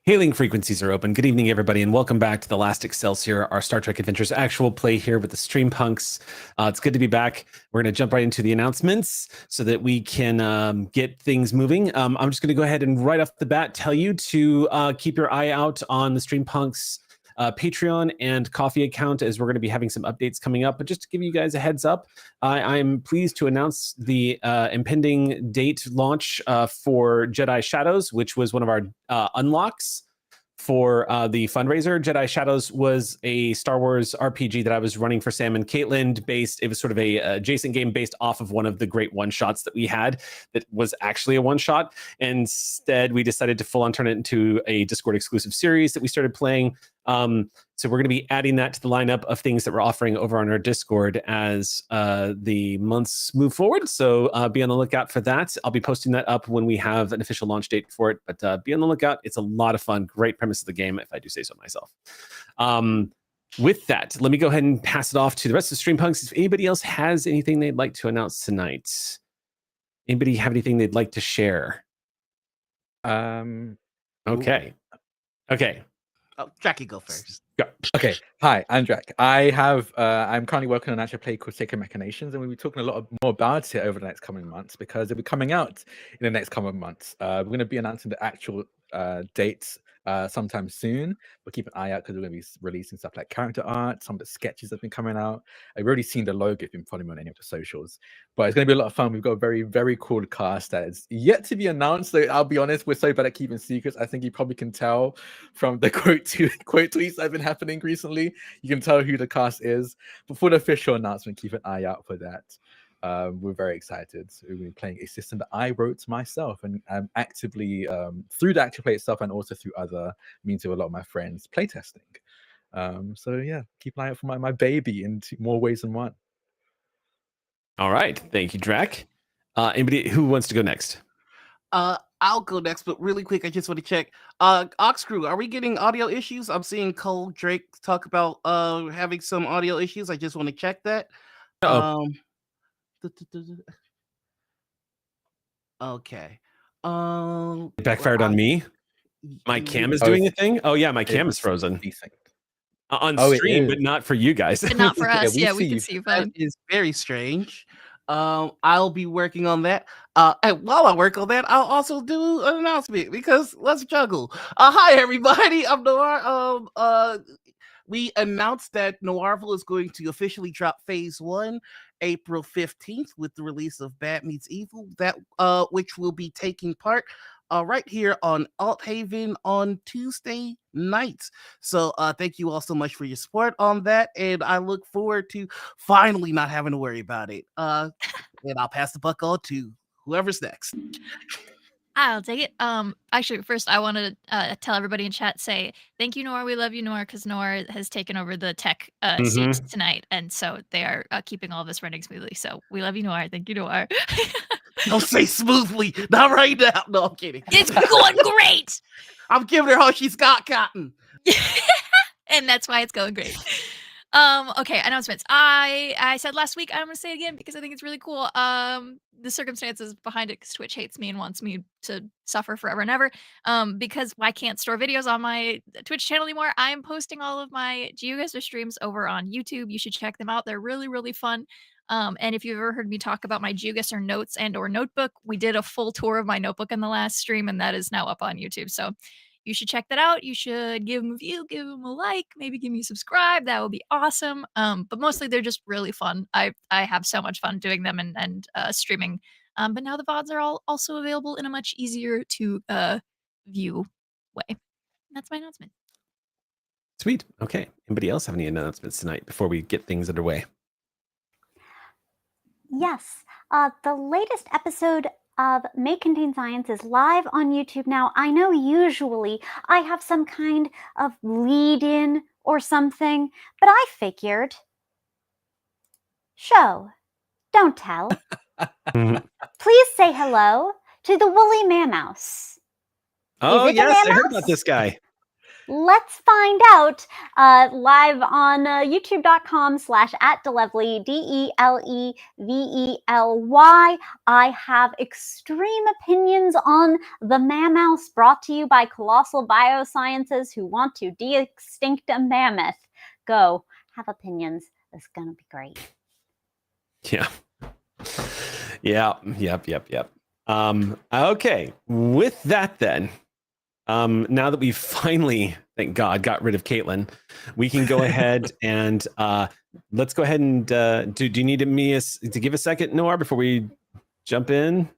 Hailing frequencies are open. Good evening, everybody, and welcome back to the Last Excelsior, our Star Trek Adventures actual play here with the StreamPunks. It's good to be back. We're going to jump right into the announcements so that we can get things moving. I'm just going to go ahead and right off the bat tell you to keep your eye out on the StreamPunks Patreon and Coffee account, as we're going to be having some updates coming up. But just to give you guys a heads up, I'm pleased to announce the impending date launch for Jedi Shadows, which was one of our unlocks for the fundraiser. Jedi Shadows was a Star Wars RPG that I was running for Sam and Caitlin. It was sort of a adjacent game based off of one of the great one-shots that we had that was actually a one-shot. Instead, we decided to full on turn it into a Discord exclusive series that we started playing. So we're going to be adding that to the lineup of things that we're offering over on our Discord as the months move forward. So be on the lookout for that. I'll be posting that up when we have an official launch date for it, but be on the lookout. It's a lot of fun. Great premise of the game, if I do say so myself. With that, let me go ahead and pass it off to the rest of the StreamPunks. If anybody else has anything they'd like to announce tonight, anybody have anything they'd like to share? Okay. Oh, Jackie, go first. Go. Okay. Hi, I'm Jack. I'm currently working on an actual play called Sacred Machinations, and we'll be talking a lot more about it over the next coming months because it'll be coming out in the next coming months. We're going to be announcing the actual dates sometime soon. We'll keep an eye out because we're going to be releasing stuff like character art. Some of the sketches have been coming out. I've already seen the logo if you've been following me on any of the socials, but it's going to be a lot of fun. We've got a very, very cool cast that is yet to be announced. So I'll be honest, we're so bad at keeping secrets. I think you probably can tell from the quote tweets that have been happening recently. You can tell who the cast is. But for the official announcement, keep an eye out for that. We're very excited. We'll be playing a system that I wrote myself, and I'm actively through the actual play itself and also through other means of a lot of my friends playtesting. So yeah, keep an eye out for my baby in more ways than one. All right, thank you, Drac. Anybody who wants to go next? I'll go next, but really quick, I just want to check. Oxcrew, are we getting audio issues? I'm seeing Cole Drake talk about having some audio issues. I just want to check that. Okay. It backfired on me. My cam is doing a thing. Oh yeah, my cam is frozen on stream, but not for you guys. But not for us. Yeah, we can see you fine. That is very strange. I'll be working on that. And while I work on that, I'll also do an announcement because let's juggle. Hi everybody, I'm Noir. We announced that Noirville is going to officially drop Phase 1 April 15th with the release of Bad Meets Evil, that which will be taking part right here on Alt Haven on Tuesday nights. So thank you all so much for your support on that, and I look forward to finally not having to worry about it. And I'll pass the buck on to whoever's next. I'll take it. Actually, first I want to tell everybody in chat, say thank you, Noir. We love you, Noir, because Noir has taken over the tech seat tonight, and so they are keeping all of us running smoothly. So we love you, Noir. Thank you, Noir. Don't say smoothly. Not right now. No, I'm kidding. It's going great. I'm giving her Hershey's Scott Cotton. And that's why it's going great. Okay, announcements. I said last week, I'm gonna say it again because I think it's really cool. The circumstances behind it, because Twitch hates me and wants me to suffer forever and ever. Because I can't store videos on my Twitch channel anymore. I am posting all of my GeoGuessr streams over on YouTube. You should check them out. They're really, really fun. And if you've ever heard me talk about my GeoGuessr notes and or notebook, we did a full tour of my notebook in the last stream, and that is now up on YouTube. So you should check that out. You should give them a view, give them a like, maybe give me a subscribe. That would be awesome. But mostly they're just really fun. I have so much fun doing them and streaming. But now the VODs are all also available in a much easier to view way. And that's my announcement. Sweet. Okay. Anybody else have any announcements tonight before we get things underway? Yes. The latest episode of May Contain Science is live on YouTube now. I know usually I have some kind of lead-in or something, but I figured, show, don't tell. Please say hello to the woolly mammouse. Oh yes, I heard about this guy. Let's find out live on youtube.com/@Delevely, DELEVELY. I have extreme opinions on the mammouse, brought to you by Colossal Biosciences, who want to de-extinct a mammoth. Go, have opinions. It's gonna be great. Yeah. Yep. Okay. With that, then, now that we've finally, thank God, got rid of Caitlin, we can go ahead and let's go ahead and do you need me to give a second, Noir, before we jump in?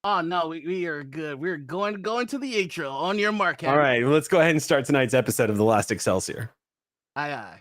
Oh no, we are good. We're going to the intro. On your mark, Harry. All right, well, let's go ahead and start tonight's episode of The Last Excelsior. Aye, aye.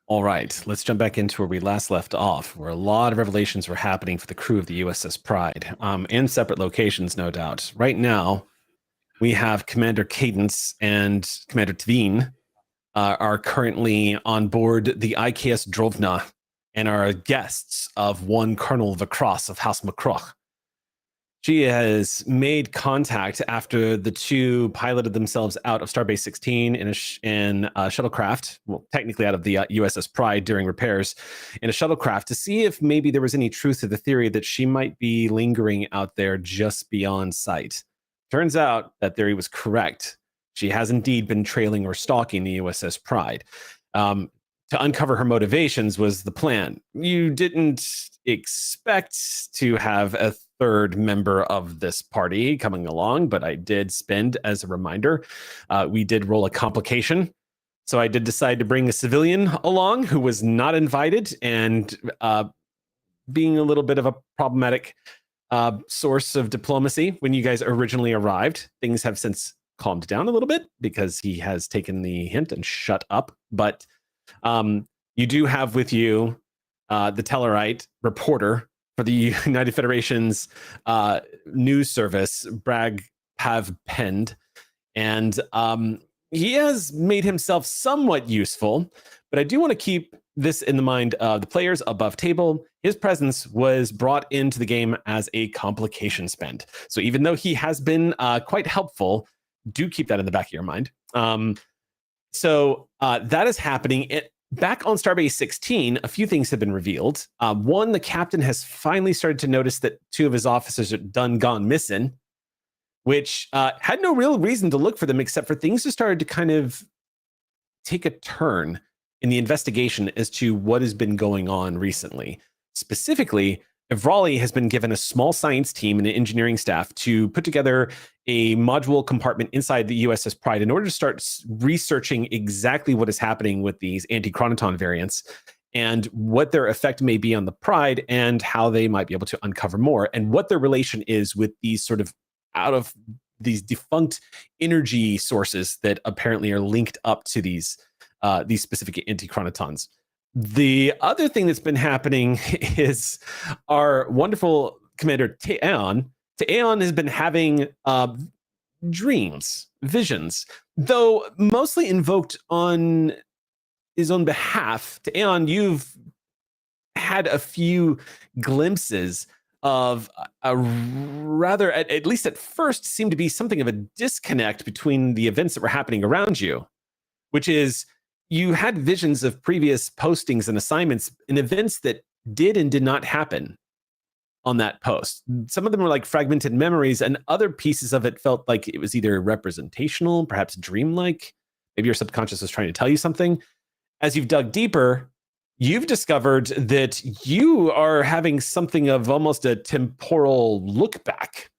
All right, let's jump back into where we last left off, where a lot of revelations were happening for the crew of the USS Pride, in separate locations, no doubt. Right now, we have Commander Cadence and Commander Tveen are currently on board the IKS Drovna and are guests of one Colonel Vakros of House McCroch. She has made contact after the two piloted themselves out of Starbase 16 in a shuttlecraft, well, technically out of the USS Pride during repairs, in a shuttlecraft to see if maybe there was any truth to the theory that she might be lingering out there just beyond sight. Turns out that theory was correct. She has indeed been trailing or stalking the USS Pride. To uncover her motivations was the plan. You didn't expect to have a third member of this party coming along, but I did spend, as a reminder, we did roll a complication. So I did decide to bring a civilian along who was not invited, and being a little bit of a problematic source of diplomacy when you guys originally arrived. Things have since calmed down a little bit because he has taken the hint and shut up. But you do have with you the Tellarite reporter for the United Federation's news service, Bragg Pav Pend. And he has made himself somewhat useful, but I do want to keep this in the mind of the players above table. His presence was brought into the game as a complication spend. So even though he has been quite helpful, do keep that in the back of your mind. So that is happening. Back on Starbase 16, a few things have been revealed. One, the captain has finally started to notice that two of his officers are gone missing, which had no real reason to look for them except for things just started to kind of take a turn in the investigation as to what has been going on recently. Specifically, Evrali has been given a small science team and an engineering staff to put together a module compartment inside the USS Pride in order to start researching exactly what is happening with these anti-chronoton variants and what their effect may be on the Pride, and how they might be able to uncover more, and what their relation is with these sort of out of these defunct energy sources that apparently are linked up to these specific anti-chronotons. The other thing that's been happening is our wonderful commander Teon. Teon has been having dreams, visions, though mostly invoked on his own behalf. Teon, you've had a few glimpses of a rather, at least at first, seemed to be something of a disconnect between the events that were happening around you, which is you had visions of previous postings and assignments in events that did and did not happen on that post. Some of them were like fragmented memories, and other pieces of it felt like it was either representational, perhaps dreamlike. Maybe your subconscious was trying to tell you something. As you've dug deeper, you've discovered that you are having something of almost a temporal look back,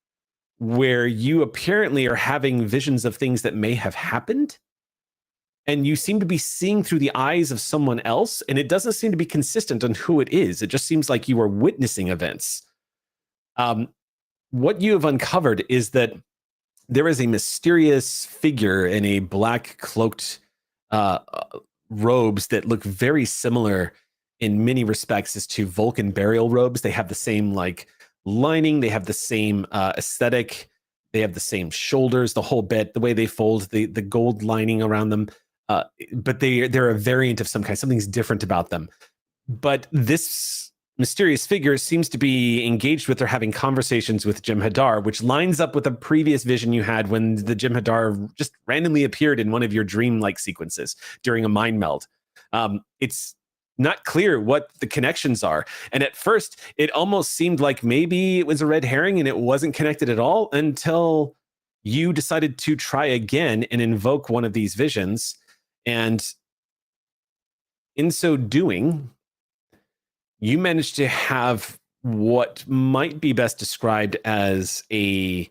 where you apparently are having visions of things that may have happened. And you seem to be seeing through the eyes of someone else, and it doesn't seem to be consistent on who it is. It just seems like you are witnessing events. What you have uncovered is that there is a mysterious figure in a black cloaked robes that look very similar in many respects as to Vulcan burial robes. They have the same like lining, they have the same aesthetic, they have the same shoulders, the whole bit, the way they fold, the gold lining around them. But they're a variant of some kind. Something's different about them. But this mysterious figure seems to be engaged with or having conversations with Jem'Hadar, which lines up with a previous vision you had when the Jem'Hadar just randomly appeared in one of your dream-like sequences during a mind meld. It's not clear what the connections are. And at first, it almost seemed like maybe it was a red herring and it wasn't connected at all until you decided to try again and invoke one of these visions. And in so doing, you managed to have what might be best described as an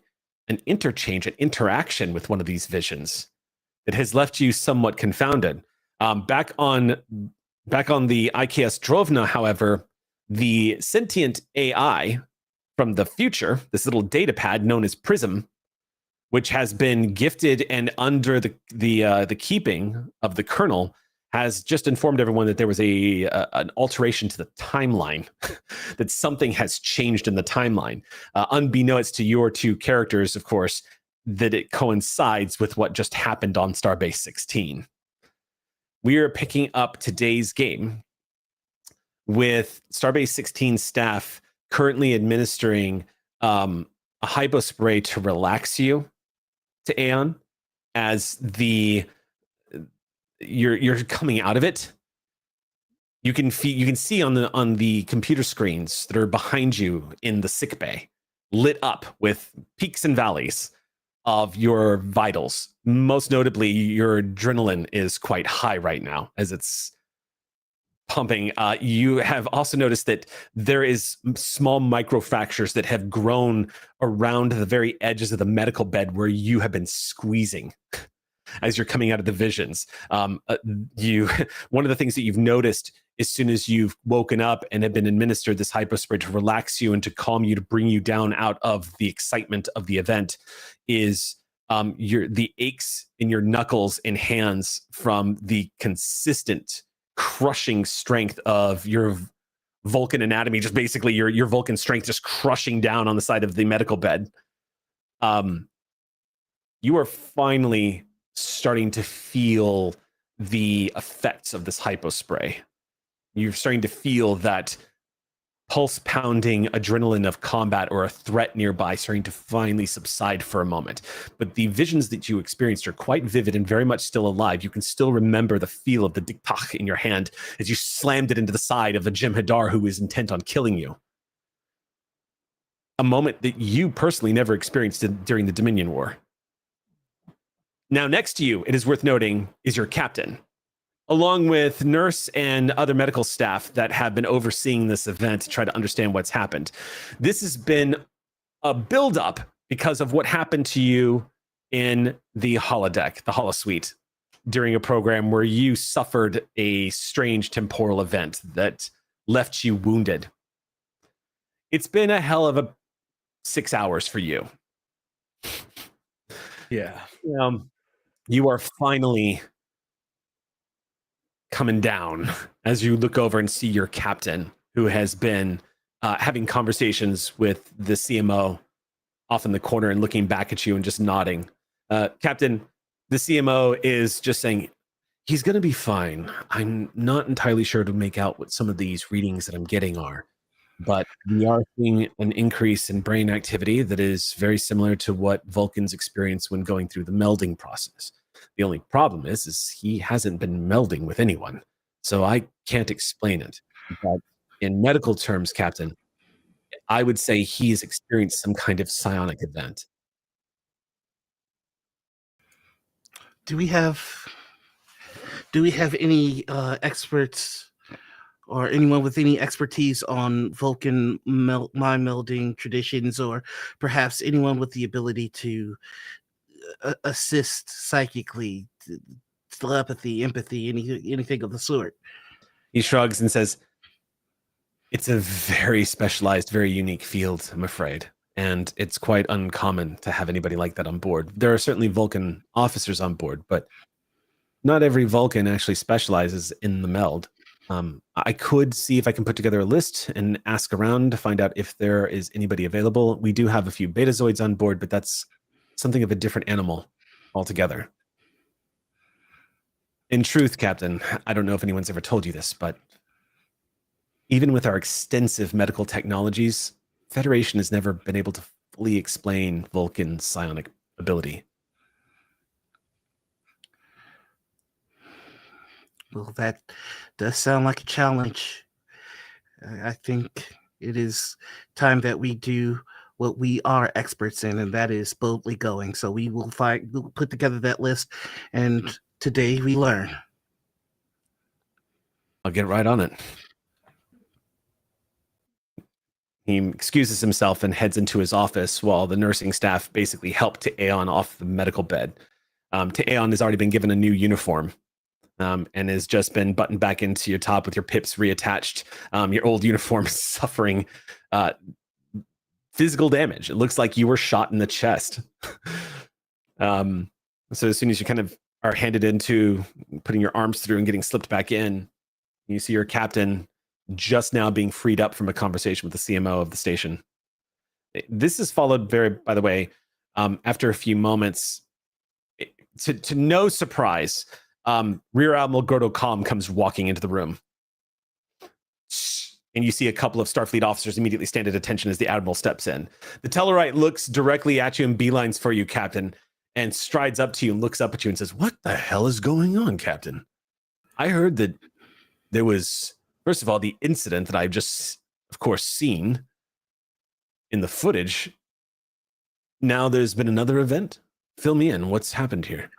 interchange, an interaction with one of these visions that has left you somewhat confounded. Back on the IKS Drovna, however, the sentient AI from the future, this little data pad known as Prism, which has been gifted and under the keeping of the kernel, has just informed everyone that there was an alteration to the timeline, that something has changed in the timeline. Unbeknownst to your two characters, of course, that it coincides with what just happened on Starbase 16. We are picking up today's game with Starbase 16 staff currently administering a hypo spray to relax you to Aeon as you're coming out of it. You can see on the computer screens that are behind you in the sick bay, lit up with peaks and valleys of your vitals. Most notably, your adrenaline is quite high right now as it's pumping. You have also noticed that there is small microfractures that have grown around the very edges of the medical bed where you have been squeezing as you're coming out of the visions. One of the things that you've noticed as soon as you've woken up and have been administered this hypospray to relax you and to calm you, to bring you down out of the excitement of the event, is the aches in your knuckles and hands from the consistent crushing strength of your Vulcan anatomy, just basically your Vulcan strength just crushing down on the side of the medical bed. You are finally starting to feel the effects of this hypospray. You're starting to feel that pulse pounding adrenaline of combat or a threat nearby starting to finally subside for a moment. But the visions that you experienced are quite vivid and very much still alive. You can still remember the feel of the diktak in your hand as you slammed it into the side of a Jem'Hadar who is intent on killing you. A moment that you personally never experienced during the Dominion War. Now, next to you, it is worth noting, is your captain, along with nurse and other medical staff that have been overseeing this event to try to understand what's happened. This has been a buildup because of what happened to you in the holodeck, the holosuite. during a program where you suffered a strange temporal event that left you wounded. It's been a hell of a 6 hours for you. Yeah. You are finally coming down as you look over and see your captain, who has been having conversations with the CMO off in the corner and looking back at you and just nodding. Captain, the CMO is just saying, he's going to be fine. I'm not entirely sure to make out what some of these readings that I'm getting are, but we are seeing an increase in brain activity that is very similar to what Vulcans experience when going through the melding process. The only problem is he hasn't been melding with anyone, so I can't explain it. But in medical terms, Captain, I would say he's experienced some kind of psionic event. Do we have any experts or anyone with any expertise on Vulcan mind melding traditions, or perhaps anyone with the ability to assist psychically, telepathy, empathy, anything of the sort? He shrugs and says, it's a very specialized, very unique field, I'm afraid. And it's quite uncommon to have anybody like that on board. There are certainly Vulcan officers on board, but not every Vulcan actually specializes in the meld. I could see if I can put together a list and ask around to find out if there is anybody available. We do have a few betazoids on board, but that's something of a different animal altogether. In truth, Captain, I don't know if anyone's ever told you this, but even with our extensive medical technologies, Federation has never been able to fully explain Vulcan's psionic ability. Well, that does sound like a challenge. I think it is time that we do what we are experts in, and that is boldly going. So we'll put together that list, and today we learn. I'll get right on it. He excuses himself and heads into his office while the nursing staff basically help to Aeon off the medical bed. Aeon has already been given a new uniform and has just been buttoned back into your top with your pips reattached. Your old uniform is suffering physical damage. It looks like you were shot in the chest. So as soon as you kind of are handed into putting your arms through and getting slipped back in, you see your captain just now being freed up from a conversation with the CMO of the station. This is followed by the way, after a few moments, to no surprise, Rear Admiral Gordo Calm comes walking into the room. And you see a couple of Starfleet officers immediately stand at attention as the Admiral steps in. The Tellarite looks directly at you and beelines for you, Captain, and strides up to you and looks up at you and says, what the hell is going on, Captain? I heard that there was, first of all, the incident that I've just, of course, seen in the footage. Now there's been another event. Fill me in. What's happened here?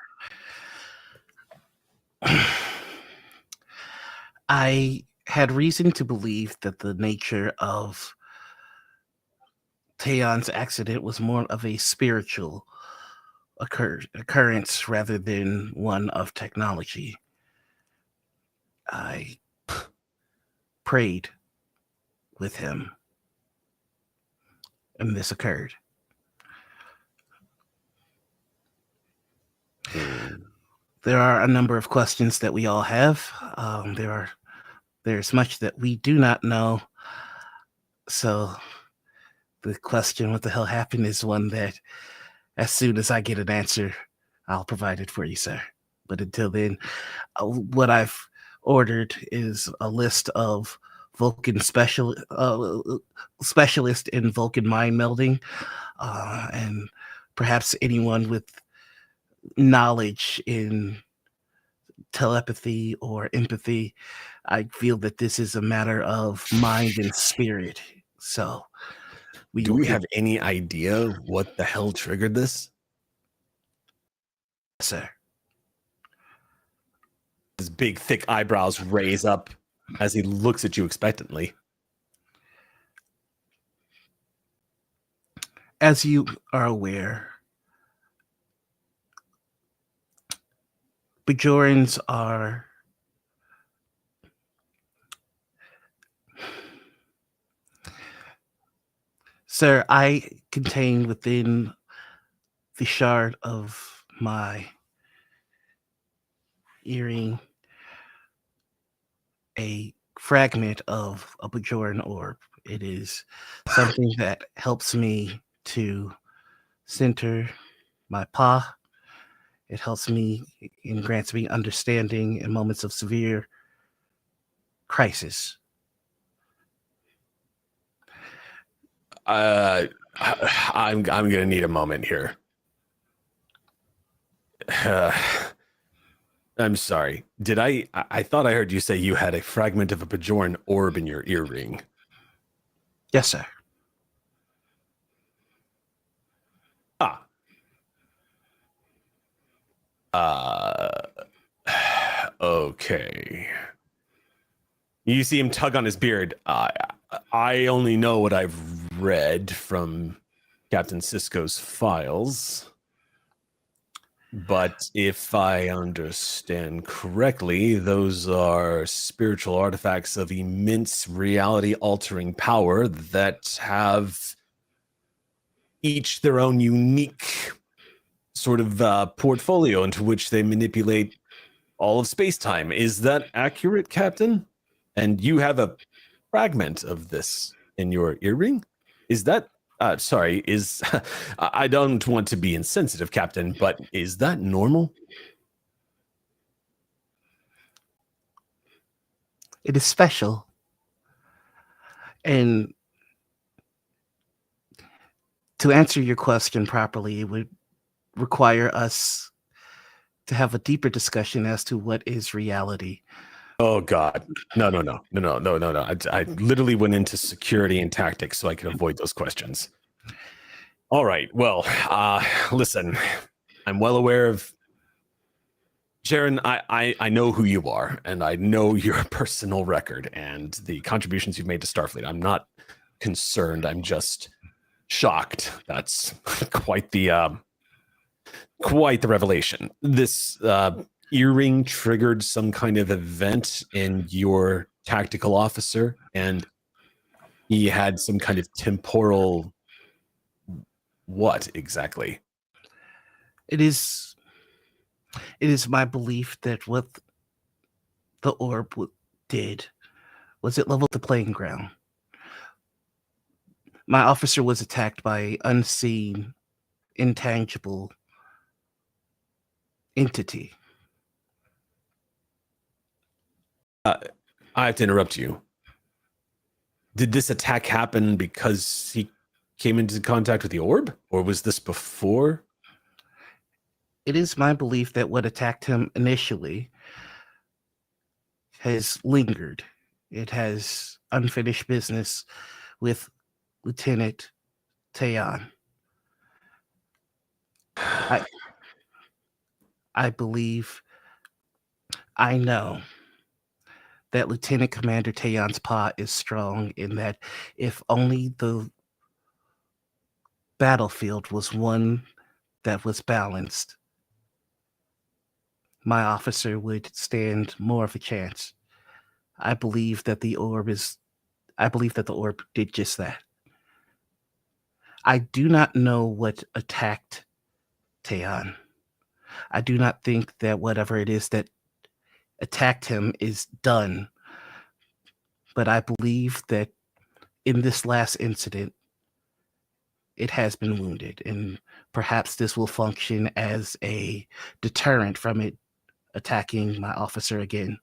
I had reason to believe that the nature of Taeon's accident was more of a spiritual occurrence rather than one of technology. I prayed with him, and this occurred. There are a number of questions that we all have. There's much that we do not know. So the question, what the hell happened, is one that as soon as I get an answer, I'll provide it for you, sir. But until then, what I've ordered is a list of Vulcan specialist in Vulcan mind melding, and perhaps anyone with knowledge in telepathy or empathy. I feel that this is a matter of mind and spirit. So do we have any idea what the hell triggered this? Sir. His big, thick eyebrows raise up as he looks at you expectantly. As you are aware, Bajorans are Sir, I contain within the shard of my earring a fragment of a Bajoran orb. It is something that helps me to center my pa. It helps me and grants me understanding in moments of severe crisis. I'm gonna need a moment here. I'm sorry. Did I thought I heard you say you had a fragment of a Bajoran orb in your earring. Yes, sir. Ah. Okay. You see him tug on his beard. I only know what I've read from Captain Sisko's files. But if I understand correctly, those are spiritual artifacts of immense reality-altering power that have each their own unique sort of portfolio into which they manipulate all of space-time. Is that accurate, Captain? And you have a fragment of this in your earring? Is that I don't want to be insensitive, Captain, but is that normal? It is special. And to answer your question properly, it would require us to have a deeper discussion as to what is reality. Oh God. No. I literally went into security and tactics so I could avoid those questions. All right. Well, listen, I'm well aware of Sharon. I know who you are, and I know your personal record and the contributions you've made to Starfleet. I'm not concerned. I'm just shocked. That's quite the revelation. This earring triggered some kind of event in your tactical officer, and he had some kind of temporal. What exactly? It is my belief that what the orb did was it leveled the playing ground. My officer was attacked by an unseen, intangible entity. I have to interrupt you. Did this attack happen because he came into contact with the orb, or was this before? It is my belief that what attacked him initially has lingered. It has unfinished business with Lieutenant Tayan. I believe, I know that Lieutenant Commander Tayan's pa is strong, in that if only the battlefield was one that was balanced, my officer would stand more of a chance. I believe that the orb did just that. I do not know what attacked Tayan. I do not think that whatever it is that attacked him is done. But I believe that in this last incident, it has been wounded, and perhaps this will function as a deterrent from it attacking my officer again.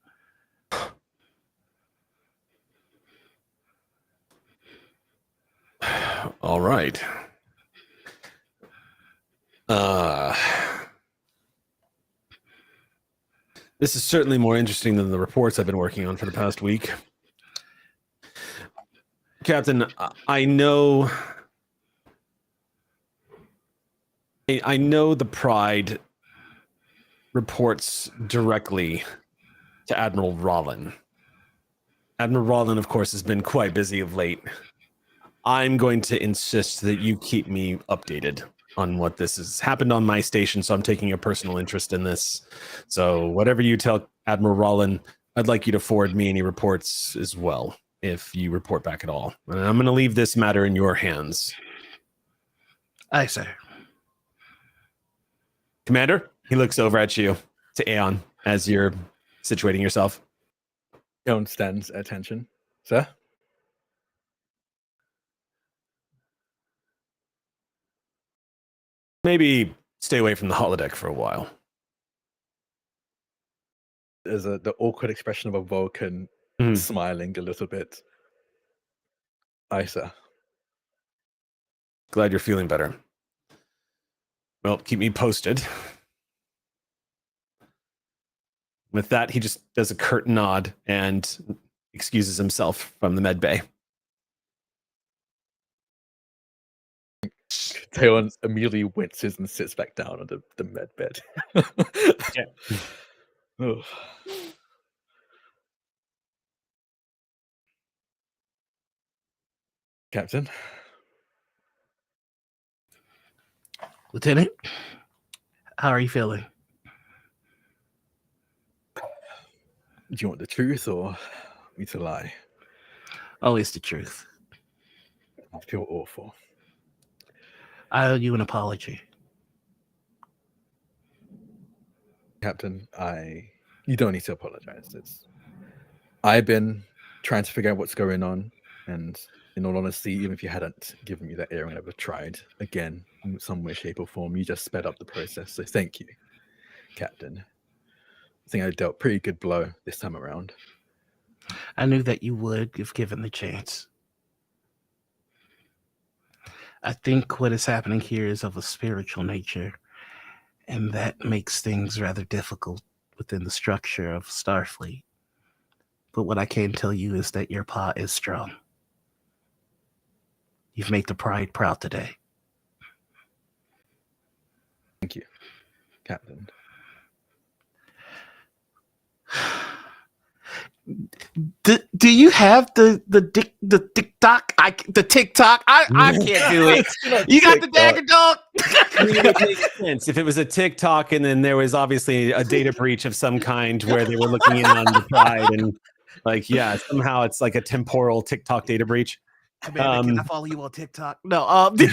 All right. This is certainly more interesting than the reports I've been working on for the past week. Captain, I know the Pride reports directly to Admiral Rollin. Admiral Rollin, of course, has been quite busy of late. I'm going to insist that you keep me updated on what this has happened on my station, so I'm taking a personal interest in this. So whatever you tell Admiral Rollin, I'd like you to forward me any reports as well, if you report back at all. And I'm going to leave this matter in your hands. Aye, sir. Commander, he looks over at you, to Aeon, as you're situating yourself. Aeon stands at attention. Sir? Maybe stay away from the holodeck for a while. There's the awkward expression of a Vulcan smiling a little bit. Aye, sir. Glad you're feeling better. Well, keep me posted. With that, he just does a curt nod and excuses himself from the med bay. Taeon immediately winces and sits back down on the med bed. Yeah. Oh. Captain? Lieutenant, how are you feeling? Do you want the truth or me to lie? Always the truth. I feel awful. I owe you an apology. Captain, you don't need to apologize. I've been trying to figure out what's going on, and in all honesty, even if you hadn't given me that ear and ever tried again in some way, shape, or form, you just sped up the process. So thank you, Captain. I think I dealt a pretty good blow this time around. I knew that you would if given the chance. I think what is happening here is of a spiritual nature, and that makes things rather difficult within the structure of Starfleet. But what I can tell you is that your paw is strong. You've made the Pride proud today. Thank you, Captain. Do you have the TikTok? The TikTok? I can't do it. You got the dagger dog? I mean, it would make sense if it was a TikTok and then there was obviously a data breach of some kind where they were looking in on the Pride and somehow it's like a temporal TikTok data breach. Commander, can I follow you on TikTok? No. Do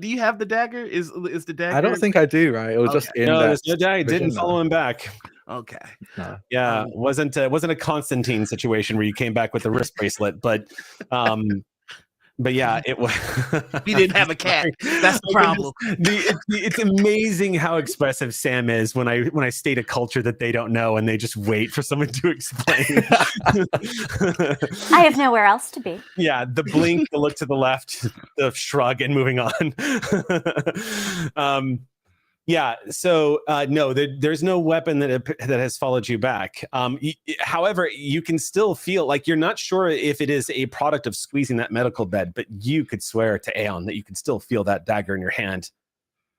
you have the dagger? Is the dagger? I don't think I do. Right? It was just in no, that. there's no dagger. Didn't follow him back. Okay. No. Yeah, wasn't a Constantine situation where you came back with a wrist bracelet, but yeah, it was. We didn't have a cat. That's the problem. It's amazing how expressive Sam is when I state a culture that they don't know and they just wait for someone to explain. I have nowhere else to be. Yeah, the blink, the look to the left, the shrug, and moving on. Yeah, so no, there's no weapon that has followed you back. However, you can still feel like you're not sure if it is a product of squeezing that medical bed, but you could swear to Aeon that you can still feel that dagger in your hand,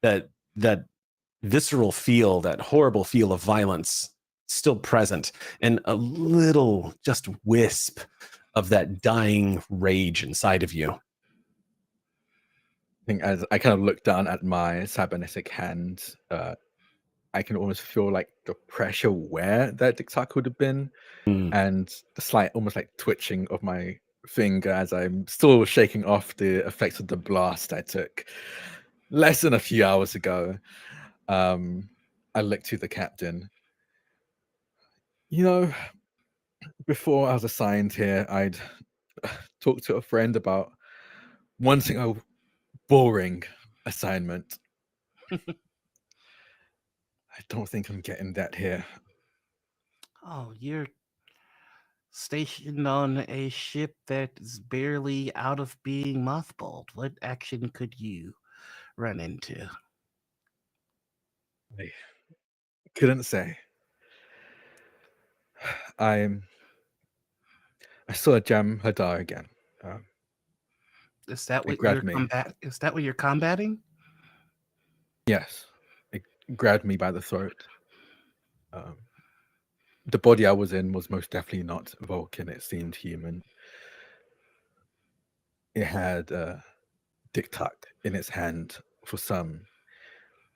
that visceral feel, that horrible feel of violence still present, and a little just wisp of that dying rage inside of you. I think as I kind of look down at my cybernetic hand, I can almost feel like the pressure where that TikTok would have been, and the slight, almost like twitching of my finger as I'm still shaking off the effects of the blast I took less than a few hours ago. I look to the captain. You know, before I was assigned here, I'd talked to a friend about wanting a boring assignment. I don't think I'm getting that here. Oh, you're stationed on a ship that is barely out of being mothballed. What action could you run into? I couldn't say. I saw Jam Hadar again. Is that It what grabbed you're me. Is that what you're combating? Yes, it grabbed me by the throat. The body I was in was most definitely not Vulcan. It seemed human. It had tic-tac in its hand for some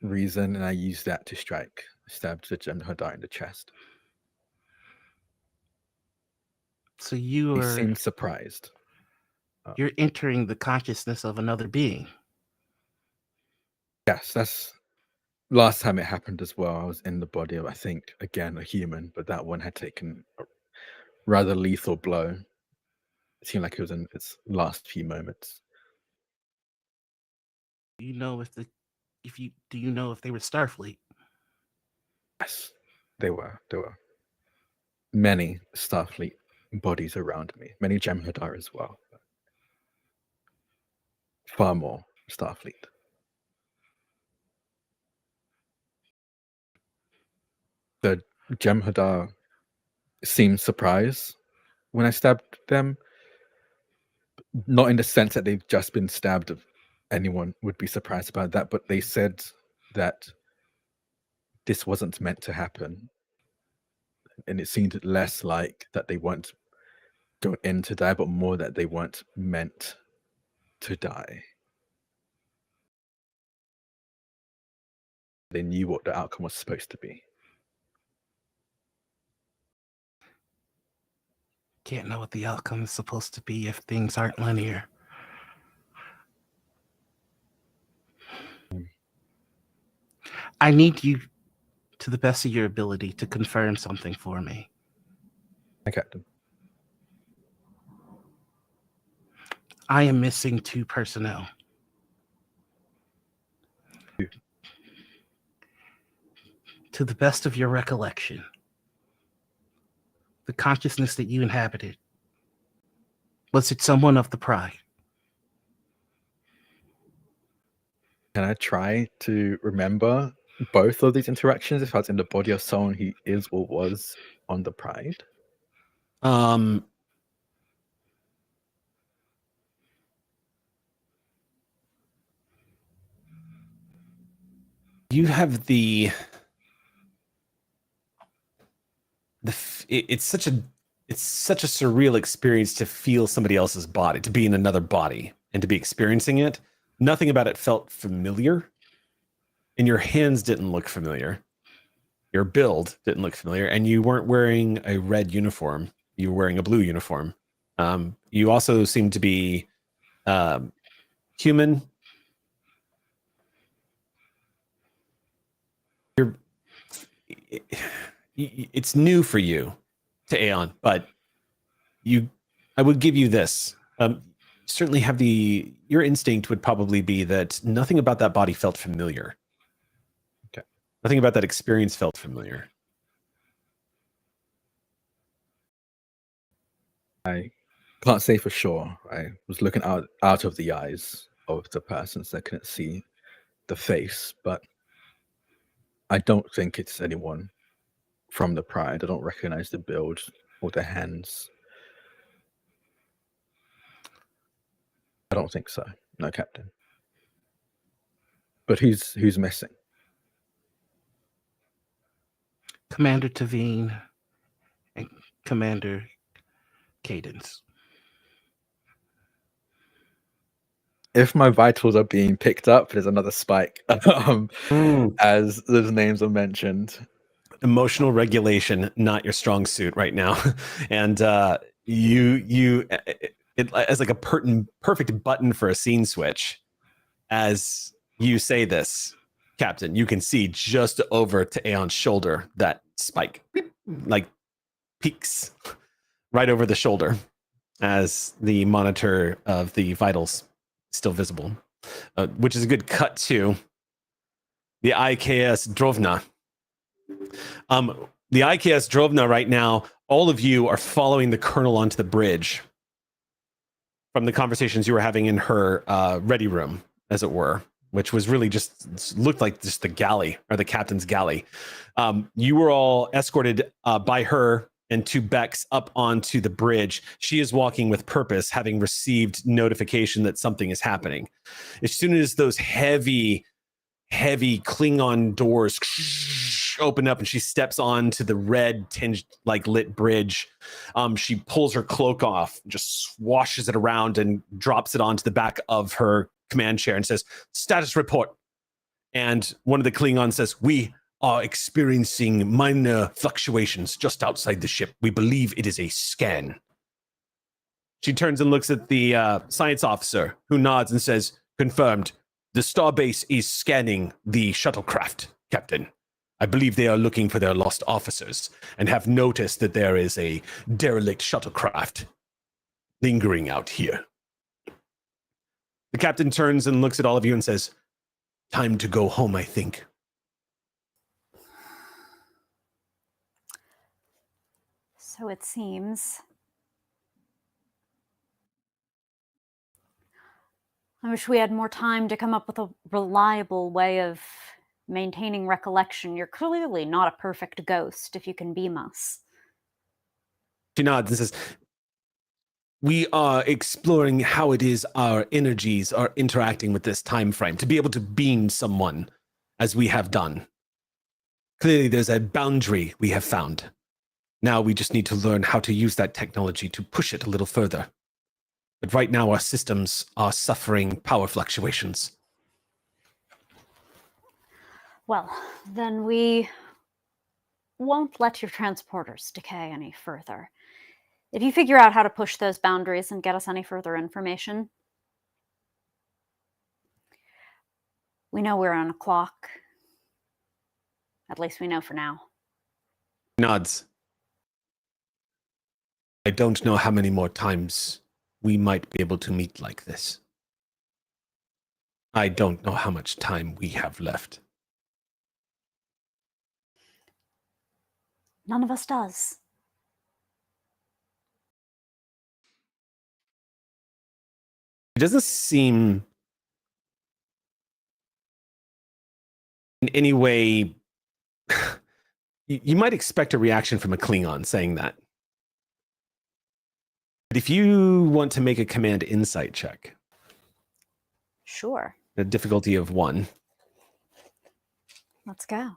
reason, and I used that to strike. Stabbed the Jem'Hadar in the chest. So He seemed surprised. you're entering the consciousness of another being. Yes, that's last time it happened as well. I was in the body of, I think, again, a human, but that one had taken a rather lethal blow. It seemed like it was in its last few moments. Do you know if they were Starfleet? Yes, they were. There were many Starfleet bodies around me, many Jem'Hadar as well. Far more Starfleet. The Jem'Hadar seemed surprised when I stabbed them. Not in the sense that they've just been stabbed. Anyone would be surprised about that, but they said that this wasn't meant to happen. And it seemed less like that they weren't going in to die, but more that they weren't meant to die. They knew what the outcome was supposed to be. Can't know what the outcome is supposed to be if things aren't linear. I need you, to the best of your ability, to confirm something for me. My captain. I am missing 2 personnel. Who? To the best of your recollection, the consciousness that you inhabited, was it someone of the Pride? Can I try to remember both of these interactions if I was in the body of someone who is or was on the Pride? You have it's such a surreal experience to feel somebody else's body, to be in another body and to be experiencing it. Nothing about it felt familiar, and your hands didn't look familiar. Your build didn't look familiar, and you weren't wearing a red uniform. You were wearing a blue uniform. You also seemed to be human. It's new for you to Aeon, but I would give you this. Certainly have your instinct would probably be that nothing about that body felt familiar. Okay. Nothing about that experience felt familiar. I can't say for sure. I was looking out of the eyes of the person, so I couldn't see the face, but I don't think it's anyone from the Pride. I don't recognize the build or the hands. I don't think so. No, Captain. But who's missing? Commander Tavine and Commander Cadence. If my vitals are being picked up, there's another spike as those names are mentioned. Emotional regulation, not your strong suit right now. And it as like a perfect button for a scene switch. As you say this, Captain, you can see just over to Aeon's shoulder that spike like peaks right over the shoulder as the monitor of the vitals still visible, which is a good cut to the IKS Drovna. The IKS Drovna right now, all of you are following the colonel onto the bridge from the conversations you were having in her ready room, as it were, which was really just looked like just the galley or the captain's galley. You were all escorted by her and 2 Becks up onto the bridge. She is walking with purpose, having received notification that something is happening. As soon as those heavy Klingon doors open up and she steps onto the red tinged like lit bridge, she pulls her cloak off, just swashes it around and drops it onto the back of her command chair and says, "Status report." And one of the Klingons says, "We are experiencing minor fluctuations just outside the ship. We believe it is a scan." She turns and looks at the science officer, who nods and says, "Confirmed. The Starbase is scanning the shuttlecraft, Captain. I believe they are looking for their lost officers and have noticed that there is a derelict shuttlecraft lingering out here." The captain turns and looks at all of you and says, "Time to go home, I think." So it seems. I wish we had more time to come up with a reliable way of maintaining recollection. You're clearly not a perfect ghost if you can beam us. She nods and says, "We are exploring how it is our energies are interacting with this time frame to be able to beam someone as we have done. Clearly, there's a boundary we have found. Now we just need to learn how to use that technology to push it a little further. But right now, our systems are suffering power fluctuations." Well, then we won't let your transporters decay any further. If you figure out how to push those boundaries and get us any further information, we know we're on a clock. At least we know for now. Nods. "I don't know how many more times we might be able to meet like this. I don't know how much time we have left." None of us does. It doesn't seem in any way. You might expect a reaction from a Klingon saying that. But if you want to make a command insight check, Sure. a difficulty of 1, Let's go.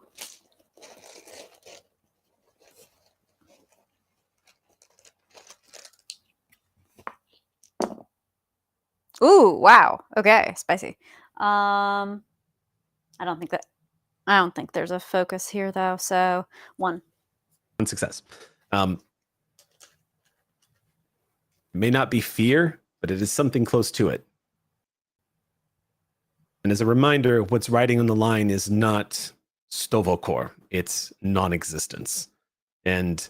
Ooh, wow. Okay, spicy. I don't think there's a focus here though, so 1. 1 success. It may not be fear, but it is something close to it. And as a reminder, what's writing on the line is not Stovokor, it's non-existence. And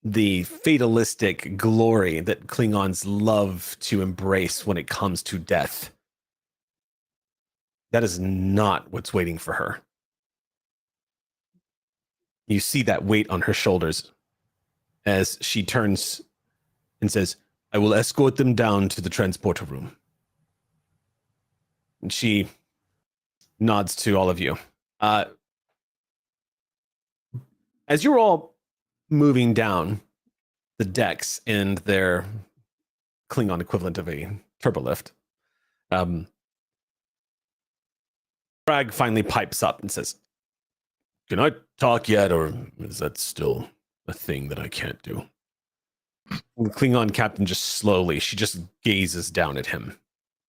the fatalistic glory that Klingons love to embrace when it comes to death, that is not what's waiting for her. You see that weight on her shoulders as she turns and says, "I will escort them down to the transporter room." And she nods to all of you. As you're all moving down the decks in their Klingon equivalent of a turbolift, Bragg finally pipes up and says, "Can I talk yet, or is that still a thing that I can't do?" The Klingon captain just slowly, she just gazes down at him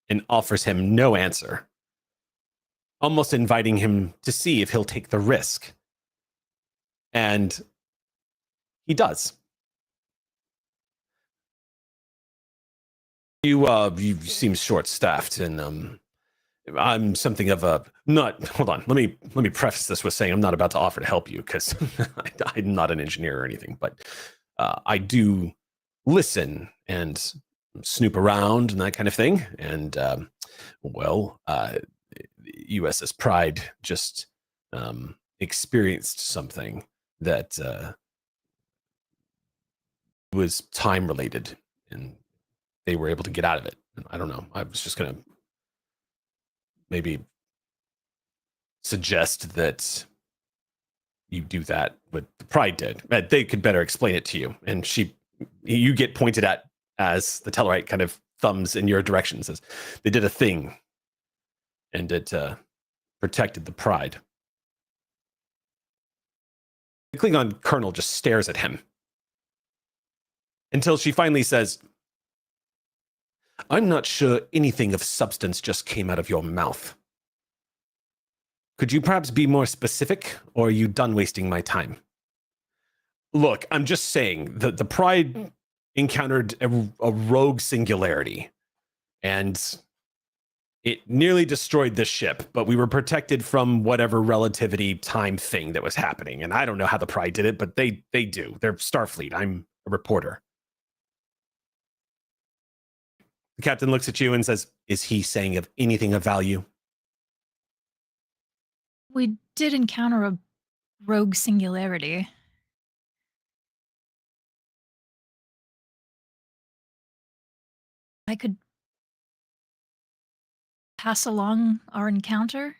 and offers him no answer, almost inviting him to see if he'll take the risk. And he does. You seem short-staffed, and I'm something of a not. Hold on, let me preface this with saying I'm not about to offer to help you because I'm not an engineer or anything, but I do listen and snoop around and that kind of thing. And USS Pride just experienced something that was time related, and they were able to get out of it. I don't know. I was just gonna maybe suggest that you do that what the Pride did. They could better explain it to you. And you get pointed at as the Tellarite kind of thumbs in your direction and says, "They did a thing, and it protected the Pride." The Klingon colonel just stares at him until she finally says, I'm not sure anything of substance just came out of your mouth. Could you perhaps be more specific, or are you done wasting my time? Look, I'm just saying, the Pride encountered a rogue singularity, and it nearly destroyed the ship, but we were protected from whatever relativity time thing that was happening. And I don't know how the Pride did it, but they do. They're Starfleet. I'm a reporter. The captain looks at you and says, is he saying of anything of value? We did encounter a rogue singularity. I could pass along our encounter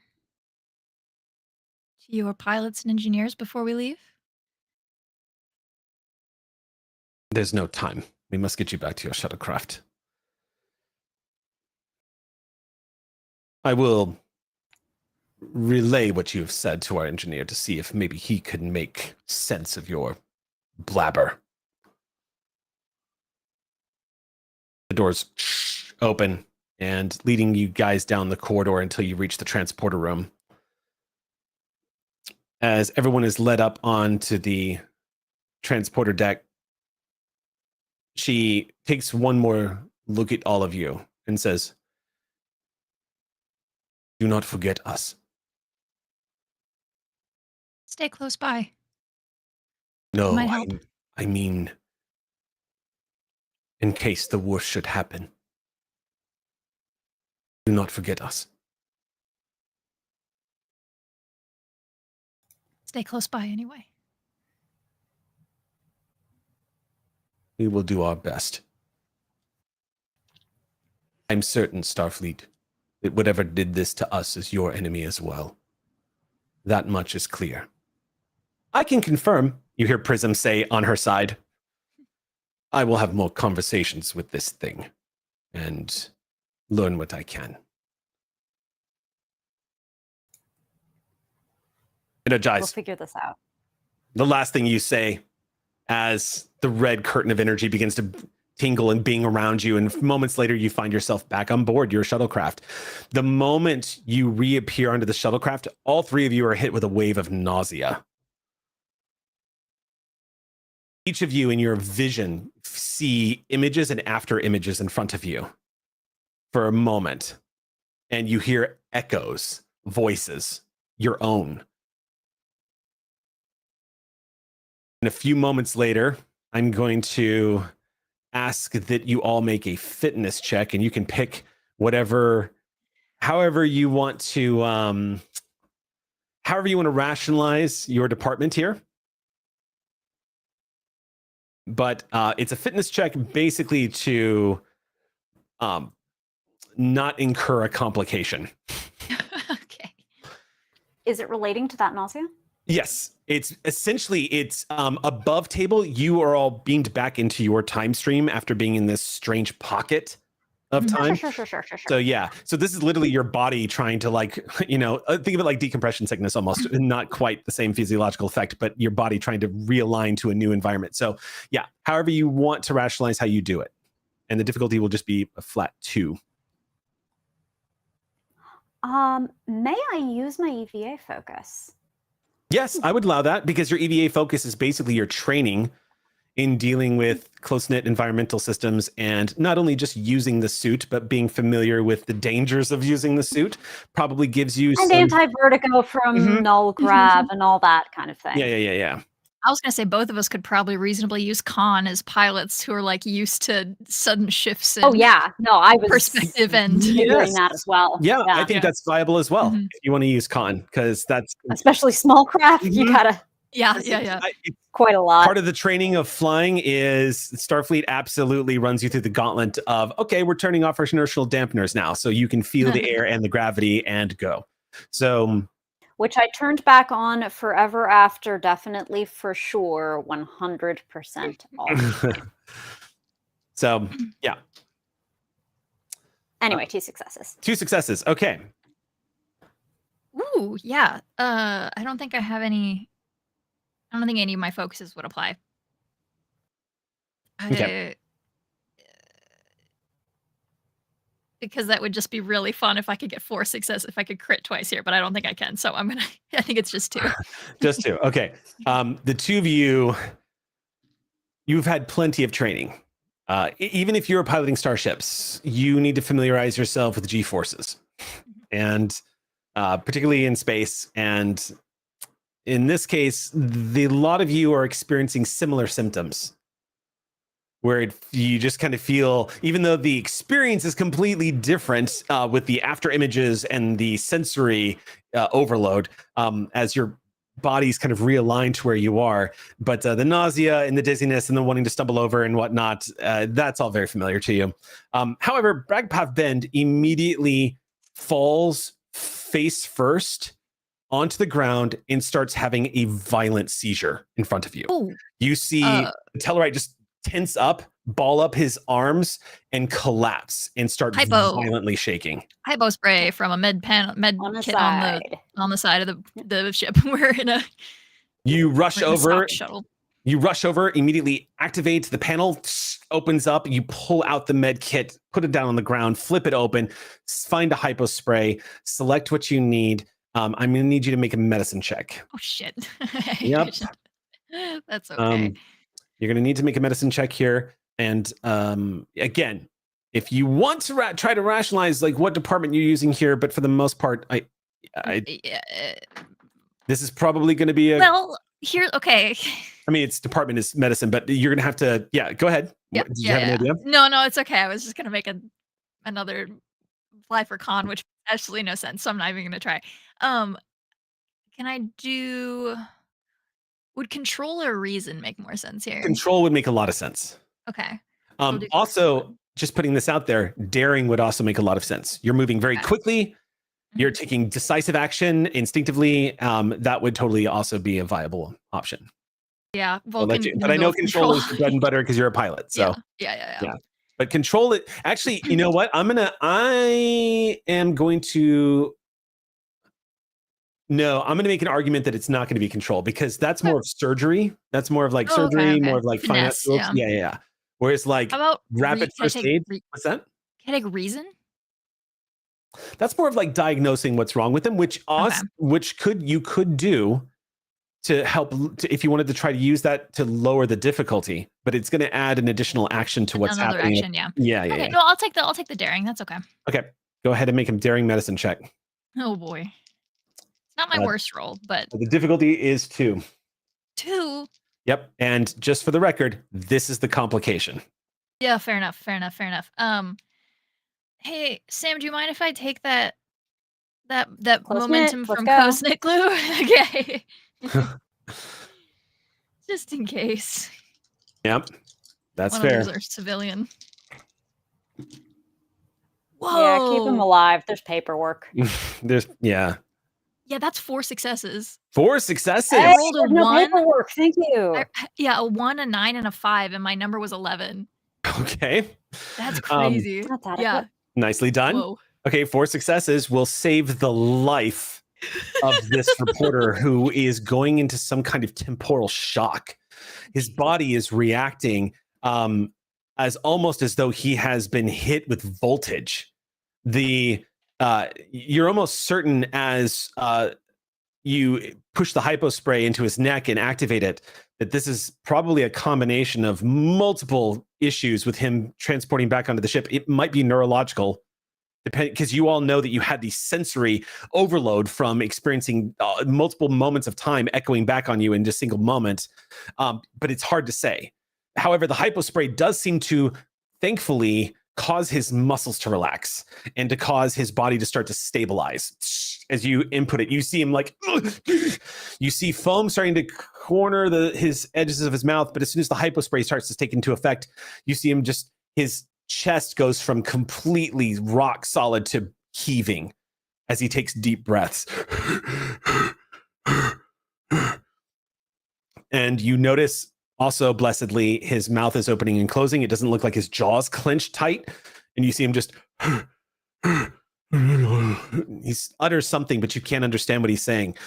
to your pilots and engineers before we leave. There's no time. We must get you back to your shuttlecraft. I will relay what you've said to our engineer to see if maybe he can make sense of your blabber. The doors open and leading you guys down the corridor until you reach the transporter room. As everyone is led up onto the transporter deck, she takes one more look at all of you and says, do not forget us. Stay close by. No, Might help. I mean, in case the worst should happen, do not forget us. Stay close by anyway. We will do our best. I'm certain, Starfleet, that whatever did this to us is your enemy as well. That much is clear. I can confirm, you hear Prism say on her side, I will have more conversations with this thing and learn what I can. Energize. We'll figure this out. The last thing you say as the red curtain of energy begins to tingle and bing around you, and moments later you find yourself back on board your shuttlecraft. The moment you reappear onto the shuttlecraft, all three of you are hit with a wave of nausea. Each of you in your vision see images and after images in front of you for a moment, and you hear echoes, voices, your own. And a few moments later, I'm going to ask that you all make a fitness check, and you can pick however you want to rationalize your department here. But it's a fitness check basically to not incur a complication. Okay. Is it relating to that nausea? Yes, it's essentially above table. You are all beamed back into your time stream after being in this strange pocket of time. Sure. So yeah, so this is literally your body trying to think of it like decompression sickness almost. Not quite the same physiological effect, but your body trying to realign to a new environment. So yeah, however you want to rationalize how you do it. And the difficulty will just be a flat 2. May I use my EVA focus? Yes, I would allow that, because your EVA focus is basically your training in dealing with close-knit environmental systems, and not only just using the suit, but being familiar with the dangers of using the suit probably gives you and anti-vertigo from null grab and all that kind of thing. Yeah. I was going to say both of us could probably reasonably use con as pilots who are used to sudden shifts in Oh yeah, no, I was perspective and doing that as well. Yeah, I think that's viable as well if you want to use con, because that's especially small craft. You gotta it's quite a lot. Part of the training of flying is Starfleet absolutely runs you through the gauntlet of, okay, we're turning off our inertial dampeners now, so you can feel the air and the gravity and go. So, which I turned back on forever after, definitely for sure, 100% off. So, yeah. Anyway, 2 successes. 2 successes. Okay. Ooh, yeah. I don't think I have any. I don't think any of my focuses would apply. Okay. because that would just be really fun if I could get 4 success if I could crit twice here, but I don't think I can. So I think it's just 2. Just 2. Okay. The two of you, you've had plenty of training. Even if you're piloting starships, you need to familiarize yourself with G-forces, and particularly in space. And in this case, a lot of you are experiencing similar symptoms, where you just kind of feel, even though the experience is completely different with the after images and the sensory overload, as your body's kind of realigned to where you are, but the nausea and the dizziness and the wanting to stumble over and whatnot, that's all very familiar to you. However, Bragpath Bend immediately falls face first onto the ground and starts having a violent seizure in front of you. Ooh. You see Tellarite just tense up, ball up his arms, and collapse and start violently shaking. Hypo spray from a med On the kit side. on the side of the ship. We're in a You rush over. stock shuttle. You rush over, immediately activate the panel, opens up. You pull out the med kit, put it down on the ground, flip it open, find a hypo spray, select what you need. I'm going to need you to make a medicine check. Oh shit. Yep. That's okay. You're going to need to make a medicine check here. And again, if you want to try to rationalize like what department you're using here, but for the most part, this is probably going to be okay. I mean, its department is medicine, but you're going to have to, go ahead. Yeah, Did you have an idea? No, it's okay. I was just going to make another fly for con, which makes absolutely no sense. So I'm not even going to try. Can I do... Would control or reason make more sense here? Control would make a lot of sense. Okay. Also, just putting this out there, daring would also make a lot of sense. You're moving very quickly. You're taking decisive action instinctively. That would totally also be a viable option. Yeah. But I know control is your bread and butter because you're a pilot. So yeah. But control it. Actually, you know what? I am going to. No, I'm going to make an argument that it's not going to be control because that's more of surgery. That's more of like surgery, more of like finance. Yeah. Whereas like rapid first aid. What's that? Can I take reason? That's more of like diagnosing what's wrong with them, which you could do to help if you wanted to try to use that to lower the difficulty, but it's going to add an additional action to what's happening. Action, yeah. Okay, no, I'll take the daring. That's okay. Okay, go ahead and make a daring medicine check. Oh boy, it's not my worst roll, but the difficulty is 2. 2. Yep, and just for the record, this is the complication. Yeah, fair enough. Hey, Sam, do you mind if I take that momentum from Cosmic Glue? Okay. Just in case. Yep. That's One fair. of those are civilian. Whoa. Yeah, keep him alive. There's paperwork. Yeah, that's 4 successes. 4 successes. I rolled a 1. Paperwork. Thank you. A 1, a 9, and a 5, and my number was 11. Okay. That's crazy. That's adequate. Yeah. Nicely done. Whoa. Okay, 4 successes will save the life of this reporter who is going into some kind of temporal shock. His body is reacting as almost as though he has been hit with voltage. You're almost certain as you push the hypo spray into his neck and activate it, that this is probably a combination of multiple issues with him transporting back onto the ship. It might be neurological, because you all know that you had the sensory overload from experiencing multiple moments of time echoing back on you in just a single moment. But it's hard to say. However, the hypo spray does seem to, thankfully, cause his muscles to relax and to cause his body to start to stabilize. As you input it, you see him like, you see foam starting to corner his edges of his mouth. But as soon as the hypo spray starts to take into effect, you see him his chest goes from completely rock solid to heaving as he takes deep breaths. And you notice also, blessedly, his mouth is opening and closing. It doesn't look like his jaw's clenched tight. And you see him just... he utters something, but you can't understand what he's saying.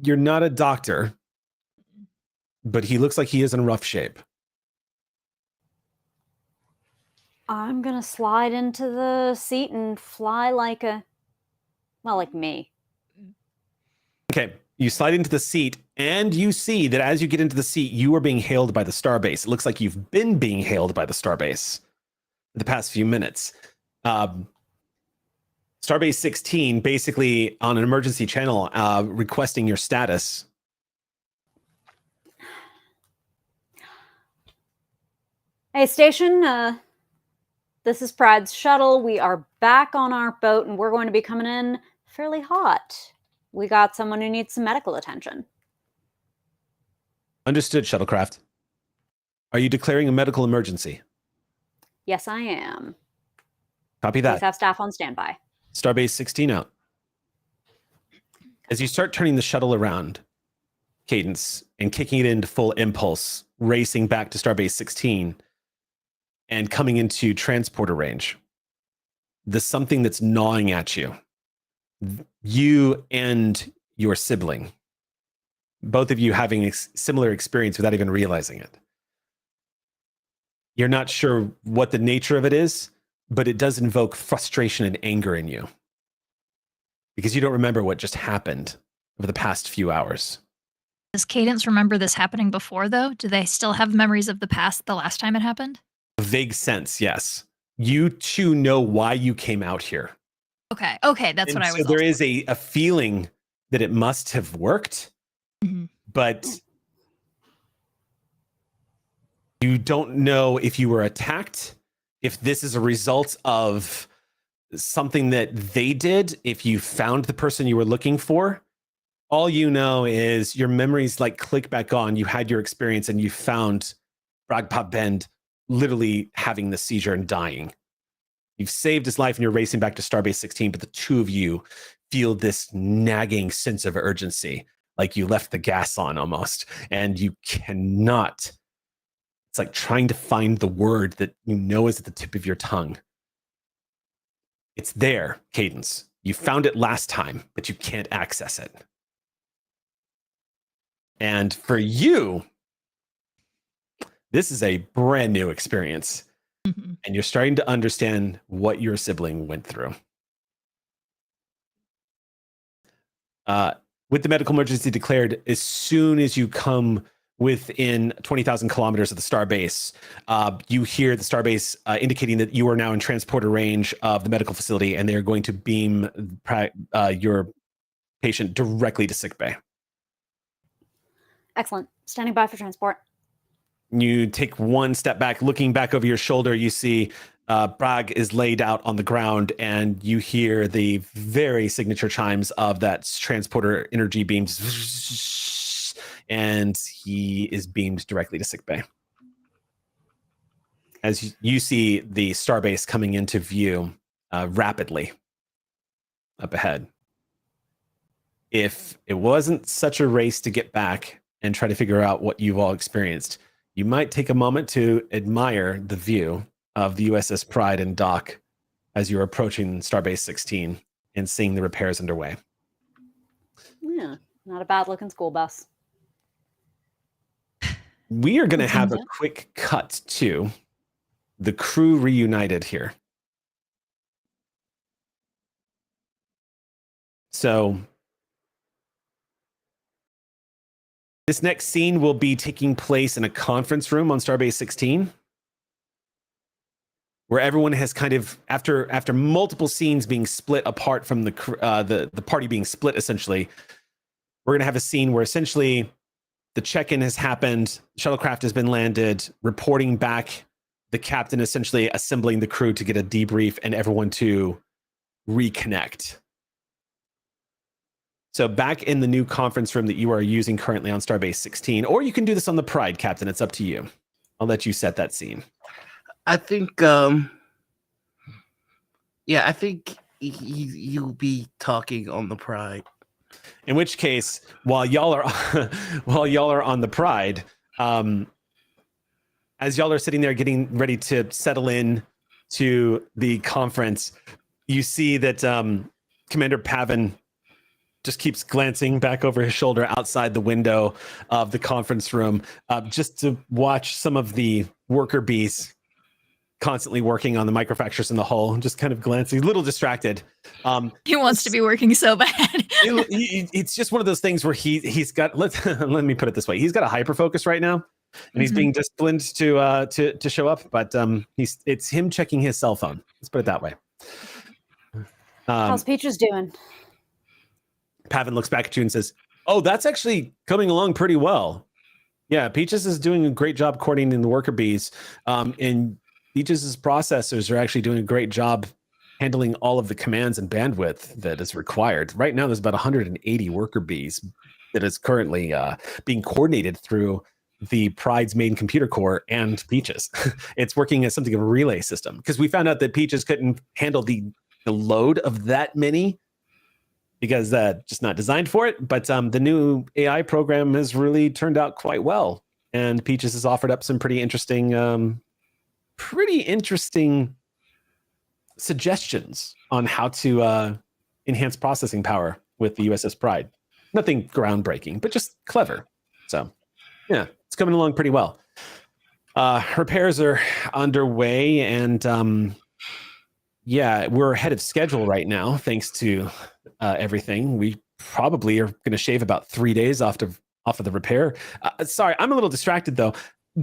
You're not a doctor, but he looks like he is in rough shape. I'm gonna slide into the seat and fly like me. Okay, you slide into the seat, and you see that as you get into the seat, you are being hailed by the Starbase. It looks like you've been being hailed by the Starbase the past few minutes. Starbase 16, basically on an emergency channel, requesting your status. Hey, station, this is Pride's shuttle. We are back on our boat, and we're going to be coming in fairly hot. We got someone who needs some medical attention. Understood, shuttlecraft. Are you declaring a medical emergency? Yes, I am. Copy Please that. have staff on standby. Starbase 16 out. As you start turning the shuttle around, Cadence, and kicking it into full impulse, racing back to Starbase 16 and coming into transporter range, there's something that's gnawing at you. You and your sibling, both of you having a similar experience without even realizing it. You're not sure what the nature of it is, but it does invoke frustration and anger in you because you don't remember what just happened over the past few hours. Does Cadence remember this happening before, though? Do they still have memories of the past the last time it happened? A vague sense, yes. You two know why you came out here. Okay, that's what I was. So there is a feeling that it must have worked, but you don't know if you were attacked, if this is a result of something that they did, if you found the person you were looking for. All you know is your memories like click back on. You had your experience and you found Bragpop Bend literally having the seizure and dying. You've saved his life and you're racing back to Starbase 16, but the two of you feel this nagging sense of urgency, like you left the gas on almost, and you cannot. It's like trying to find the word that you know is at the tip of your tongue. It's there, Cadence. You found it last time, but you can't access it. And for you, this is a brand new experience. And you're starting to understand what your sibling went through. With the medical emergency declared, as soon as you come within 20,000 kilometers of the Starbase, you hear the Starbase indicating that you are now in transporter range of the medical facility, and they're going to beam your patient directly to sickbay. Excellent. Standing by for transport. You take one step back, looking back over your shoulder, you see Bragg is laid out on the ground, and you hear the very signature chimes of that transporter energy beams, and he is beamed directly to sickbay. As you see the Starbase coming into view rapidly up ahead. If it wasn't such a race to get back and try to figure out what you've all experienced, you might take a moment to admire the view of the USS Pride and dock as you're approaching Starbase 16 and seeing the repairs underway. Yeah, not a bad looking school bus. We are going to have a quick cut to the crew reunited here. So this next scene will be taking place in a conference room on Starbase 16, where everyone has kind of, after multiple scenes being split apart from the party being split, essentially, we're going to have a scene where essentially the check-in has happened, shuttlecraft has been landed, reporting back, the captain essentially assembling the crew to get a debrief and everyone to reconnect. So back in the new conference room that you are using currently on Starbase 16, or you can do this on the Pride, Captain. It's up to you. I'll let you set that scene. I think, I think you'll be talking on the Pride. In which case, while y'all are on the Pride, as y'all are sitting there getting ready to settle in to the conference, you see that Commander Pavin just keeps glancing back over his shoulder outside the window of the conference room, just to watch some of the worker bees constantly working on the microfractures in the hull, just kind of glancing, a little distracted. He wants to be working so bad. It's just one of those things where he's got, let me put it this way, he's got a hyper focus right now, and he's being disciplined to show up, but it's him checking his cell phone. Let's put it that way. How's Peaches doing? Pavin looks back at you and says, "Oh, that's actually coming along pretty well. Yeah, Peaches is doing a great job coordinating the worker bees, and Peaches' processors are actually doing a great job handling all of the commands and bandwidth that is required. Right now, there's about 180 worker bees that is currently being coordinated through the Pride's main computer core and Peaches. It's working as something of a relay system because we found out that Peaches couldn't handle the load of that many because just not designed for it. But the new AI program has really turned out quite well, and Peaches has offered up some pretty interesting suggestions on how to enhance processing power with the USS Pride. Nothing groundbreaking, but just clever. So, yeah, it's coming along pretty well. Repairs are underway, and yeah, we're ahead of schedule right now, thanks to everything. We probably are going to shave about 3 days off of the repair. Sorry, I'm a little distracted though.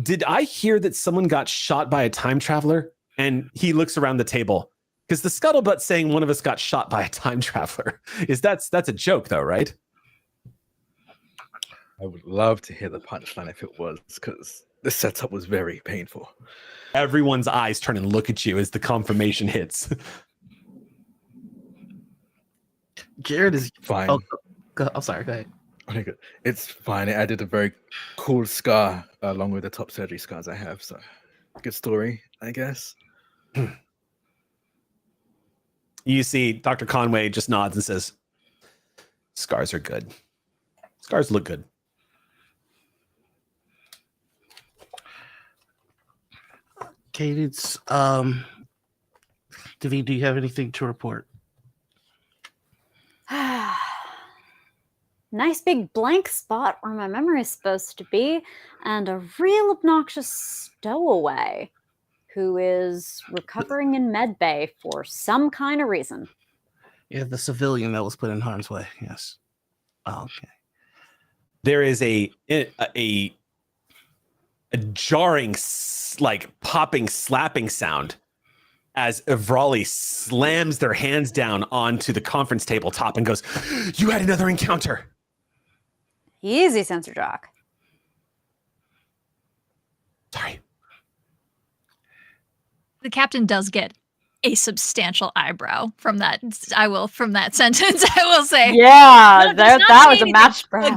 Did I hear that someone got shot by a time traveler? And he looks around the table because the scuttlebutt's saying one of us got shot by a time traveler. That's a joke though, right? I would love to hear the punchline if it was, because the setup was very painful. Everyone's eyes turn and look at you as the confirmation hits. Jared is Fine. Oh, sorry. Go ahead. Okay, good. It's fine. It added a very cool scar along with the top surgery scars I have. So, good story, I guess. You see Dr. Conway just nods and says, "Scars are good. Scars look good." Cadence, David, do you have anything to report? Nice big blank spot where my memory is supposed to be, and a real obnoxious stowaway who is recovering in med bay for some kind of reason. Yeah, the civilian that was put in harm's way. Yes. Oh, okay. There is a jarring, like popping, slapping sound as Evrali slams their hands down onto the conference tabletop and goes, "You had another encounter." Easy, Sensor Jock. Sorry. The captain does get a substantial eyebrow from that. From that sentence, I will say. Yeah, Does not that say was a anything, match but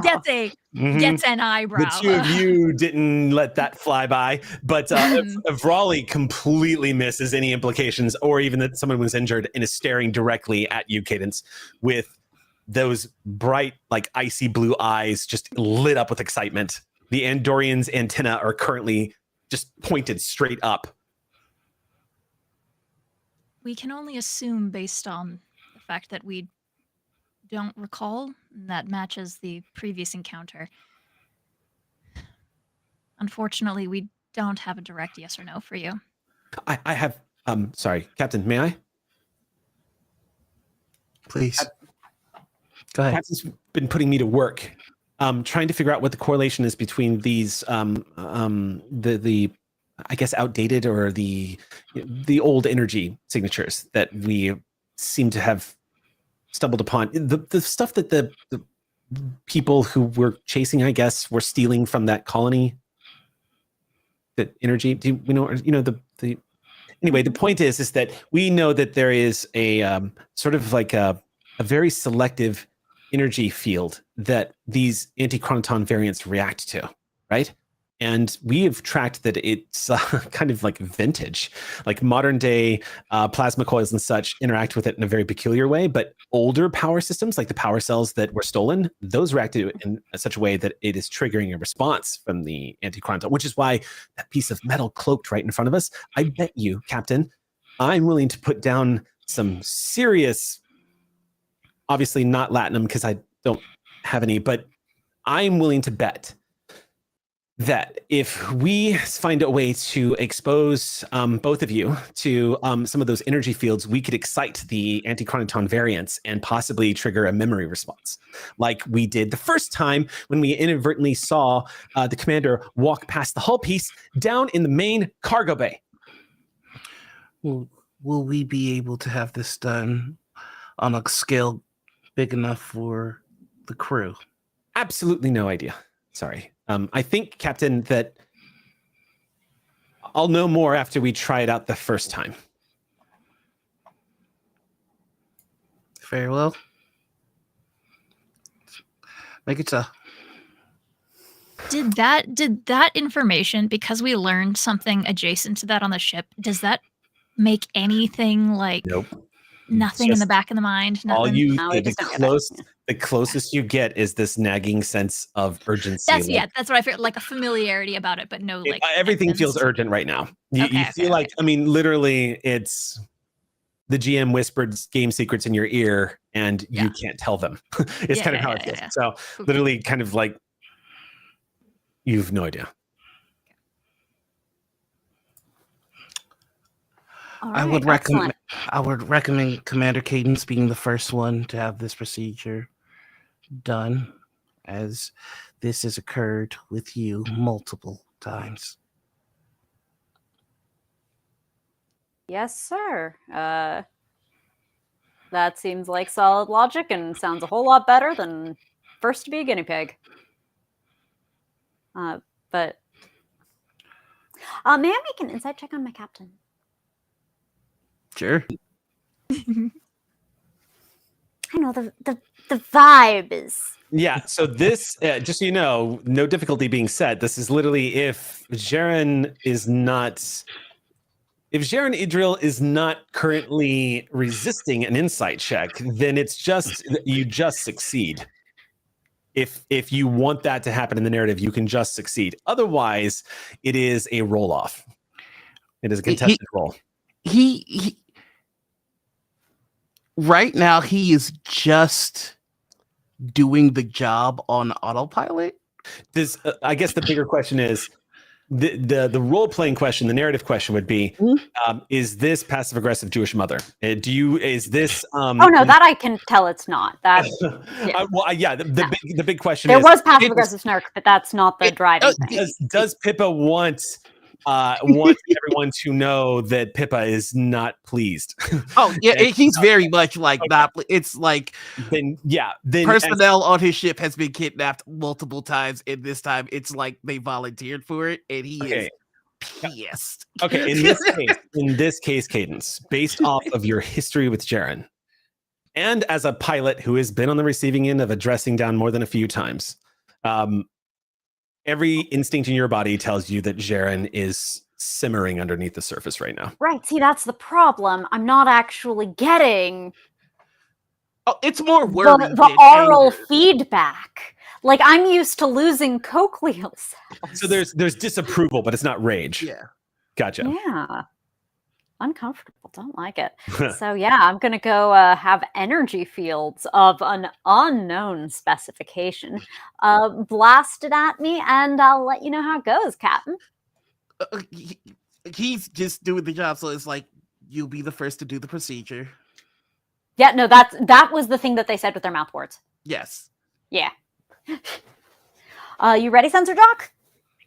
gets an eyebrow. The two of you didn't let that fly by, but Evrali completely misses any implications or even that someone was injured and is staring directly at you, Cadence, with those bright, like icy blue eyes just lit up with excitement. The Andorian's antenna are currently just pointed straight up. We can only assume based on the fact that we don't recall that matches the previous encounter. Unfortunately, we don't have a direct yes or no for you. I have, sorry, Captain, may I? Please. Go ahead. Captain's been putting me to work, trying to figure out what the correlation is between these, the I guess outdated or the old energy signatures that we seem to have stumbled upon. The stuff that the people who were chasing, I guess, were stealing from that colony. That energy. Do we know? The anyway. The point is that we know that there is a sort of like a very selective energy field that these anti-chronoton variants react to, right? And we have tracked that it's kind of like vintage, like modern day plasma coils and such interact with it in a very peculiar way. But older power systems, like the power cells that were stolen, those react to it in such a way that it is triggering a response from the anti-chronoton, which is why that piece of metal cloaked right in front of us, I bet you, Captain, I'm willing to put down some serious, obviously not latinum because I don't have any, but I'm willing to bet that if we find a way to expose both of you to some of those energy fields, we could excite the anti-chronoton variants and possibly trigger a memory response, like we did the first time when we inadvertently saw the commander walk past the hull piece down in the main cargo bay. Will we be able to have this done on a scale big enough for the crew? Absolutely no idea. Sorry. I think, Captain, that I'll know more after we try it out the first time. Very well. Make it so. Did that information, because we learned something adjacent to that on the ship, does that make anything like Nope. nothing in the Just back of the mind? All Nothing? you No, we the just don't get that. the closest you get is this nagging sense of urgency. That's like, that's what I feel like, a familiarity about it, but no like everything feels essence. urgent right now. You Okay, feel like, I mean, literally, it's the GM whispered game secrets in your ear, and you can't tell them. It's Yeah, kind of yeah, how yeah, it feels. yeah. So, literally, kind of like you've no idea. All I would right, recommend. excellent. I would recommend Commander Cadence being the first one to have this procedure done, as this has occurred with you multiple times. Yes, sir. That seems like solid logic and sounds a whole lot better than first to be a guinea pig. But may I make an insight check on my captain? Sure. I know the vibe is. Yeah. So this, just so you know, no difficulty being said. This is literally if Jaren Idril is not currently resisting an insight check, then it's just you just succeed. If you want that to happen in the narrative, you can just succeed. Otherwise, it is a roll off. It is a contested roll. He right now he is just doing the job on autopilot. This, I guess, the bigger question is the role playing question. The narrative question would be: is this passive aggressive Jewish mother? Is this? Oh no, that I can tell it's not. That the big question there is: was passive aggressive snark, but that's not the driving thing. Does Pippa want everyone to know that Pippa is not pleased? Oh yeah, he's very much like not. It's like then personnel on his ship has been kidnapped multiple times, and this time it's like they volunteered for it, and he is pissed. Okay, in this case, Cadence, based off of your history with Jaren, and as a pilot who has been on the receiving end of a dressing down more than a few times, every instinct in your body tells you that Jaren is simmering underneath the surface right now. Right. See, that's the problem. I'm not actually getting it's more worry. the oral feedback. Like, I'm used to losing cochlear cells. So there's disapproval, but it's not rage. Yeah. Gotcha. Yeah. Uncomfortable. Don't like it. So yeah, I'm gonna go have energy fields of an unknown specification blasted at me, and I'll let you know how it goes, Captain. He's just doing the job, so it's like you'll be the first to do the procedure. Yeah, no, that was the thing that they said with their mouth words. Yes. Yeah. You ready, Sensor Jock?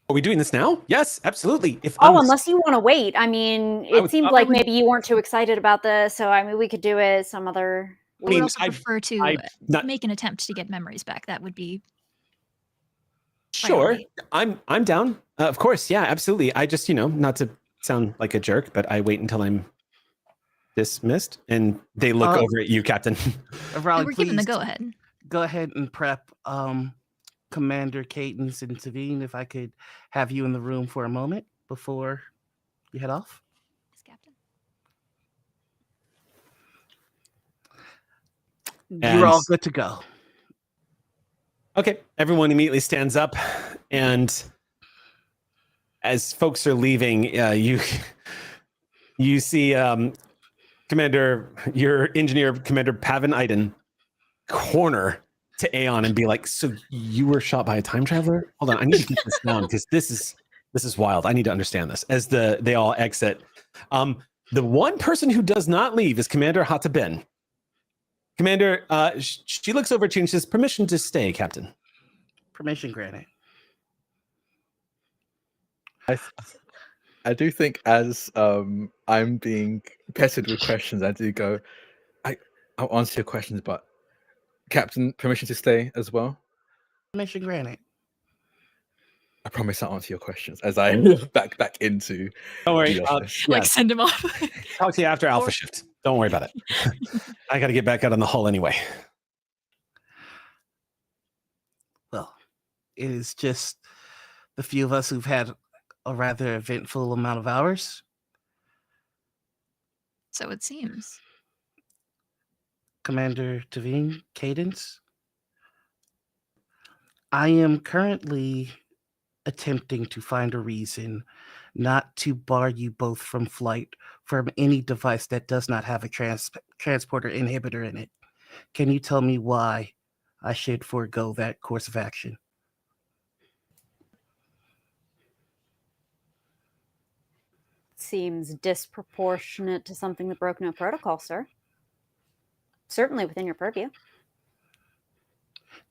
Are we doing this now? Yes, absolutely. Unless you want to wait. I mean, it seemed like maybe you weren't too excited about this, so I mean, we could do it some other. I would also prefer to make an attempt to get memories back. That would be sure. I'm down. Of course, yeah, absolutely. I just, not to sound like a jerk, but I wait until I'm dismissed, and they look over at you, Captain. Riley, we're given the go ahead. Go ahead and prep Commander Cadence and Savine, if I could have you in the room for a moment before you head off. Yes, Captain. You're all good to go. Okay, everyone immediately stands up, and as folks are leaving, you see your engineer, Commander Pavan Iden, corner to Aeon and be like, "So you were shot by a time traveler? Hold on, I need to keep this down because this is wild. I need to understand this." As they all exit, the one person who does not leave is Commander Hataben. Commander, she looks over at you and says, "Permission to stay, Captain." Permission granted. I do think as I'm being pestered with questions, I do go, I'll answer your questions, but Captain, permission to stay as well? Permission granted. I promise I'll answer your questions as I move back into Don't worry. the office. Yeah, Like send him off. talk to you after Alpha Shift. Don't worry about it. I got to get back out on the hull anyway. Well, it is just the few of us who've had a rather eventful amount of hours. So it seems. Commander Tavine, Cadence. I am currently attempting to find a reason not to bar you both from flight from any device that does not have a transporter inhibitor in it. Can you tell me why I should forego that course of action? Seems disproportionate to something that broke no protocol, sir. Certainly within your purview.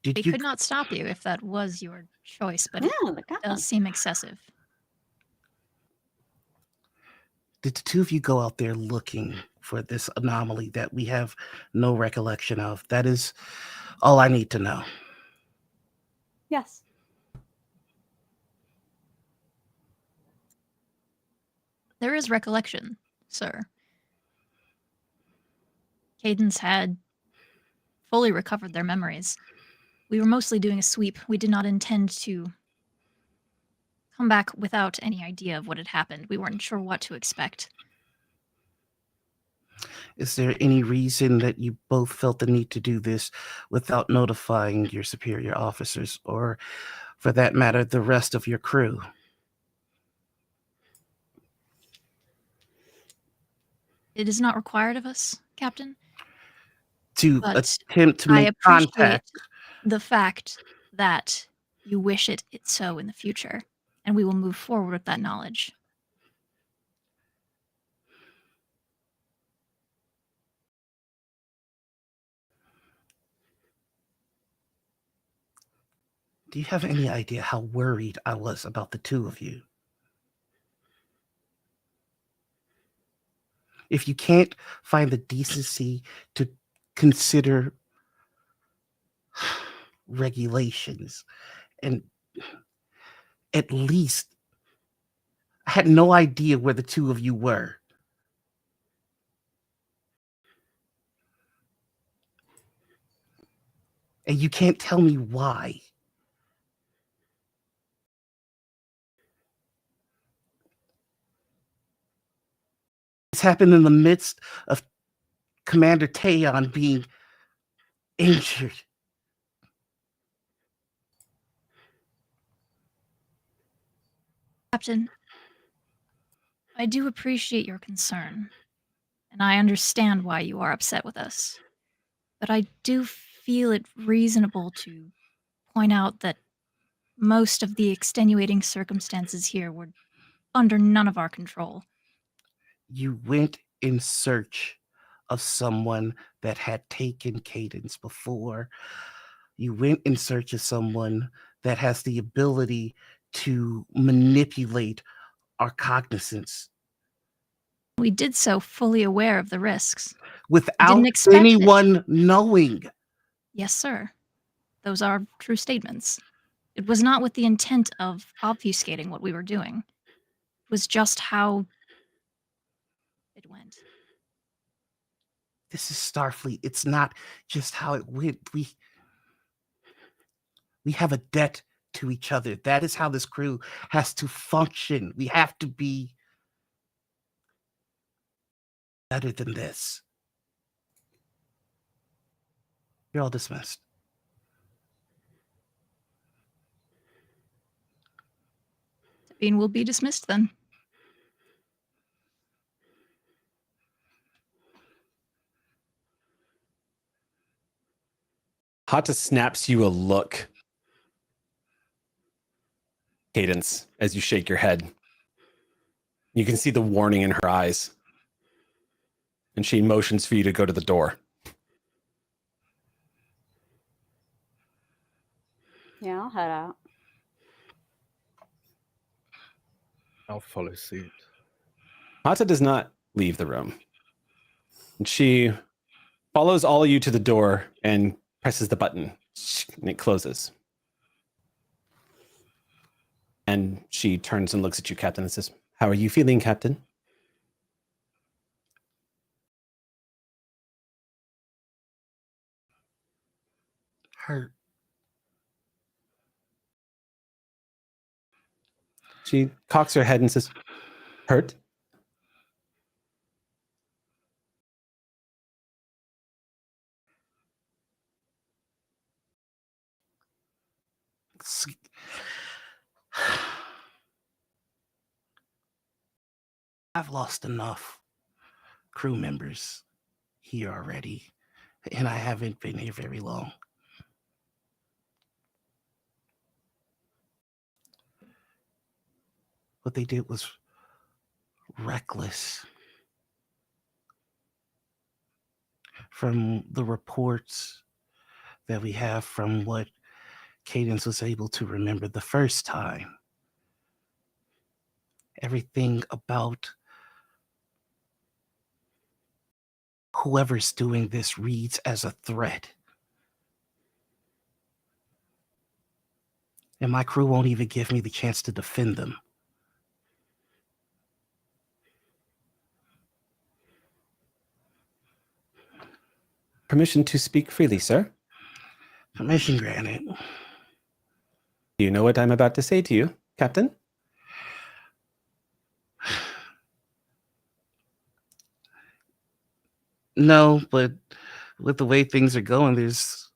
We Did you could not stop you if that was your choice, but Yeah, it the captain. does seem excessive. Did the two of you go out there looking for this anomaly that we have no recollection of? That is all I need to know. Yes. There is recollection, sir. Cadence had fully recovered their memories. We were mostly doing a sweep. We did not intend to come back without any idea of what had happened. We weren't sure what to expect. Is there any reason that you both felt the need to do this without notifying your superior officers, or for that matter, the rest of your crew? It is not required of us, Captain. To But attempt to I make appreciate contact. the fact that you wish it so in the future, and we will move forward with that knowledge. Do you have any idea how worried I was about the two of you? If you can't find the decency to consider regulations, and at least I had no idea where the two of you were. And you can't tell me why. This happened in the midst of Commander Taeyon being injured. Captain, I do appreciate your concern, and I understand why you are upset with us. But I do feel it reasonable to point out that most of the extenuating circumstances here were under none of our control. You went in search of someone that had taken Cadence before. You went in search of someone that has the ability to manipulate our cognizance We did so fully aware of the risks. without expect it. anyone knowing. Yes, sir. Those are true statements. It was not with the intent of obfuscating what we were doing. It was just how it went. This is Starfleet. It's not just how it went. We have a debt to each other. That is how this crew has to function. We have to be better than this. You're all dismissed. Sabine will be dismissed then. Hata snaps you a look, Cadence, as you shake your head. You can see the warning in her eyes. And she motions for you to go to the door. Yeah, I'll head out. I'll follow suit. Hata does not leave the room. And she follows all of you to the door and presses the button, and it closes. And she turns and looks at you, Captain, and says, "How are you feeling, Captain?" Hurt. She cocks her head and says, "Hurt?" I've lost enough crew members here already, and I haven't been here very long. What they did was reckless. From the reports that we have from what Cadence was able to remember the first time, everything about whoever's doing this reads as a threat. And my crew won't even give me the chance to defend them. Permission to speak freely, sir. Permission granted. Do you know what I'm about to say to you, Captain? No, but with the way things are going, there's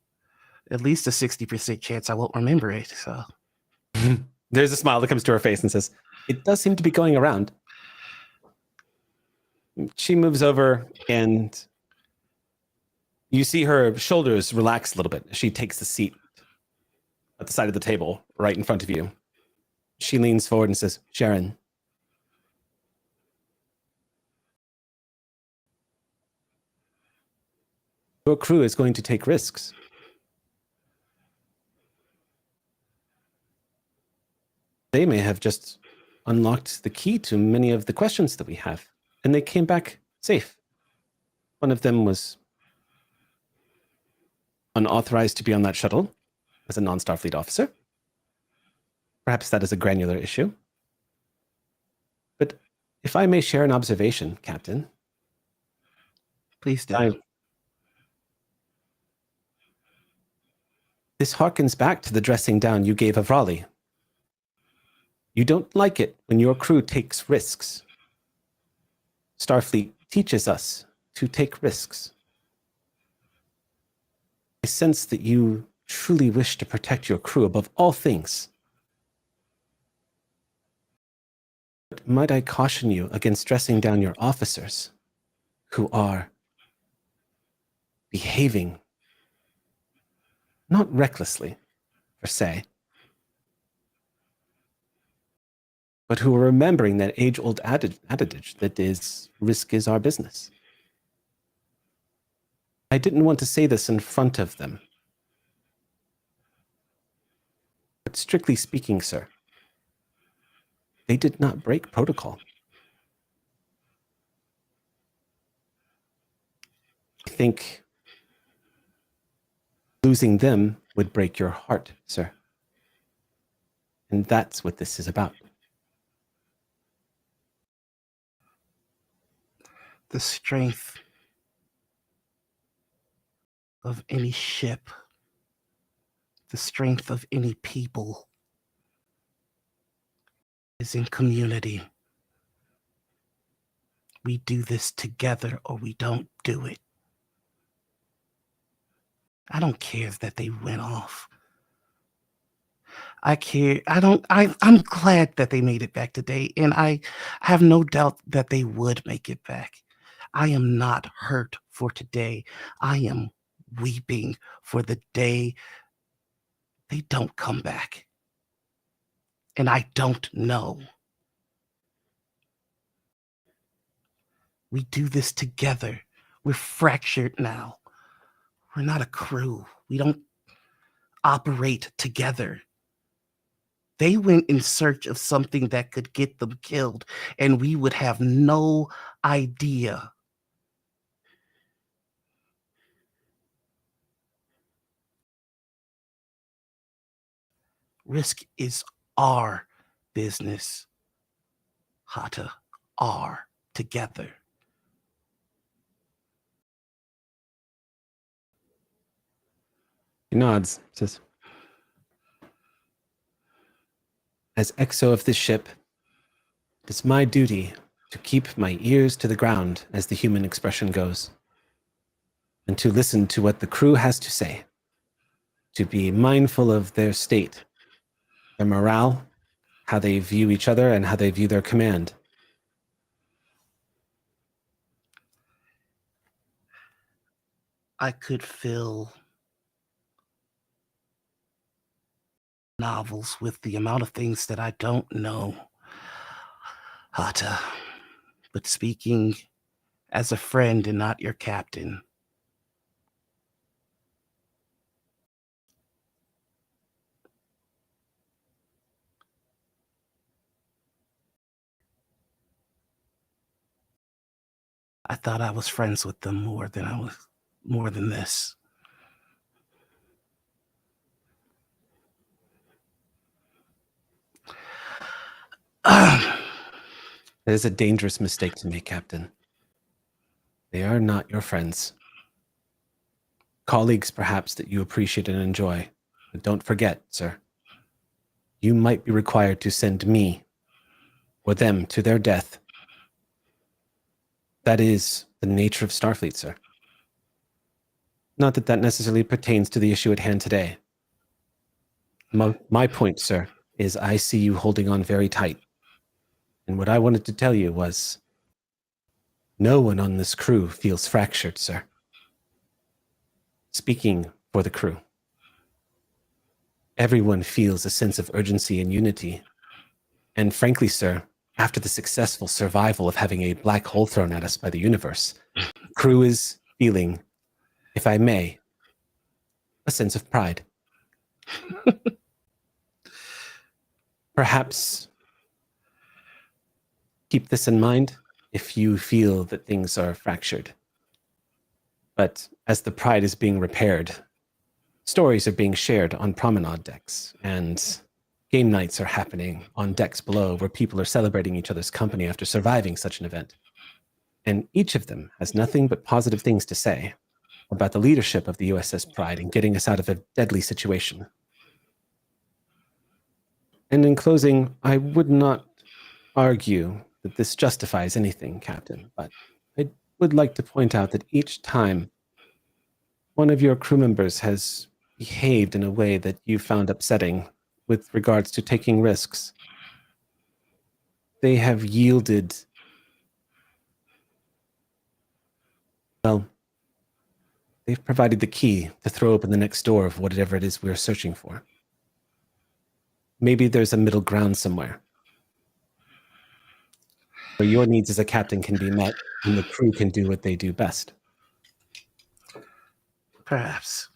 at least a 60% chance I won't remember it. So There's a smile that comes to her face and says, "It does seem to be going around." She moves over and you see her shoulders relax a little bit. She takes the seat at the side of the table right in front of you. She leans forward and says, "Sharon, your crew is going to take risks. They may have just unlocked the key to many of the questions that we have, and they came back safe. One of them was unauthorized to be on that shuttle as a non-Starfleet officer. Perhaps that is a granular issue. But if I may share an observation, Captain, please do. This harkens back to the dressing down you gave of Raleigh. You don't like it when your crew takes risks. Starfleet teaches us to take risks. I sense that you truly wish to protect your crew above all things. But might I caution you against dressing down your officers who are behaving not recklessly, per se, but who are remembering that age-old adage that is, risk is our business. I didn't want to say this in front of them. But strictly speaking, sir, they did not break protocol. I think losing them would break your heart, sir. And that's what this is about. The strength of any ship, the strength of any people is in community. We do this together or we don't do it. I don't care that they went off. I'm glad that they made it back today, and I have no doubt that they would make it back. I am not hurt for today. I am weeping for the day they don't come back. And I don't know. We do this together. We're fractured now. We're not a crew. We don't operate together. They went in search of something that could get them killed, and we would have no idea. Risk is our business. Hata, our together. He nods, says, as XO of this ship, it is my duty to keep my ears to the ground, as the human expression goes, and to listen to what the crew has to say, to be mindful of their state, their morale, how they view each other, and how they view their command. I could fill novels with the amount of things that I don't know, Hata. But speaking as a friend and not your captain, I thought I was friends with them more than this. It is a dangerous mistake to make, Captain. They are not your friends. Colleagues, perhaps, that you appreciate and enjoy. But don't forget, sir, you might be required to send me or them to their death. That is the nature of Starfleet, sir. Not that that necessarily pertains to the issue at hand today. My point, sir, is I see you holding on very tight. And what I wanted to tell you was, no one on this crew feels fractured, sir. Speaking for the crew, everyone feels a sense of urgency and unity. And frankly, sir, after the successful survival of having a black hole thrown at us by the universe, the crew is feeling, if I may, a sense of pride. Perhaps keep this in mind if you feel that things are fractured. But as the pride is being repaired, stories are being shared on promenade decks, and game nights are happening on decks below where people are celebrating each other's company after surviving such an event. And each of them has nothing but positive things to say about the leadership of the USS Pride in getting us out of a deadly situation. And in closing, I would not argue that this justifies anything, Captain, but I would like to point out that each time one of your crew members has behaved in a way that you found upsetting with regards to taking risks, they have yielded, well, they've provided the key to throw open the next door of whatever it is we're searching for. Maybe there's a middle ground somewhere where your needs as a captain can be met and the crew can do what they do best. Perhaps.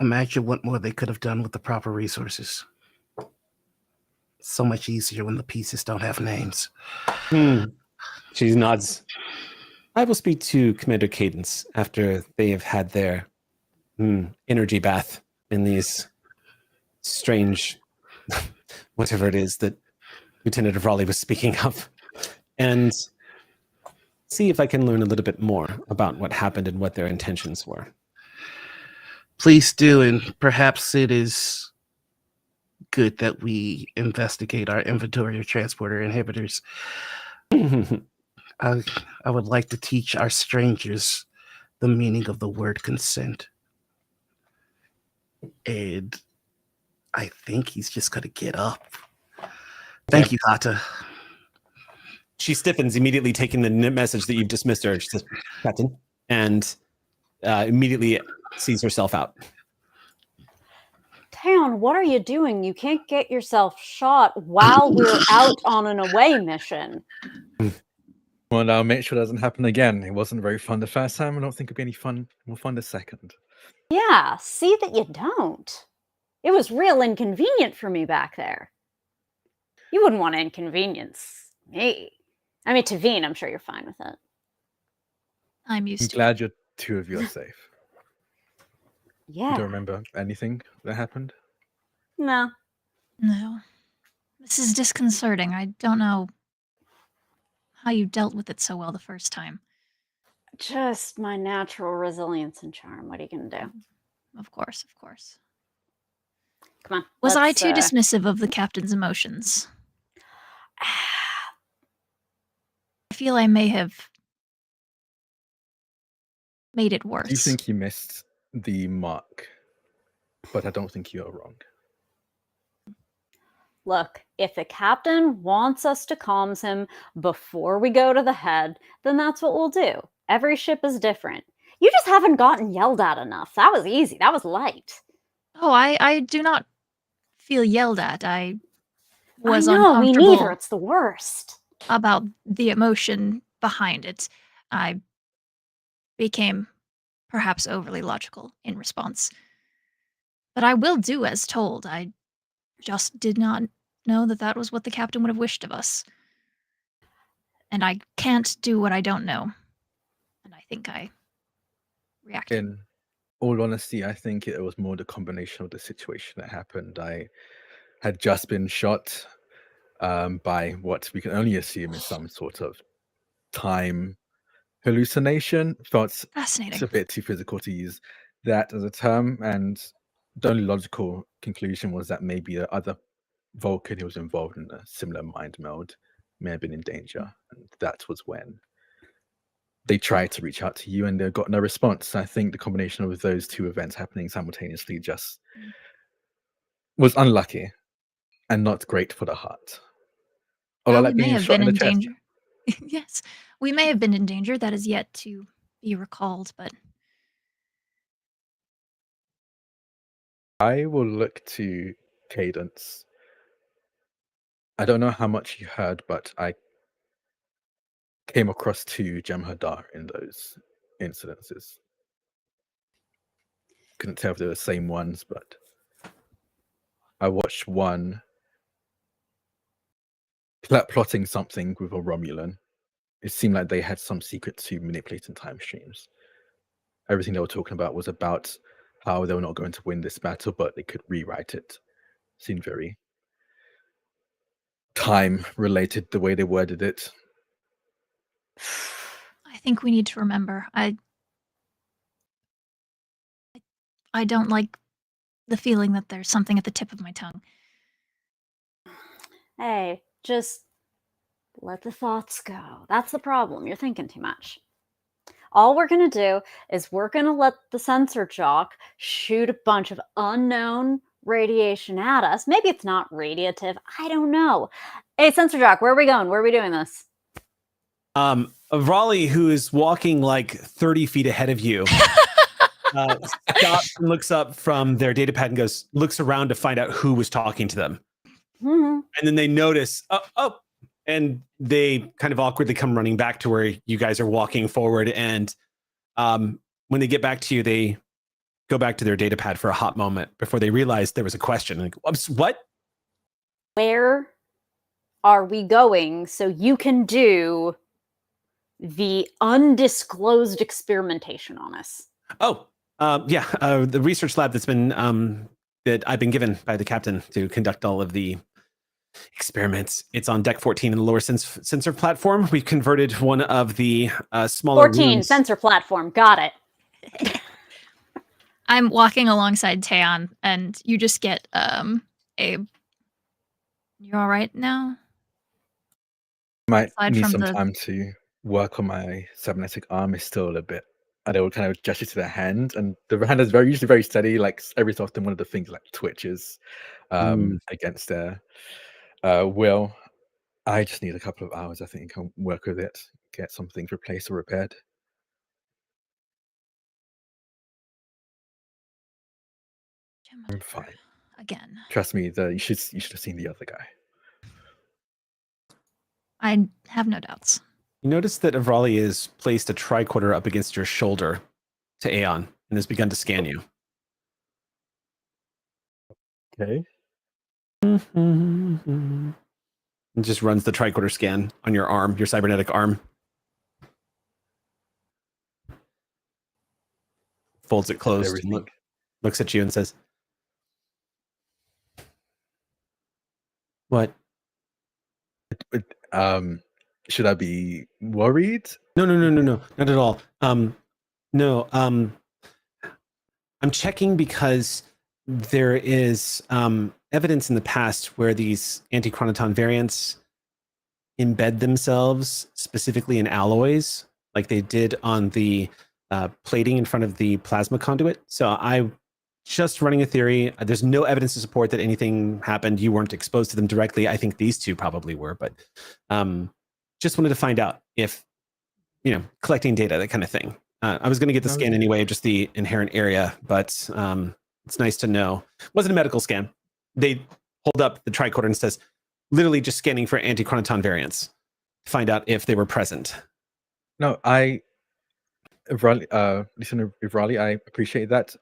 Imagine what more they could have done with the proper resources. So much easier when the pieces don't have names. She nods. I will speak to Commander Cadence after they have had their energy bath in these strange, whatever it is that Lieutenant Raleigh was speaking of, and see if I can learn a little bit more about what happened and what their intentions were. Please do, and perhaps it is good that we investigate our inventory of transporter inhibitors. I would like to teach our strangers the meaning of the word consent. And I think he's just going to get up. Thank you, Hata. she stiffens immediately, taking the message that you've dismissed her. She says, "Captain," and immediately sees herself out. Town, what are you doing? You can't get yourself shot while we're out on an away mission. Well, I'll make sure it doesn't happen again. It wasn't very fun the first time. I don't think it'll be any fun. More fun the second. Yeah, see that you don't. It was real inconvenient for me back there. You wouldn't want to inconvenience me. I mean, Tavine, I'm sure you're fine with it. I'm I'm used to it. glad two of you are safe. You Yeah. don't remember anything that happened? No. No. This is disconcerting. I don't know how you dealt with it so well the first time. Just my natural resilience and charm. What are you going to do? Of course, of course. Come on. Was I let's, too dismissive of the captain's emotions? I feel I may have made it worse. Do you think you missed the mark? But I don't think you're wrong. Look, if the captain wants us to calm him before we go to the head, then that's what we'll do. Every ship is different. You just haven't gotten yelled at enough. That was easy. That was light. Oh, I do not feel yelled at. I was I know, me uncomfortable neither. It's the worst. about the emotion behind it. I became perhaps overly logical in response. But I will do as told. I just did not know that that was what the captain would have wished of us. And I can't do what I don't know. And I think I reacted. In all honesty, I think it was more the combination of the situation that happened. I had just been shot by what we can only assume is some sort of time hallucination. Felt it's Fascinating. a bit too physical to use that as a term, and the only logical conclusion was that maybe the other Vulcan who was involved in a similar mind meld may have been in danger, and that was when they tried to reach out to you and they got no response. I think the combination of those two events happening simultaneously just was unlucky and not great for the heart. Or Well, like we may being have shot been in the in chest. danger. Yes, we may have been in danger. That is yet to be recalled, but I will look to Cadence. I don't know how much you heard, but I came across two Jem'Hadar in those incidences. Couldn't tell if they were the same ones, but I watched one plotting something with a Romulan. It seemed like they had some secret to manipulating time streams. Everything they were talking about was about how they were not going to win this battle, but they could rewrite it. Seemed very time related the way they worded it. I think we need to remember. I don't like the feeling that there's something at the tip of my tongue. Hey, just let the thoughts go. That's the problem. You're thinking too much. All we're going to do is we're going to let the sensor jock shoot a bunch of unknown radiation at us. Maybe it's not radiative. I don't know. Hey, sensor jock, where are we going? Where are we doing this? Raleigh, who is walking like 30 feet ahead of you, stops and looks up from their data pad and looks around to find out who was talking to them. Mm-hmm. And then they notice, and they kind of awkwardly come running back to where you guys are walking forward. And when they get back to you, they go back to their data pad for a hot moment before they realize there was a question. Like, what? Where are we going so you can do the undisclosed experimentation on us? The research lab that's been that I've been given by the captain to conduct all of the experiments. It's on deck 14 in the lower sensor platform. We've converted one of the smaller 14 rooms. sensor platform. Got it. I'm walking alongside Taeon, and you just get a. You're all right now? Might Aside need from some the- time to work on my cybernetic arm. Is still a bit. They will kind of gesture to their hand, and the hand is usually very steady. Like every so often, one of the things like twitches against their will. I just need a couple of hours. I think I'll work with it, get some things replaced or repaired. I'm fine. Again. Trust me. You should have seen the other guy. I have no doubts. You notice that Avrali has placed a tricorder up against your shoulder to Aeon and has begun to scan you. Okay. And just runs the tricorder scan on your arm, your cybernetic arm. Folds it closed and looks at you and says, "What? Should I be worried? No, not at all. No, I'm checking because there is evidence in the past where these anti-chronoton variants embed themselves specifically in alloys, like they did on the plating in front of the plasma conduit. So I just running a theory. There's no evidence to support that anything happened. You weren't exposed to them directly. I think these two probably were, but just wanted to find out if, collecting data, that kind of thing. I was going to get the scan anyway, just the inherent area, but it's nice to know. It wasn't a medical scan. They hold up the tricorder and says, literally just scanning for anti-chronoton variants, find out if they were present. No, Listener Ivrali, I appreciate that.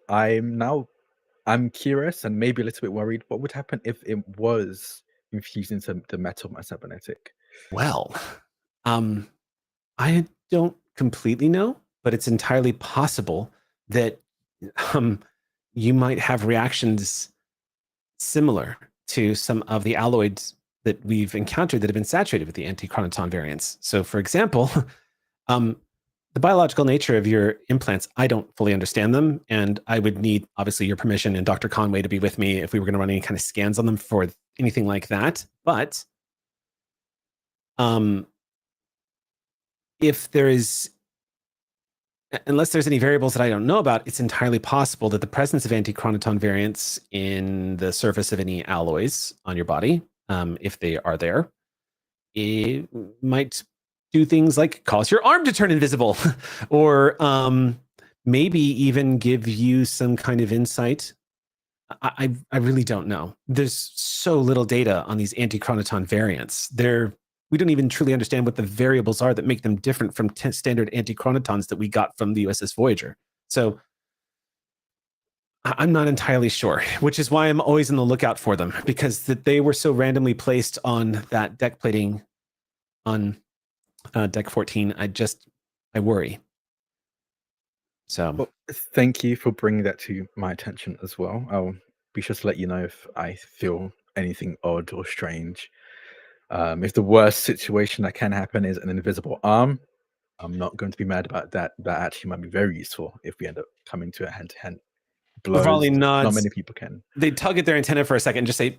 I'm curious and maybe a little bit worried. What would happen if it was infused into the metal of my cybernetic? Well, I don't completely know, but it's entirely possible that you might have reactions similar to some of the alloys that we've encountered that have been saturated with the anti-chronoton variants. So, for example, the biological nature of your implants, I don't fully understand them, and I would need, obviously, your permission and Dr. Conway to be with me if we were going to run any kind of scans on them for anything like that. But if there is, unless there's any variables that I don't know about, it's entirely possible that the presence of anti-chronoton variants in the surface of any alloys on your body, if they are there, it might do things like cause your arm to turn invisible, or maybe even give you some kind of insight. I really don't know. There's so little data on these anti-chronoton variants. We don't even truly understand what the variables are that make them different from standard anti-chronotons that we got from the USS Voyager. So I'm not entirely sure, which is why I'm always on the lookout for them, because they were so randomly placed on that deck plating on deck 14. I worry. So, well, thank you for bringing that to my attention as well. I'll be sure to let you know if I feel anything odd or strange. If the worst situation that can happen is an invisible arm, I'm not going to be mad about that. That actually might be very useful if we end up coming to a hand-to-hand blows. Not many people can. They tug at their antenna for a second and just say,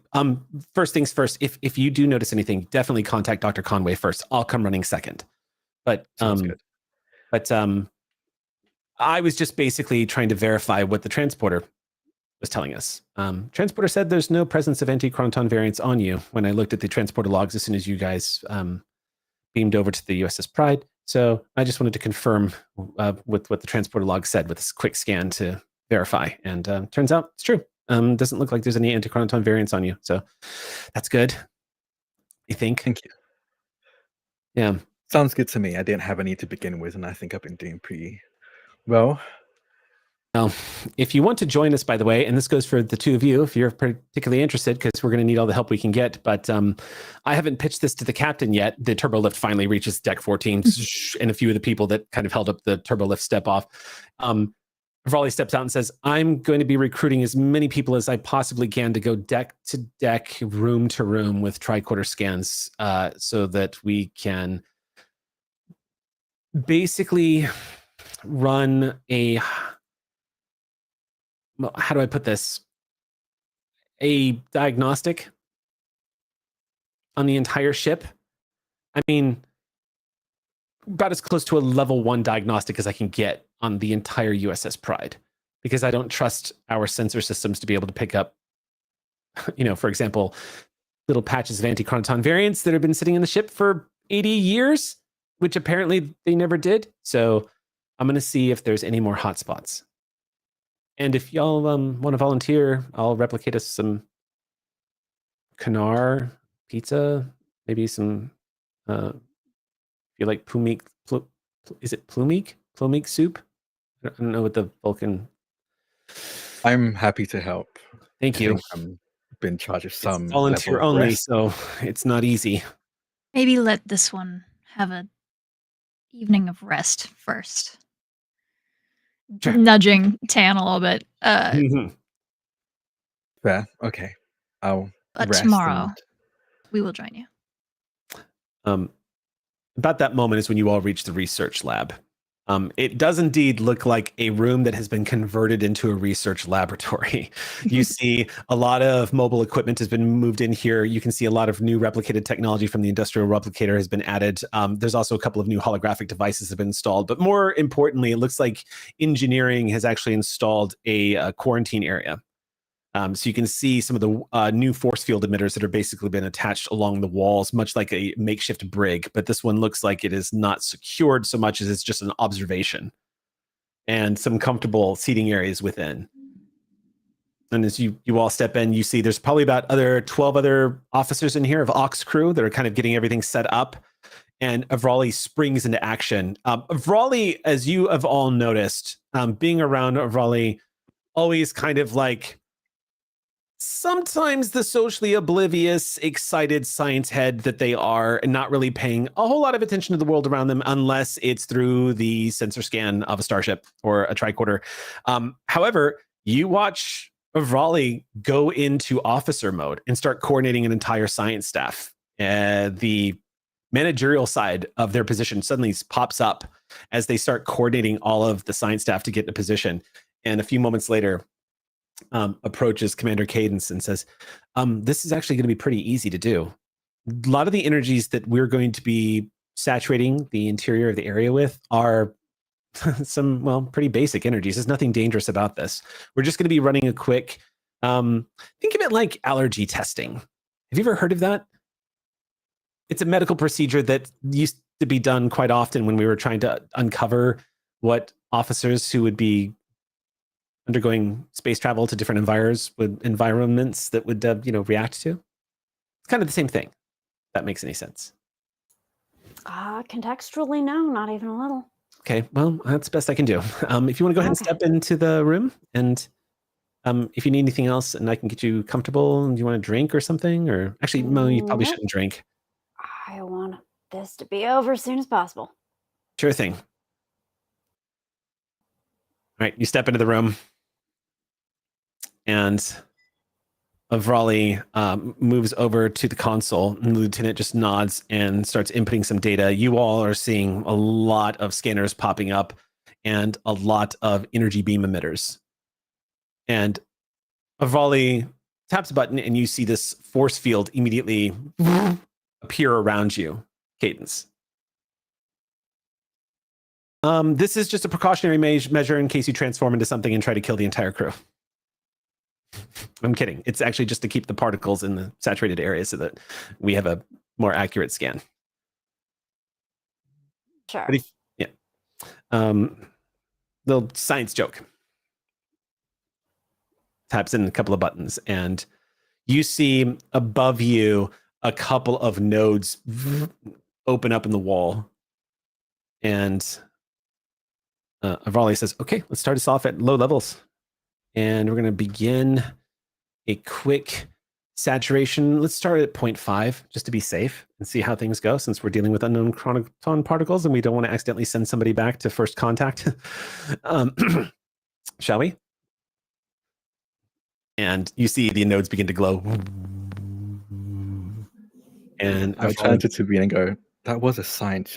first things first, if you do notice anything, definitely contact Dr. Conway first. I'll come running second. But good. But I was just basically trying to verify what the transporter was telling us. Transporter said there's no presence of anti-chronoton variants on you when I looked at the transporter logs as soon as you guys beamed over to the USS Pride. So I just wanted to confirm with what the transporter log said with this quick scan to verify. And turns out it's true. Doesn't look like there's any anti-chronoton variants on you. So that's good, I think. Thank you. Yeah. Sounds good to me. I didn't have any to begin with, and I think I've been doing pretty well. Now, if you want to join us, by the way, and this goes for the two of you, if you're particularly interested, because we're going to need all the help we can get, but I haven't pitched this to the captain yet. The turbo lift finally reaches deck 14, and a few of the people that kind of held up the turbo lift step off. Raleigh steps out and says, I'm going to be recruiting as many people as I possibly can to go deck to deck, room to room with tricorder scans so that we can basically run a, well, how do I put this? A diagnostic on the entire ship. I mean, about as close to a level 1 diagnostic as I can get on the entire USS Pride, because I don't trust our sensor systems to be able to pick up, for example, little patches of anti-chronoton variants that have been sitting in the ship for 80 years, which apparently they never did. So I'm going to see if there's any more hotspots. And if y'all want to volunteer, I'll replicate us some canar pizza, maybe some, if you like plumik, is it plumik? Plumik soup? I don't know what the Vulcan... I'm happy to help. Thank you. I'm been in charge of some It's volunteer level of only, rest. so it's not easy. Maybe let this one have a evening of rest first. Sure. Nudging Tan a little bit. Fair. Okay. I'll But rest tomorrow and... we will join you. About that moment is when you all reach the research lab. It does indeed look like a room that has been converted into a research laboratory. You see a lot of mobile equipment has been moved in here. You can see a lot of new replicated technology from the industrial replicator has been added. There's also a couple of new holographic devices have been installed. But more importantly, it looks like engineering has actually installed a quarantine area. So you can see some of the new force field emitters that are basically been attached along the walls, much like a makeshift brig. But this one looks like it is not secured so much as it's just an observation, and some comfortable seating areas within. And as you all step in, you see there's probably about 12 other officers in here of Ox crew that are kind of getting everything set up. And Avrali springs into action. Avrali, as you have all noticed, being around Avrali, always kind of like sometimes the socially oblivious, excited science head that they are, and not really paying a whole lot of attention to the world around them unless it's through the sensor scan of a starship or a tricorder. However, you watch Avrali go into officer mode and start coordinating an entire science staff. The managerial side of their position suddenly pops up as they start coordinating all of the science staff to get into position. And a few moments later, approaches Commander Cadence and says, this is actually going to be pretty easy to do. A lot of the energies that we're going to be saturating the interior of the area with are some, well, pretty basic energies. There's nothing dangerous about this. We're just going to be running a quick, think of it like allergy testing. Have you ever heard of that? It's a medical procedure that used to be done quite often when we were trying to uncover what officers who would be undergoing space travel to different environments that would react to. It's kind of the same thing. If that makes any sense. Contextually, no, not even a little. Okay, well, that's the best I can do. If you want to go ahead and step into the room, and if you need anything else, and I can get you comfortable, do you want a drink or something? Or actually, no, you probably shouldn't drink. I want this to be over as soon as possible. Sure thing. All right, you step into the room, and Avrali moves over to the console, and the lieutenant just nods and starts inputting some data. You all are seeing a lot of scanners popping up and a lot of energy beam emitters. And Avrali taps a button, and you see this force field immediately appear around you, Cadence. This is just a precautionary measure in case you transform into something and try to kill the entire crew. I'm kidding. It's actually just to keep the particles in the saturated area so that we have a more accurate scan. Sure. Little science joke. Taps in a couple of buttons, and you see above you a couple of nodes open up in the wall. And Avrali says, okay, let's start us off at low levels. And we're going to begin a quick saturation. Let's start at 0.5 just to be safe and see how things go, since we're dealing with unknown chronoton particles and we don't want to accidentally send somebody back to first contact. Shall we? And you see the nodes begin to glow. And I turn to Tabine and go, that was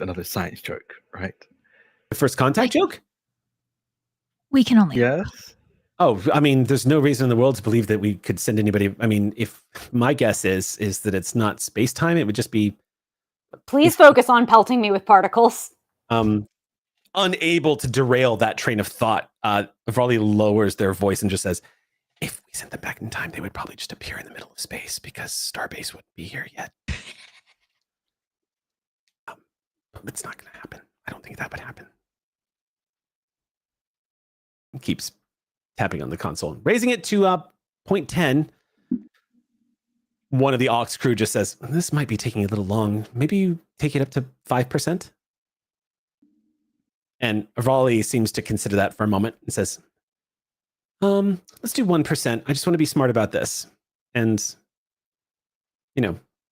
another science joke, right? The first contact joke? We can only. Yes. Oh, I mean, there's no reason in the world to believe that we could send anybody. I mean, if my guess is that it's not space time, it would just be. Please focus on pelting me with particles. Unable to derail that train of thought, Avrali lowers their voice and just says, If we sent them back in time, they would probably just appear in the middle of space because Starbase wouldn't be here yet. It's not going to happen. I don't think that would happen. He keeps tapping on the console, raising it to 0.10. One of the aux crew just says, "This might be taking a little long. Maybe you take it up to 5%." And Raleigh seems to consider that for a moment and says, let's do 1%. I just want to be smart about this. And,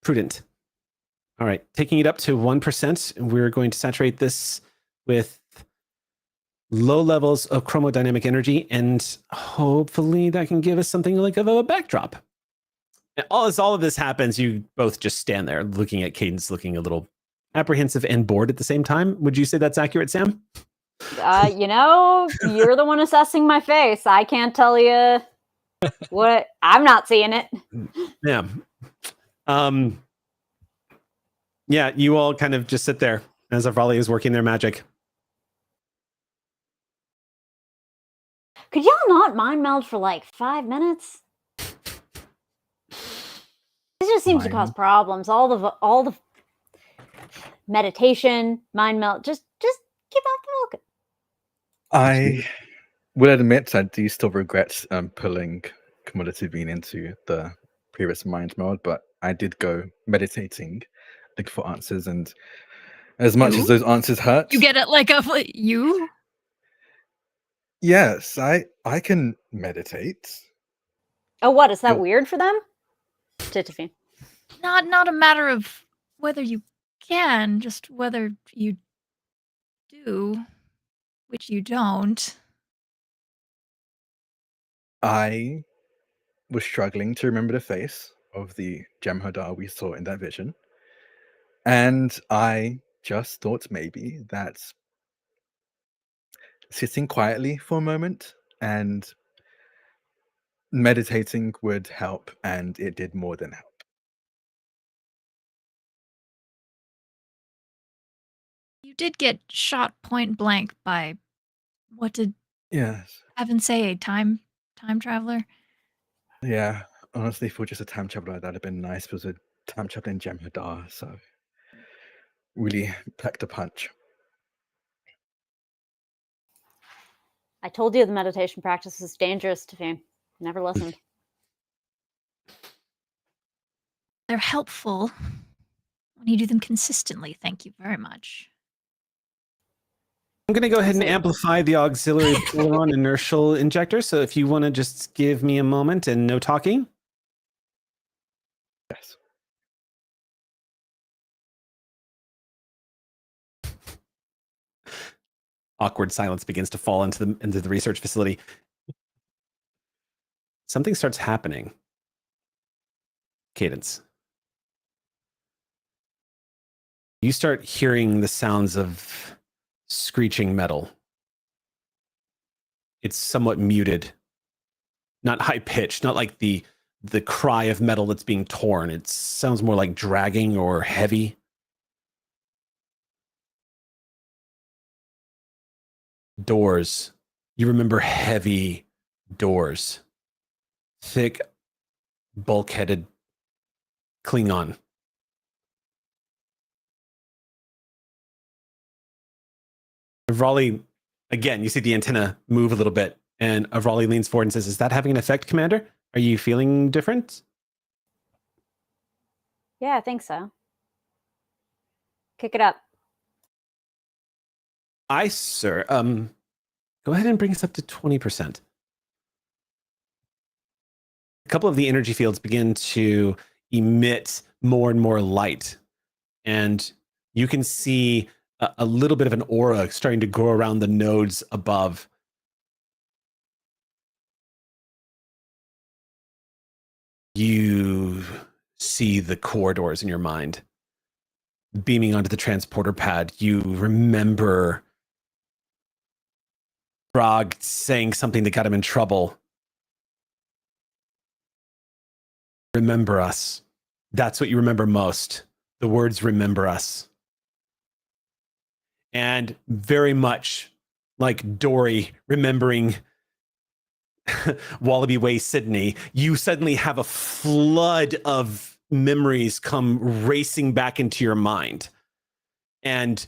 prudent. All right, taking it up to 1%. We're going to saturate this with low levels of chromodynamic energy, and hopefully that can give us something like of a backdrop. And as all of this happens, you both just stand there looking at Cadence, looking a little apprehensive and bored at the same time. Would you say that's accurate, Sam? You're the one assessing my face. I can't tell you what. I'm not seeing it. Yeah. Yeah, you all kind of just sit there as Avrali is working their magic. Could y'all not mind meld for like 5 minutes? This just seems to cause problems. All the meditation, mind meld, just give up the milk. I will admit I do still regret pulling Commodity Bean into the previous mind mode, but I did go meditating, looking for answers, and as much as those answers hurt, You get it like you? yes, I can meditate. Oh, what? Is that weird for them? Tittify. Not a matter of whether you can, just whether you do, which you don't. I was struggling to remember the face of the Jem'Hadar we saw in that vision, and I just thought maybe that sitting quietly for a moment and meditating would help, and it did more than help. You did get shot point blank by, what did Yes. Evan say, a time traveler? Yeah, honestly, for just a time traveler, that'd have been nice. It was a time traveling Jem'Hadar, so really packed a punch. I told you the meditation practice is dangerous, Tiffany. Never listened. They're helpful when you do them consistently. Thank you very much. I'm going to go ahead and amplify the auxiliary polaron inertial injector. So if you want to just give me a moment and no talking. Yes. Awkward silence begins to fall into the research facility. Something starts happening. Cadence. You start hearing the sounds of screeching metal. It's somewhat muted, not high pitched, not like the cry of metal that's being torn. It sounds more like dragging or heavy. Doors. You remember heavy doors. Thick, bulkheaded Klingon. Avrali, again, you see the antenna move a little bit, and Avrali leans forward and says, "Is that having an effect, Commander? Are you feeling different?" Yeah, I think so. Kick it up. Aye, sir. Go ahead and bring us up to 20%. A couple of the energy fields begin to emit more and more light, and you can see a little bit of an aura starting to grow around the nodes above. You see the corridors in your mind beaming onto the transporter pad. You remember Brog saying something that got him in trouble. Remember us. That's what you remember most. The words "remember us." And very much like Dory remembering Wallaby Way, Sydney, you suddenly have a flood of memories come racing back into your mind. And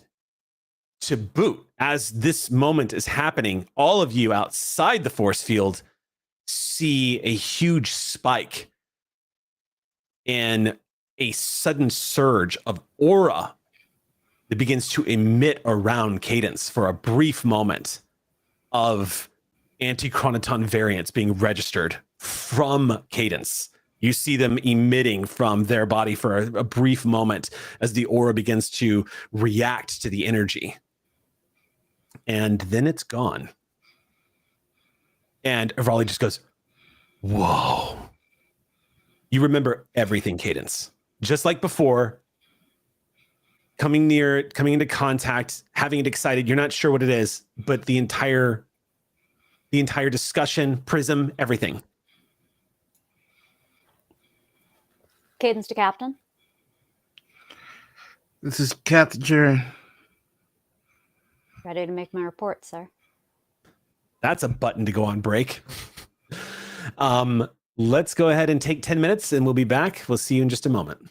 to boot, as this moment is happening, all of you outside the force field see a huge spike and a sudden surge of aura that begins to emit around Cadence for a brief moment of anti-chronoton variants being registered from Cadence. You see them emitting from their body for a brief moment as the aura begins to react to the energy. And then it's gone. And Avrali just goes, whoa. You remember everything, Cadence. Just like before, coming near it, coming into contact, having it excited. You're not sure what it is, but the entire discussion, prism, everything. Cadence to Captain. This is Captain Jerry. Ready to make my report, sir. That's a button to go on break. Let's go ahead and take 10 minutes and we'll be back. We'll see you in just a moment.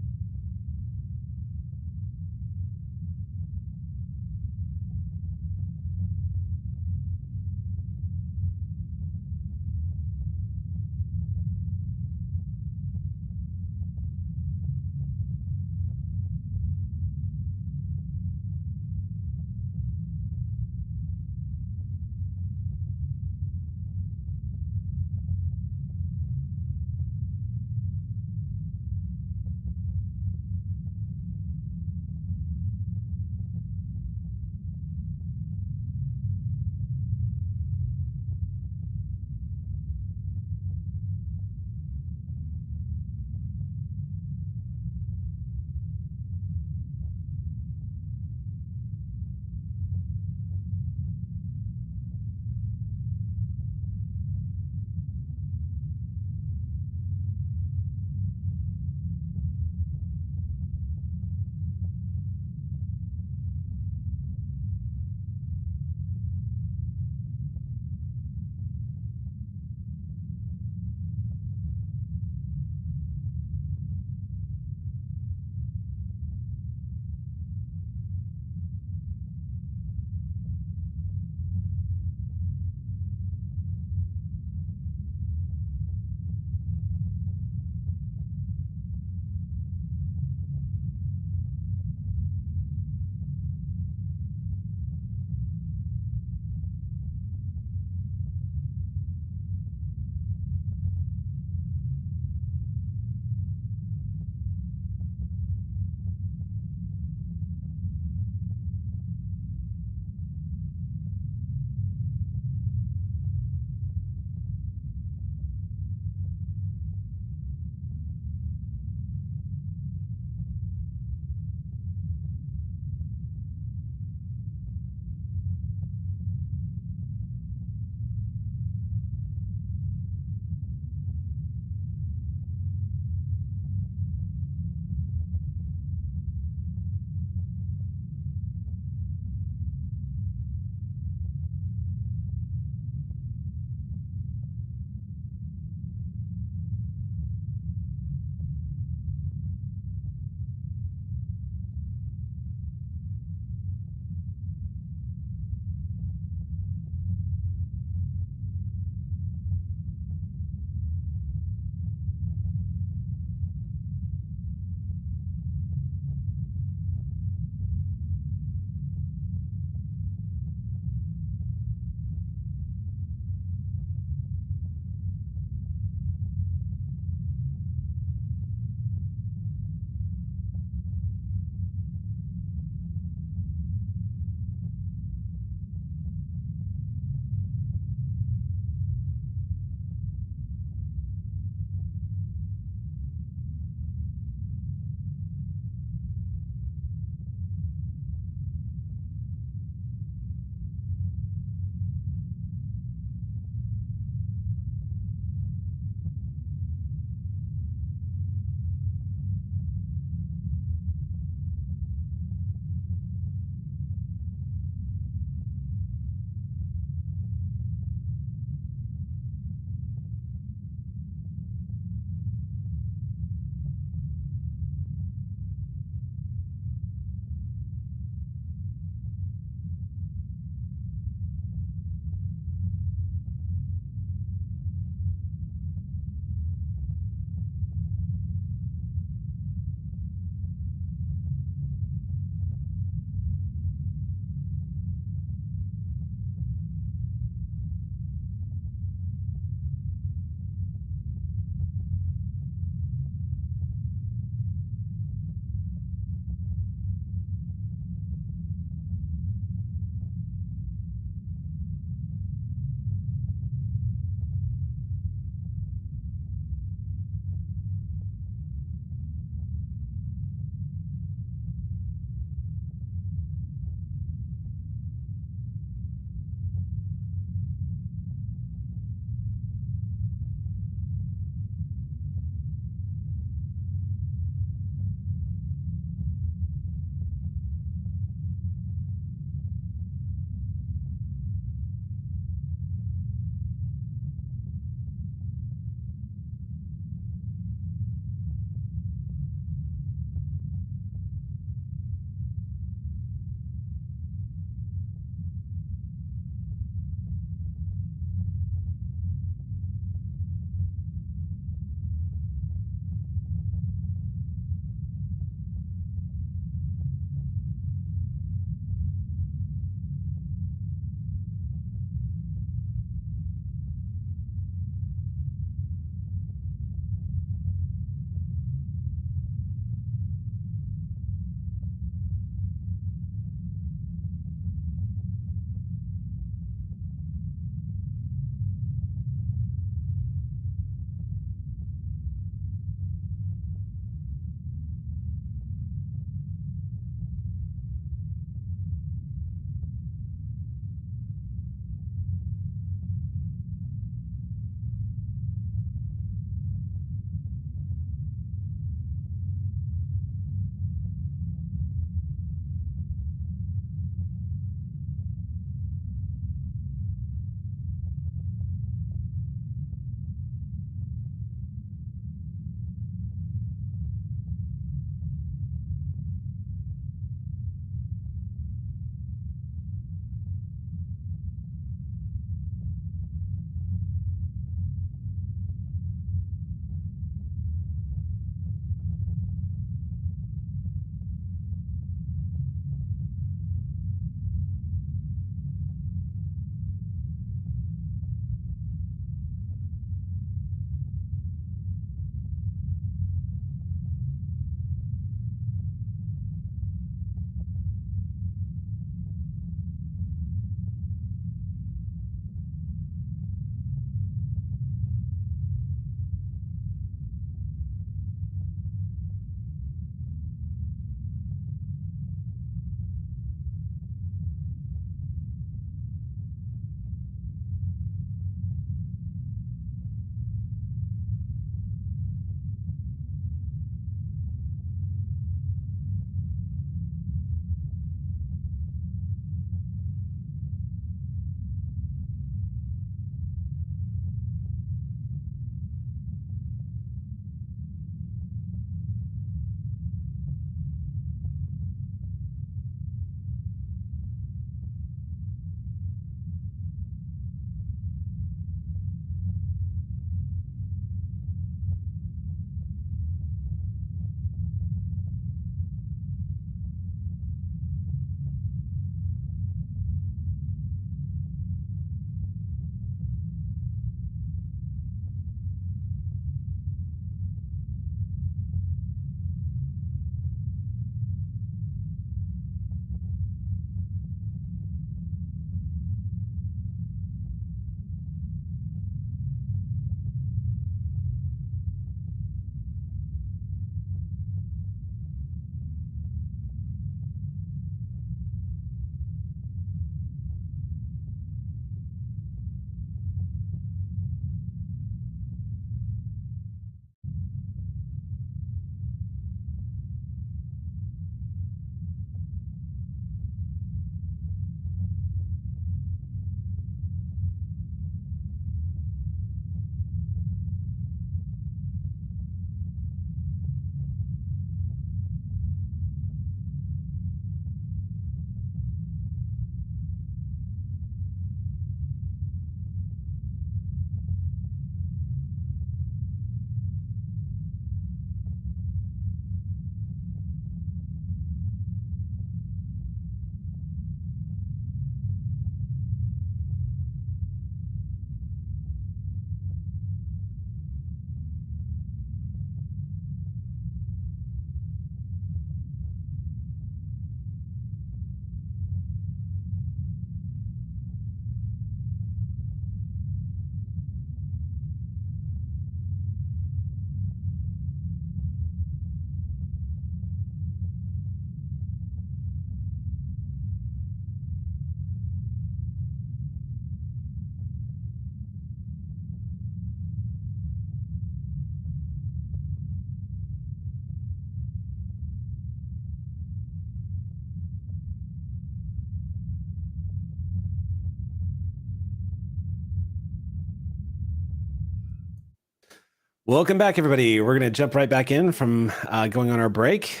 Welcome back, everybody. We're going to jump right back in from going on our break.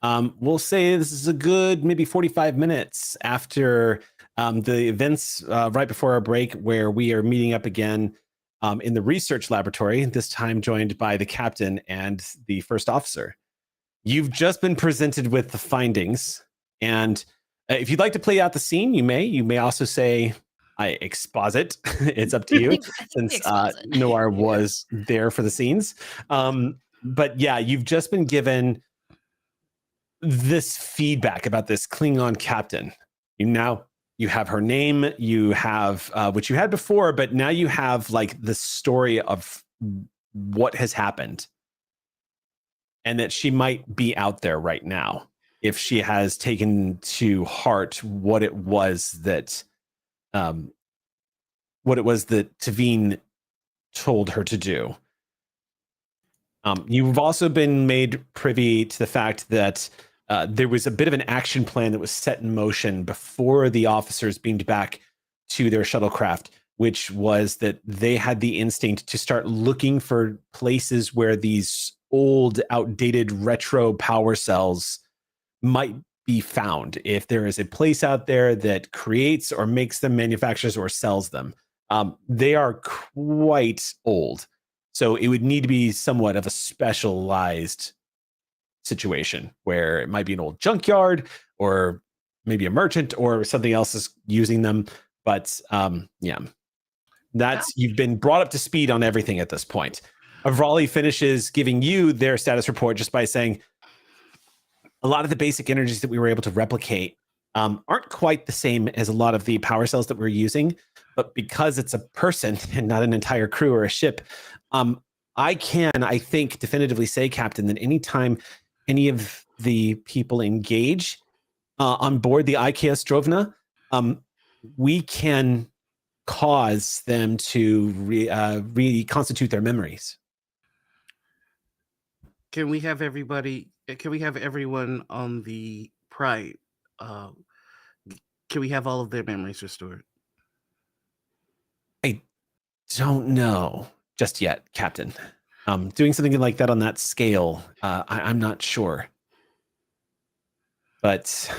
We'll say this is a good maybe 45 minutes after the events right before our break, where we are meeting up again in the research laboratory, this time joined by the captain and the first officer. You've just been presented with the findings, and if you'd like to play out the scene, you may. You may also say, I exposit. It's up to you, I think we since exposit. Noir was there for the scenes. But yeah, you've just been given this feedback about this Klingon captain. You have her name, you have what you had before, but now you have like the story of what has happened, and that she might be out there right now if she has taken to heart what it was that Tavine told her to do. You've also been made privy to the fact that there was a bit of an action plan that was set in motion before the officers beamed back to their shuttlecraft, which was that they had the instinct to start looking for places where these old, outdated retro power cells might be found. If there is a place out there that creates or makes them, manufactures or sells them, they are quite old. So it would need to be somewhat of a specialized situation where it might be an old junkyard or maybe a merchant or something else is using them. But yeah, you've been brought up to speed on everything at this point. Avrali finishes giving you their status report just by saying a lot of the basic energies that we were able to replicate aren't quite the same as a lot of the power cells that we're using, but because it's a person and not an entire crew or a ship, I think, definitively say, Captain, that anytime any of the people engage on board the IKS Drovna, we can cause them to reconstitute their memories. Can we have everyone on the Pride? Can we have all of their memories restored? I don't know just yet, Captain. Doing something like that on that scale, I'm not sure. But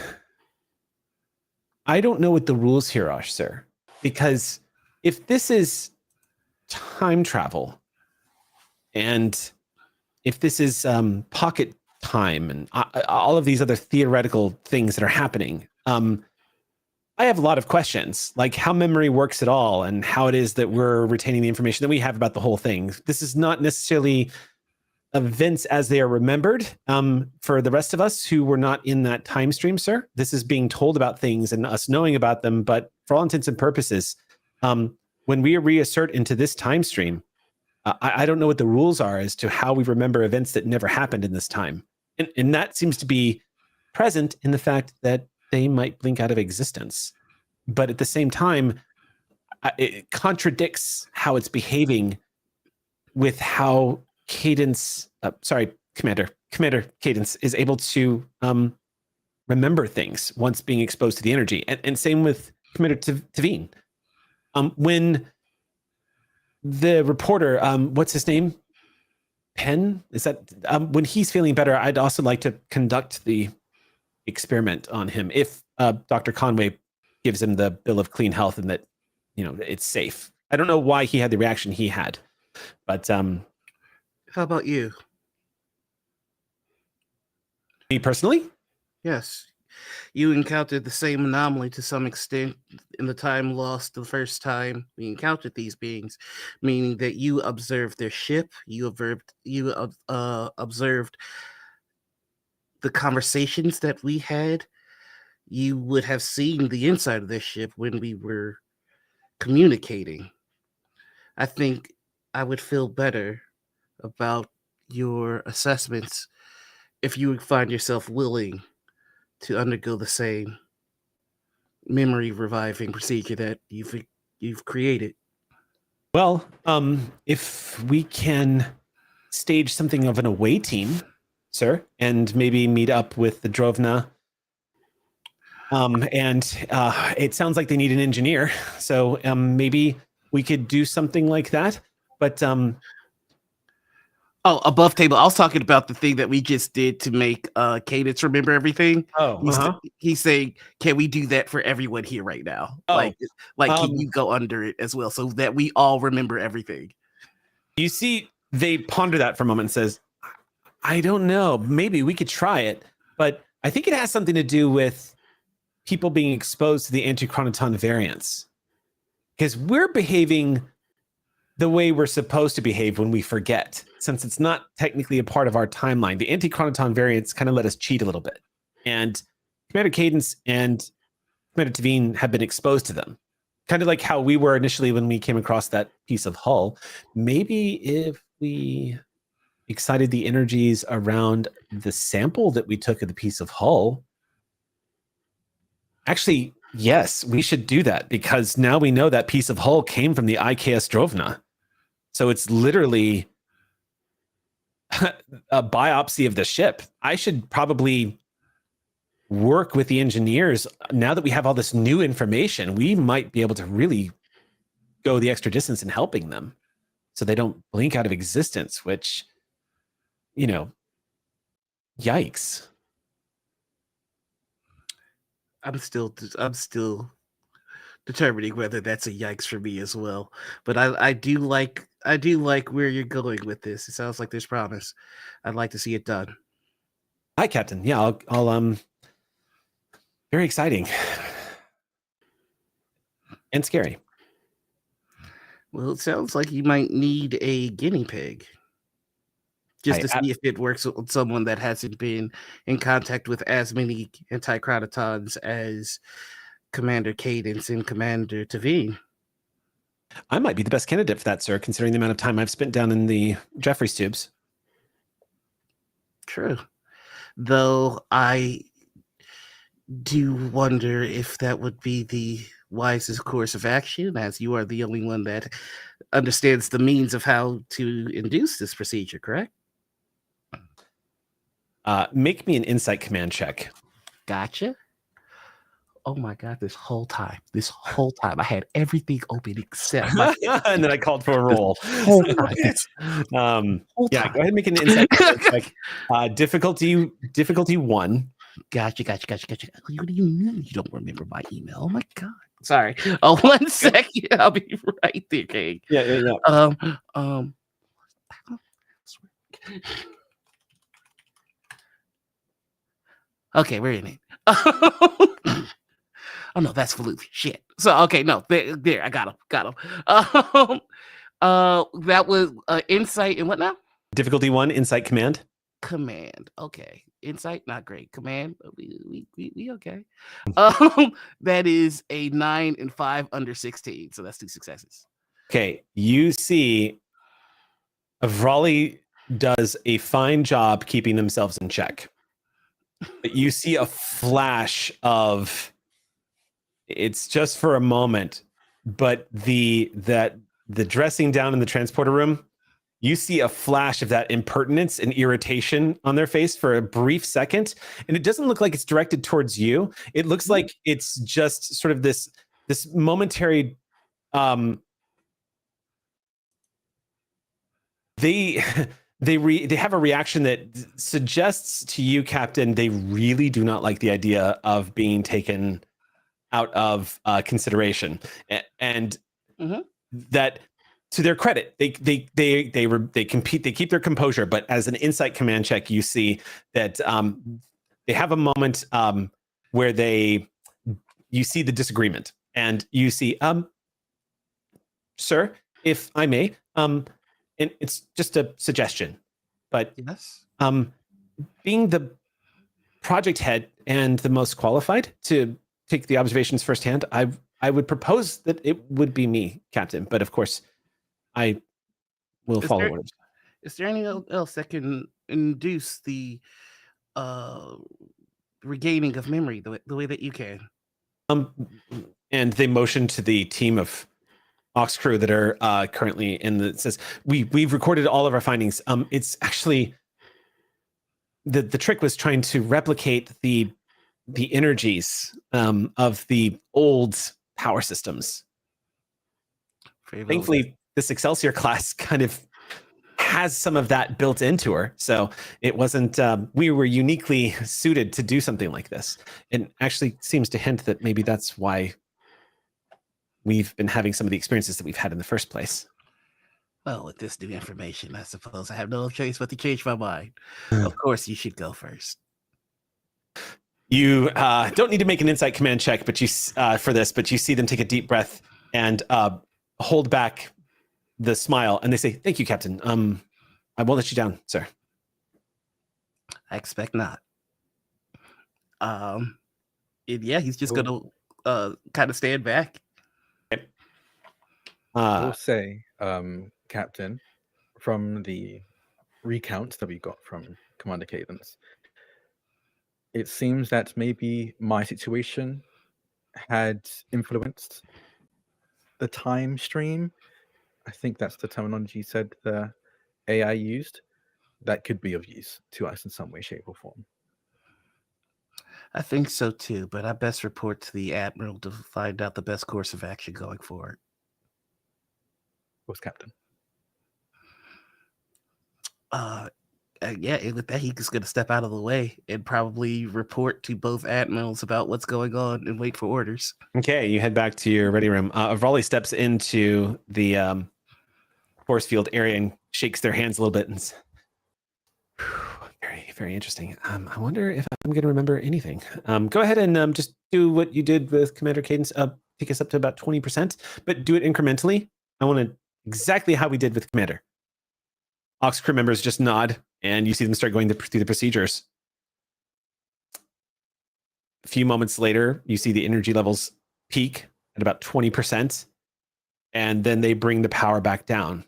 I don't know what the rules here are, sir. Because if this is time travel, and if this is pocket time and all of these other theoretical things that are happening, I have a lot of questions, like how memory works at all and how it is that we're retaining the information that we have about the whole thing. This is not necessarily events as they are remembered for the rest of us who were not in that time stream, sir. This is being told about things and us knowing about them, but for all intents and purposes, when we reassert into this time stream, I don't know what the rules are as to how we remember events that never happened in this time. And that seems to be present in the fact that they might blink out of existence. But at the same time, it contradicts how it's behaving with how Commander Cadence is able to remember things once being exposed to the energy. And same with Commander Tavine. When the reporter, what's his name? Penn? Is that when he's feeling better, I'd also like to conduct the experiment on him if Dr. Conway gives him the bill of clean health and that it's safe. I don't know why he had the reaction he had, but how about you? Me personally? Yes, you encountered the same anomaly to some extent in the time lost the first time we encountered these beings, meaning that you observed their ship, you observed the conversations that we had. You would have seen the inside of their ship when we were communicating. I think I would feel better about your assessments if you would find yourself willing to undergo the same memory reviving procedure that you've created. Well, if we can stage something of an away team, sir, and maybe meet up with the Drovna. It sounds like they need an engineer, so maybe we could do something like that. But Oh, above table. I was talking about the thing that we just did to make Cadence remember everything. Oh, He's saying, can we do that for everyone here right now? Oh, like can you go under it as well so that we all remember everything? You see, they ponder that for a moment and says, I don't know. Maybe we could try it, but I think it has something to do with people being exposed to the anti-chronoton variants. Because we're behaving the way we're supposed to behave when we forget, since it's not technically a part of our timeline. The anti-chronoton variants kind of let us cheat a little bit. And Commander Cadence and Commander Tavine have been exposed to them. Kind of like how we were initially when we came across that piece of hull. Maybe if we excited the energies around the sample that we took of the piece of hull. Actually, yes, we should do that because now we know that piece of hull came from the IKS Drovna. So it's literally a biopsy of the ship. I should probably work with the engineers. Now that we have all this new information, we might be able to really go the extra distance in helping them so they don't blink out of existence, which, you know, yikes. I'm still determining whether that's a yikes for me as well. But I do like where you're going with this. It sounds like there's promise. I'd like to see it done. Hi, Captain. Yeah, I'll very exciting and scary. Well, it sounds like you might need a guinea pig. Just to see if it works with someone that hasn't been in contact with as many anti-chronotons as Commander Cadence and Commander Tavine. I might be the best candidate for that, sir, considering the amount of time I've spent down in the Jeffries tubes. True. Though I do wonder if that would be the wisest course of action, as you are the only one that understands the means of how to induce this procedure, correct? Make me an insight command check. Gotcha. Oh my God, this whole time I had everything open except my and then I called for a roll. whole time. Yeah, go ahead and make an insight check. Difficulty 1. Gotcha. What do you mean you don't remember my email? Oh my God. Sorry. Oh, 1 second. I'll be right there, King. Yeah. Okay, we're in it. Oh no, that's Faluth. Shit. So okay, no, there, I got him. That was insight and what now? Difficulty 1, insight command. Command. Okay. Insight, not great. Command, we okay. That is a 9 and 5 under 16. So that's 2 successes. Okay, you see Vrali does a fine job keeping themselves in check. But you see a flash of, it's just for a moment, but the dressing down in the transporter room, you see a flash of that impertinence and irritation on their face for a brief second, and it doesn't look like it's directed towards you. It looks like it's just sort of this momentary they have a reaction that suggests to you, Captain, they really do not like the idea of being taken out of consideration, and that, to their credit, they compete, they keep their composure. But as an insight command check, you see that they have a moment where you see the disagreement, and you see, sir, if I may, and it's just a suggestion, but yes, being the project head and the most qualified to take the observations firsthand, I would propose that it would be me, Captain. But of course, I will follow orders. Is there anything else that can induce the regaining of memory the way that you can? And they motion to the team of Ox crew that are currently in the. It says we've recorded all of our findings. It's actually the trick was trying to replicate the energies of the old power systems. Thankfully, this Excelsior class kind of has some of that built into her. So it wasn't, we were uniquely suited to do something like this. It actually seems to hint that maybe that's why we've been having some of the experiences that we've had in the first place. Well, with this new information, I suppose I have no choice but to change my mind. Of course, you should go first. You don't need to make an insight command check, but you for this, but you see them take a deep breath and hold back the smile, and they say, "Thank you, Captain. I won't let you down, sir." I expect not. And yeah, he's just gonna kind of stand back. I will say, Captain, from the recounts that we got from Commander Cadence, it seems that maybe my situation had influenced the time stream. I think that's the terminology said the AI used. That could be of use to us in some way, shape, or form. I think so too, but I best report to the Admiral to find out the best course of action going forward. Of course, Captain. Yeah, and with that, he's going to step out of the way and probably report to both admirals about what's going on and wait for orders. Okay, you head back to your ready room. Avrali steps into the force field area and shakes their hands a little bit and says, very, very interesting. I wonder if I'm going to remember anything. Go ahead and just do what you did with Commander Cadence. Take us up to about 20%, but do it incrementally. I want to exactly how we did with Commander. Ox crew members just nod, and you see them start going through the procedures. A few moments later, you see the energy levels peak at about 20%, and then they bring the power back down.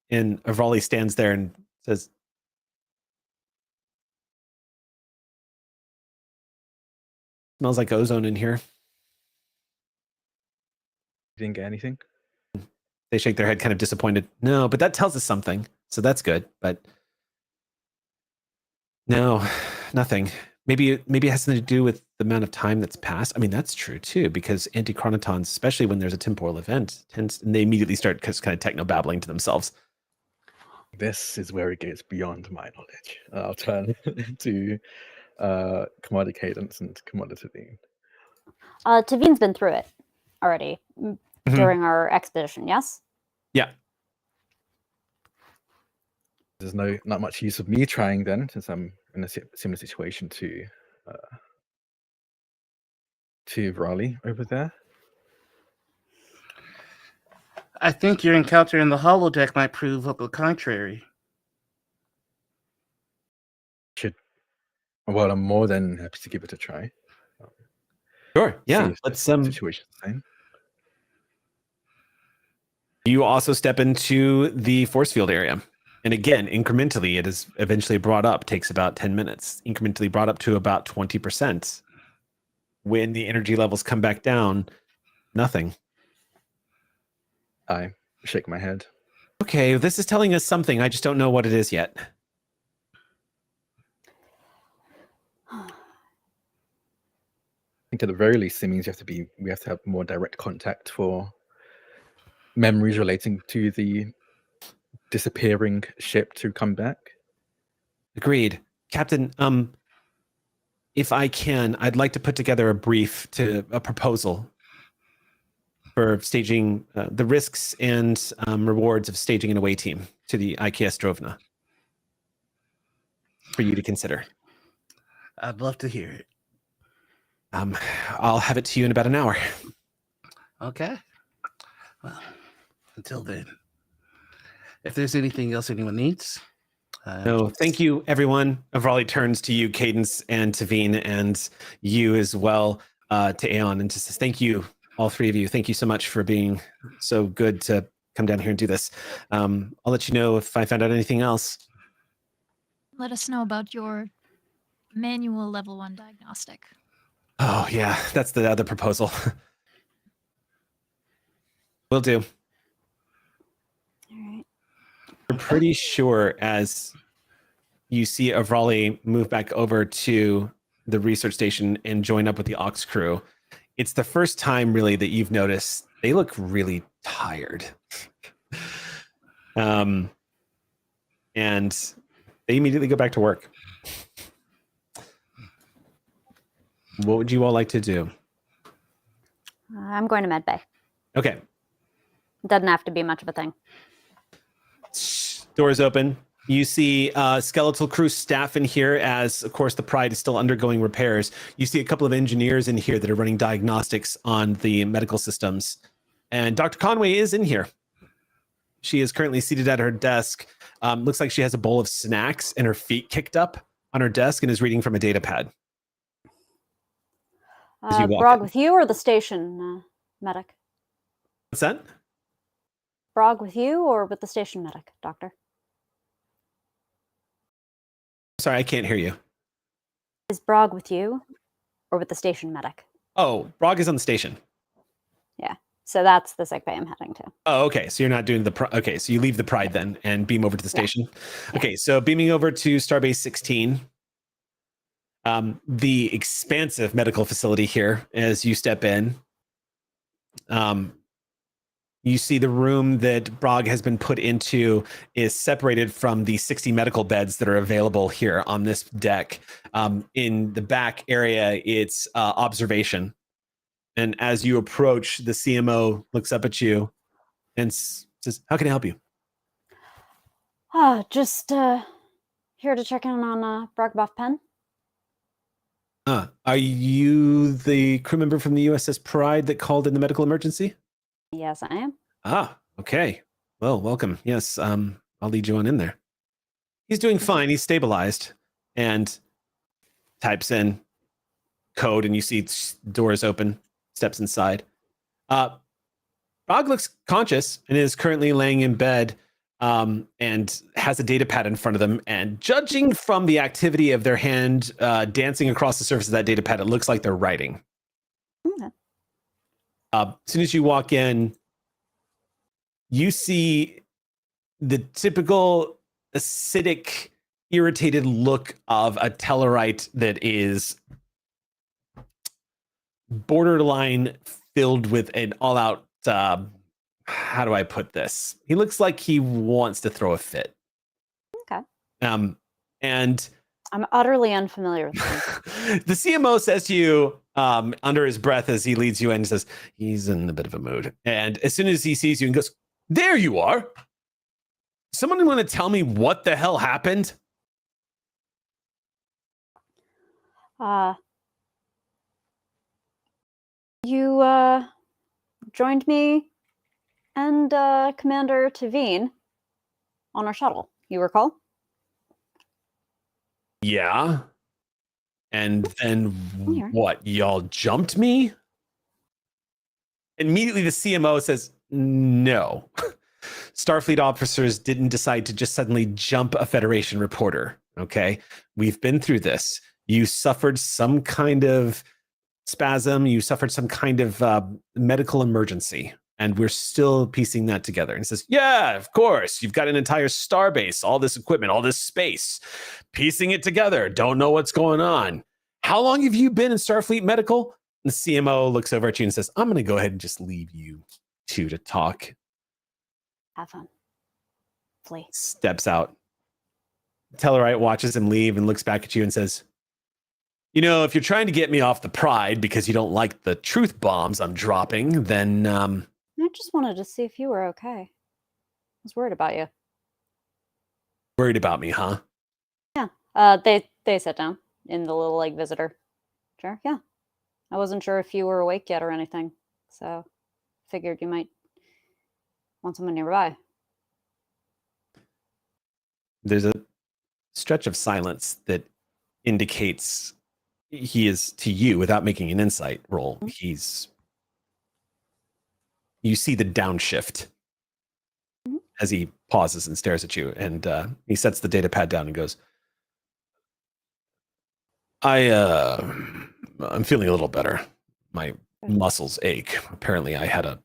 And Avrali stands there and says, "Smells like ozone in here." You didn't get anything? They shake their head, kind of disappointed. No, but that tells us something, so that's good. But no, nothing. Maybe it has something to do with the amount of time that's passed. I mean, that's true too, because antichronotons, especially when there's a temporal event, and they immediately start kind of techno babbling to themselves. This is where it gets beyond my knowledge. I'll turn to Commander Cadence and Commander Tavine. Tavine's been through it already during our expedition, yes? Yeah. There's not much use of me trying then, since I'm in a similar situation to Raleigh over there. I think your encounter in the holodeck might prove up the contrary. Well, I'm more than happy to give it a try. Sure. Yeah. Let's situation the same. You also step into the force field area. And again, incrementally, it is eventually brought up, takes about 10 minutes, incrementally brought up to about 20%. When the energy levels come back down, nothing. I shake my head. Okay, this is telling us something. I just don't know what it is yet. I think at the very least, it means we have to have more direct contact for memories relating to the disappearing ship to come back. Agreed. Captain, if I can, I'd like to put together a proposal for staging the risks and rewards of staging an away team to the IKS Drovna for you to consider. I'd love to hear it. I'll have it to you in about an hour. Okay. Well, until then, if there's anything else anyone needs. No, thank you, everyone. Avrali turns to you, Cadence and Tavine, and you as well, to Aeon, and just says, thank you, all three of you. Thank you so much for being so good to come down here and do this. I'll let you know if I found out anything else. Let us know about your manual level 1 diagnostic. Oh, yeah, that's the other proposal. Will do. All right. I'm pretty sure as you see Avrali move back over to the research station and join up with the Ox crew, it's the first time really that you've noticed they look really tired. and they immediately go back to work. What would you all like to do? I'm going to med bay. Okay. Doesn't have to be much of a thing. Doors open. You see skeletal crew staff in here as, of course, the Pride is still undergoing repairs. You see a couple of engineers in here that are running diagnostics on the medical systems. And Dr. Conway is in here. She is currently seated at her desk. Looks like she has a bowl of snacks and her feet kicked up on her desk and is reading from a data pad. Brog with you or the station medic? What's that? Brog with you or with the station medic, doctor? Sorry, I can't hear you. Is Brog with you or with the station medic? Oh, Brog is on the station. Yeah. So that's the sick bay I'm heading to. Oh, okay. So you're not doing the okay. So you leave the Pride then and beam over to the station. Yeah. Okay. So beaming over to Starbase 16, the expansive medical facility here. As you step in, you see the room that Brog has been put into is separated from the 60 medical beds that are available here on this deck. In the back area, it's observation. And as you approach, the CMO looks up at you and says, "How can I help you?" Just here to check in on Brogbuff Pen. Are you the crew member from the USS Pride that called in the medical emergency? Yes, I am. Okay. Well, welcome. Yes, I'll lead you on in there. He's doing fine. He's stabilized and types in code, and you see doors open, steps inside. Brog looks conscious and is currently laying in bed and has a data pad in front of them. And judging from the activity of their hand dancing across the surface of that data pad, it looks like they're writing. Okay. As soon as you walk in, you see the typical acidic, irritated look of a Tellarite that is borderline filled with an all-out, how do I put this? He looks like he wants to throw a fit. Okay. And I'm utterly unfamiliar with him. the CMO says to you under his breath as he leads you in, he says, he's in a bit of a mood. And as soon as he sees you and goes, "There you are. Someone want to tell me what the hell happened?" You joined me and Commander Tavine on our shuttle, you recall? Yeah. And then Here. what? Y'all jumped me? Immediately the CMO says, "No. Starfleet officers didn't decide to just suddenly jump a Federation reporter. Okay. We've been through this. You suffered some kind of spasm. You suffered some kind of medical emergency. And we're still piecing that together." And he says, "Yeah, of course. You've got an entire starbase, all this equipment, all this space, piecing it together. Don't know what's going on. How long have you been in Starfleet Medical?" And the CMO looks over at you and says, "I'm going to go ahead and just leave you two to talk." Have fun. Flee. Steps out. Tellarite watches him leave and looks back at you and says, "You know, if you're trying to get me off the Pride because you don't like the truth bombs I'm dropping, then I just wanted to see if you were okay. I was worried about you. worried about me, huh?" Yeah. They sat down in the little like visitor chair. Yeah. I wasn't sure if you were awake yet or anything, so figured you might want someone nearby. There's a stretch of silence that indicates he is to you without making an insight roll. You see the downshift as he pauses and stares at you, and he sets the data pad down and goes, I'm feeling a little better. My muscles ache. Apparently I had a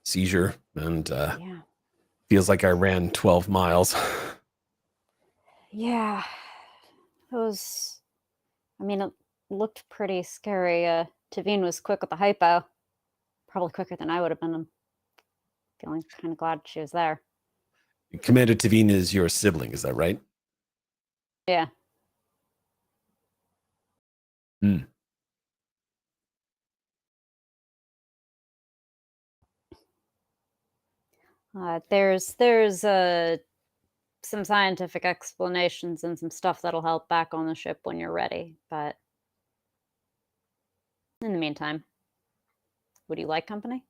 seizure and Yeah. feels like I ran 12 miles. Yeah. It looked pretty scary. Tavine was quick with the hypo. Probably quicker than I would have been. I'm feeling kind of glad she was there. Commander Tavine is your sibling, is that right? Yeah. Hmm. There's some scientific explanations and some stuff that'll help back on the ship when you're ready. But in the meantime, would you like company?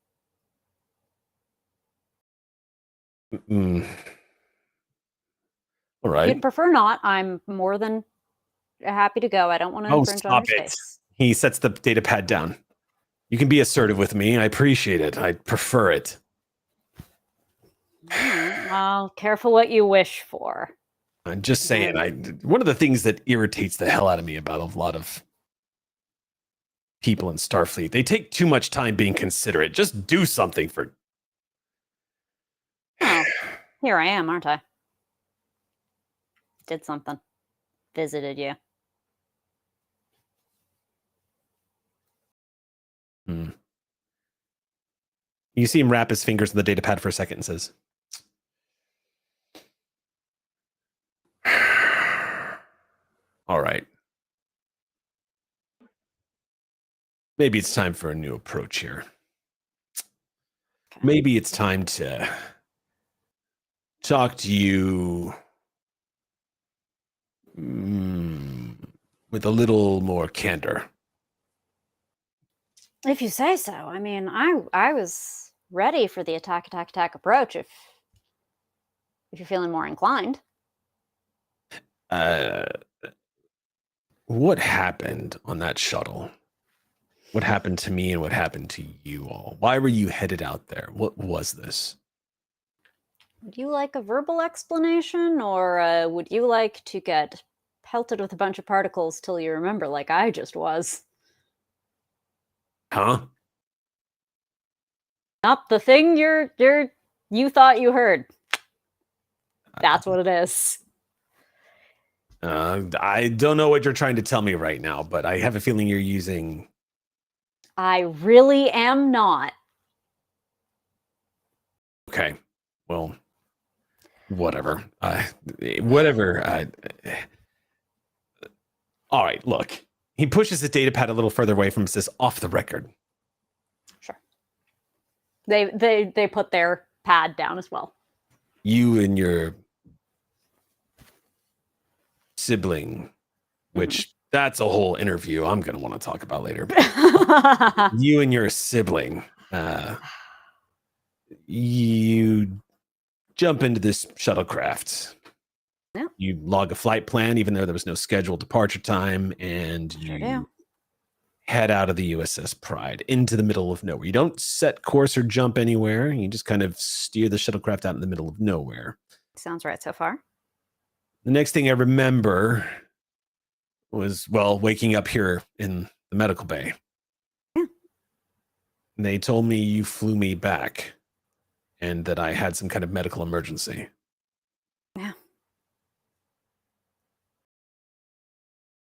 Mm. All If right. you'd prefer not, I'm more than happy to go. I don't want to Oh, infringe on stop your it. space. He sets the data pad down. You can be assertive with me. I appreciate it. I prefer it. Well, careful what you wish for. I'm just saying, one of the things that irritates the hell out of me about a lot of people in Starfleet, they take too much time being considerate. Just do something for... Oh, here I am, aren't I? Did something. Visited you. Hmm. You see him wrap his fingers in the data pad for a second and says, all right. Maybe it's time for a new approach here. Okay. Maybe it's time to talk to you with a little more candor. If you say so. I mean, I was ready for the attack approach if you're feeling more inclined. What happened on that shuttle? What happened to me and what happened to you all? Why were you headed out there? What was this? Would you like a verbal explanation, or would you like to get pelted with a bunch of particles till you remember like I just was? Huh? Not the thing you thought you heard. That's what it is. I don't know what you're trying to tell me right now, but I have a feeling you're using... I really am not. Okay. Well, whatever. Whatever. All right, look. He pushes his data pad a little further away from us, says, off the record. Sure. They put their pad down as well. You and your sibling, which that's a whole interview I'm going to want to talk about later. You and your sibling, you jump into this shuttlecraft. Yeah. You log a flight plan, even though there was no scheduled departure time, and you head out of the USS Pride into the middle of nowhere. You don't set course or jump anywhere. You just kind of steer the shuttlecraft out in the middle of nowhere. Sounds right so far. The next thing I remember was, well, waking up here in the medical bay. Yeah. And they told me you flew me back and that I had some kind of medical emergency. Yeah.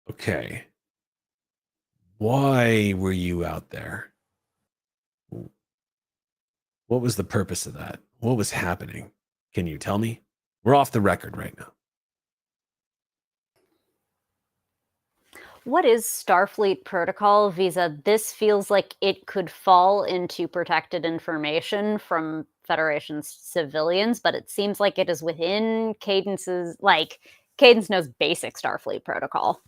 Okay. Why were you out there? What was the purpose of that? What was happening? Can you tell me? We're off the record right now. What is Starfleet protocol visa? This feels like it could fall into protected information from Federation's civilians, but it seems like it is within Cadence's, like, Cadence knows basic Starfleet protocol.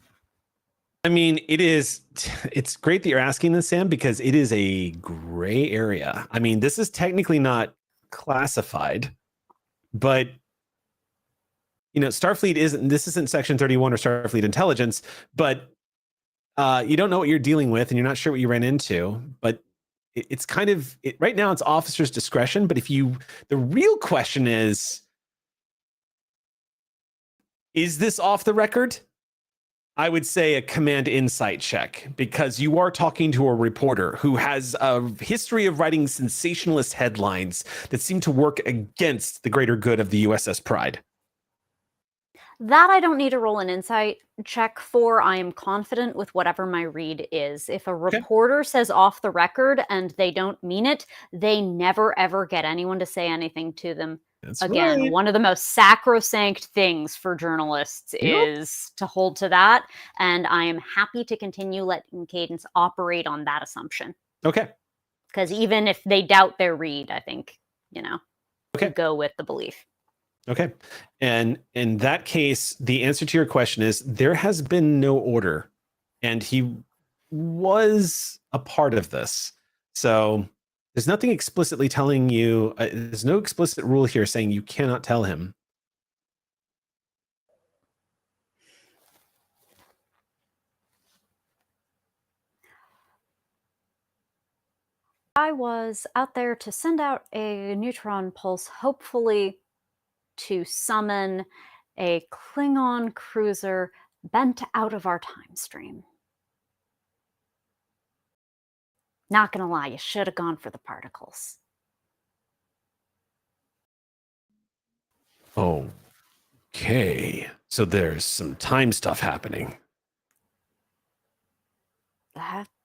I mean, it's great that you're asking this, Sam, because it is a gray area. I mean, this is technically not classified, but Starfleet this isn't Section 31 or Starfleet intelligence, but you don't know what you're dealing with and you're not sure what you ran into, but it's kind of right now it's officer's discretion. But the real question is this off the record? I would say a command insight check, because you are talking to a reporter who has a history of writing sensationalist headlines that seem to work against the greater good of the USS Pride. That I don't need to roll an insight check for. I am confident with whatever my read is. If a reporter says off the record and they don't mean it, they never ever get anyone to say anything to them That's Again, right. one of the most sacrosanct things for journalists is to hold to that. And I am happy to continue letting Cadence operate on that assumption. Okay. Because even if they doubt their read, I think, Okay. you go with the belief. Okay. And in that case, the answer to your question is there has been no order, and he was a part of this. So there's nothing explicitly telling you, there's no explicit rule here saying you cannot tell him. I was out there to send out a neutron pulse, hopefully to summon a Klingon cruiser bent out of our time stream. Not gonna lie, you should have gone for the particles. Okay. So there's some time stuff happening.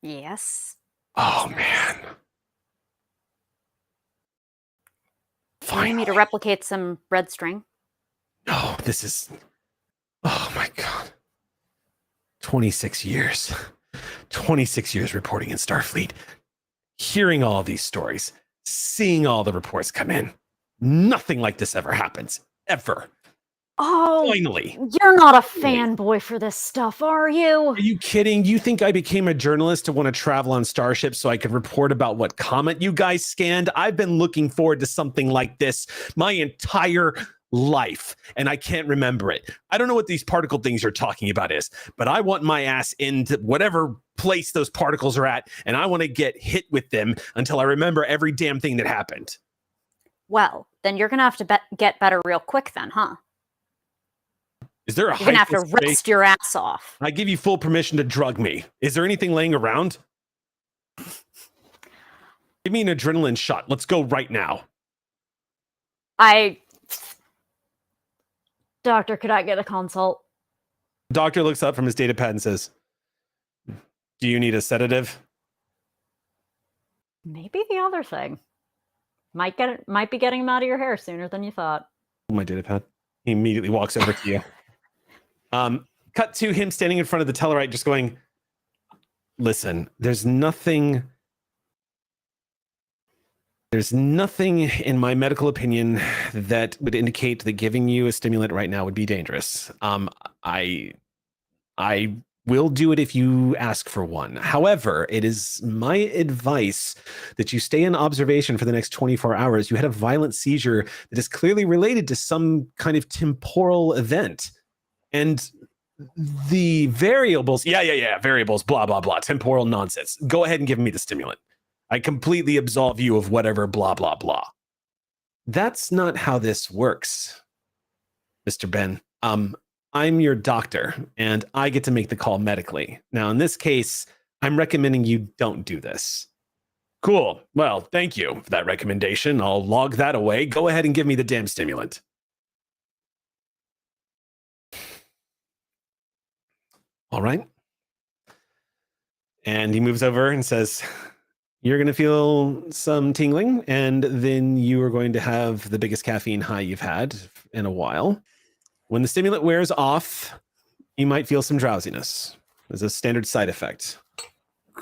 Yes. Oh, man. You need me to replicate some red string? Oh, this is, oh my God. 26 years. 26 years reporting in Starfleet. Hearing all these stories. Seeing all the reports come in. Nothing like this ever happens. Ever. Oh, Finally. you're not a fanboy for this stuff, are you? Are you kidding? You think I became a journalist to want to travel on starships so I could report about what comet you guys scanned? I've been looking forward to something like this my entire life, and I can't remember it. I don't know what these particle things you're talking about is, but I want my ass into whatever place those particles are at, and I want to get hit with them until I remember every damn thing that happened. Well, then you're gonna have to get better real quick then, huh? Is there a You're gonna have to hyphus space? rest your ass off. I give you full permission to drug me. Is there anything laying around? Give me an adrenaline shot. Let's go right now. Doctor, could I get a consult? Doctor looks up from his data pad and says, "Do you need a sedative?" Maybe the other thing. Might be getting him out of your hair sooner than you thought. My data pad. He immediately walks over to you. Cut to him standing in front of the Tellarite just going, "Listen, there's nothing in my medical opinion that would indicate that giving you a stimulant right now would be dangerous. I will do it if you ask for one. However, it is my advice that you stay in observation for the next 24 hours. You had a violent seizure that is clearly related to some kind of temporal event. And the variables, variables, blah, blah, blah, temporal nonsense. Go ahead and give me the stimulant. I completely absolve you of whatever, blah, blah, blah." That's not how this works, Mr. Ben. I'm your doctor, and I get to make the call medically. Now, in this case, I'm recommending you don't do this. Cool. Well, thank you for that recommendation. I'll log that away. Go ahead and give me the damn stimulant. All right. And he moves over and says, "You're going to feel some tingling, and then you are going to have the biggest caffeine high you've had in a while. When the stimulant wears off, you might feel some drowsiness. It's a standard side effect.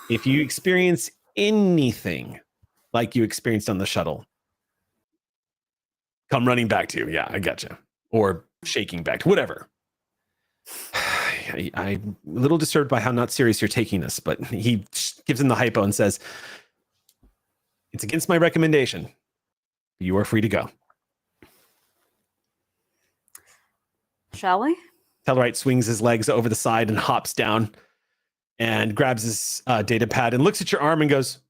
If you experience anything like you experienced on the shuttle, come running back to you. Yeah, I gotcha. Or shaking back to whatever." I'm a little disturbed by how not serious you're taking this, but he gives him the hypo and says, "It's against my recommendation. You are free to go." Shall we? Tellarite swings his legs over the side and hops down and grabs his data pad and looks at your arm and goes,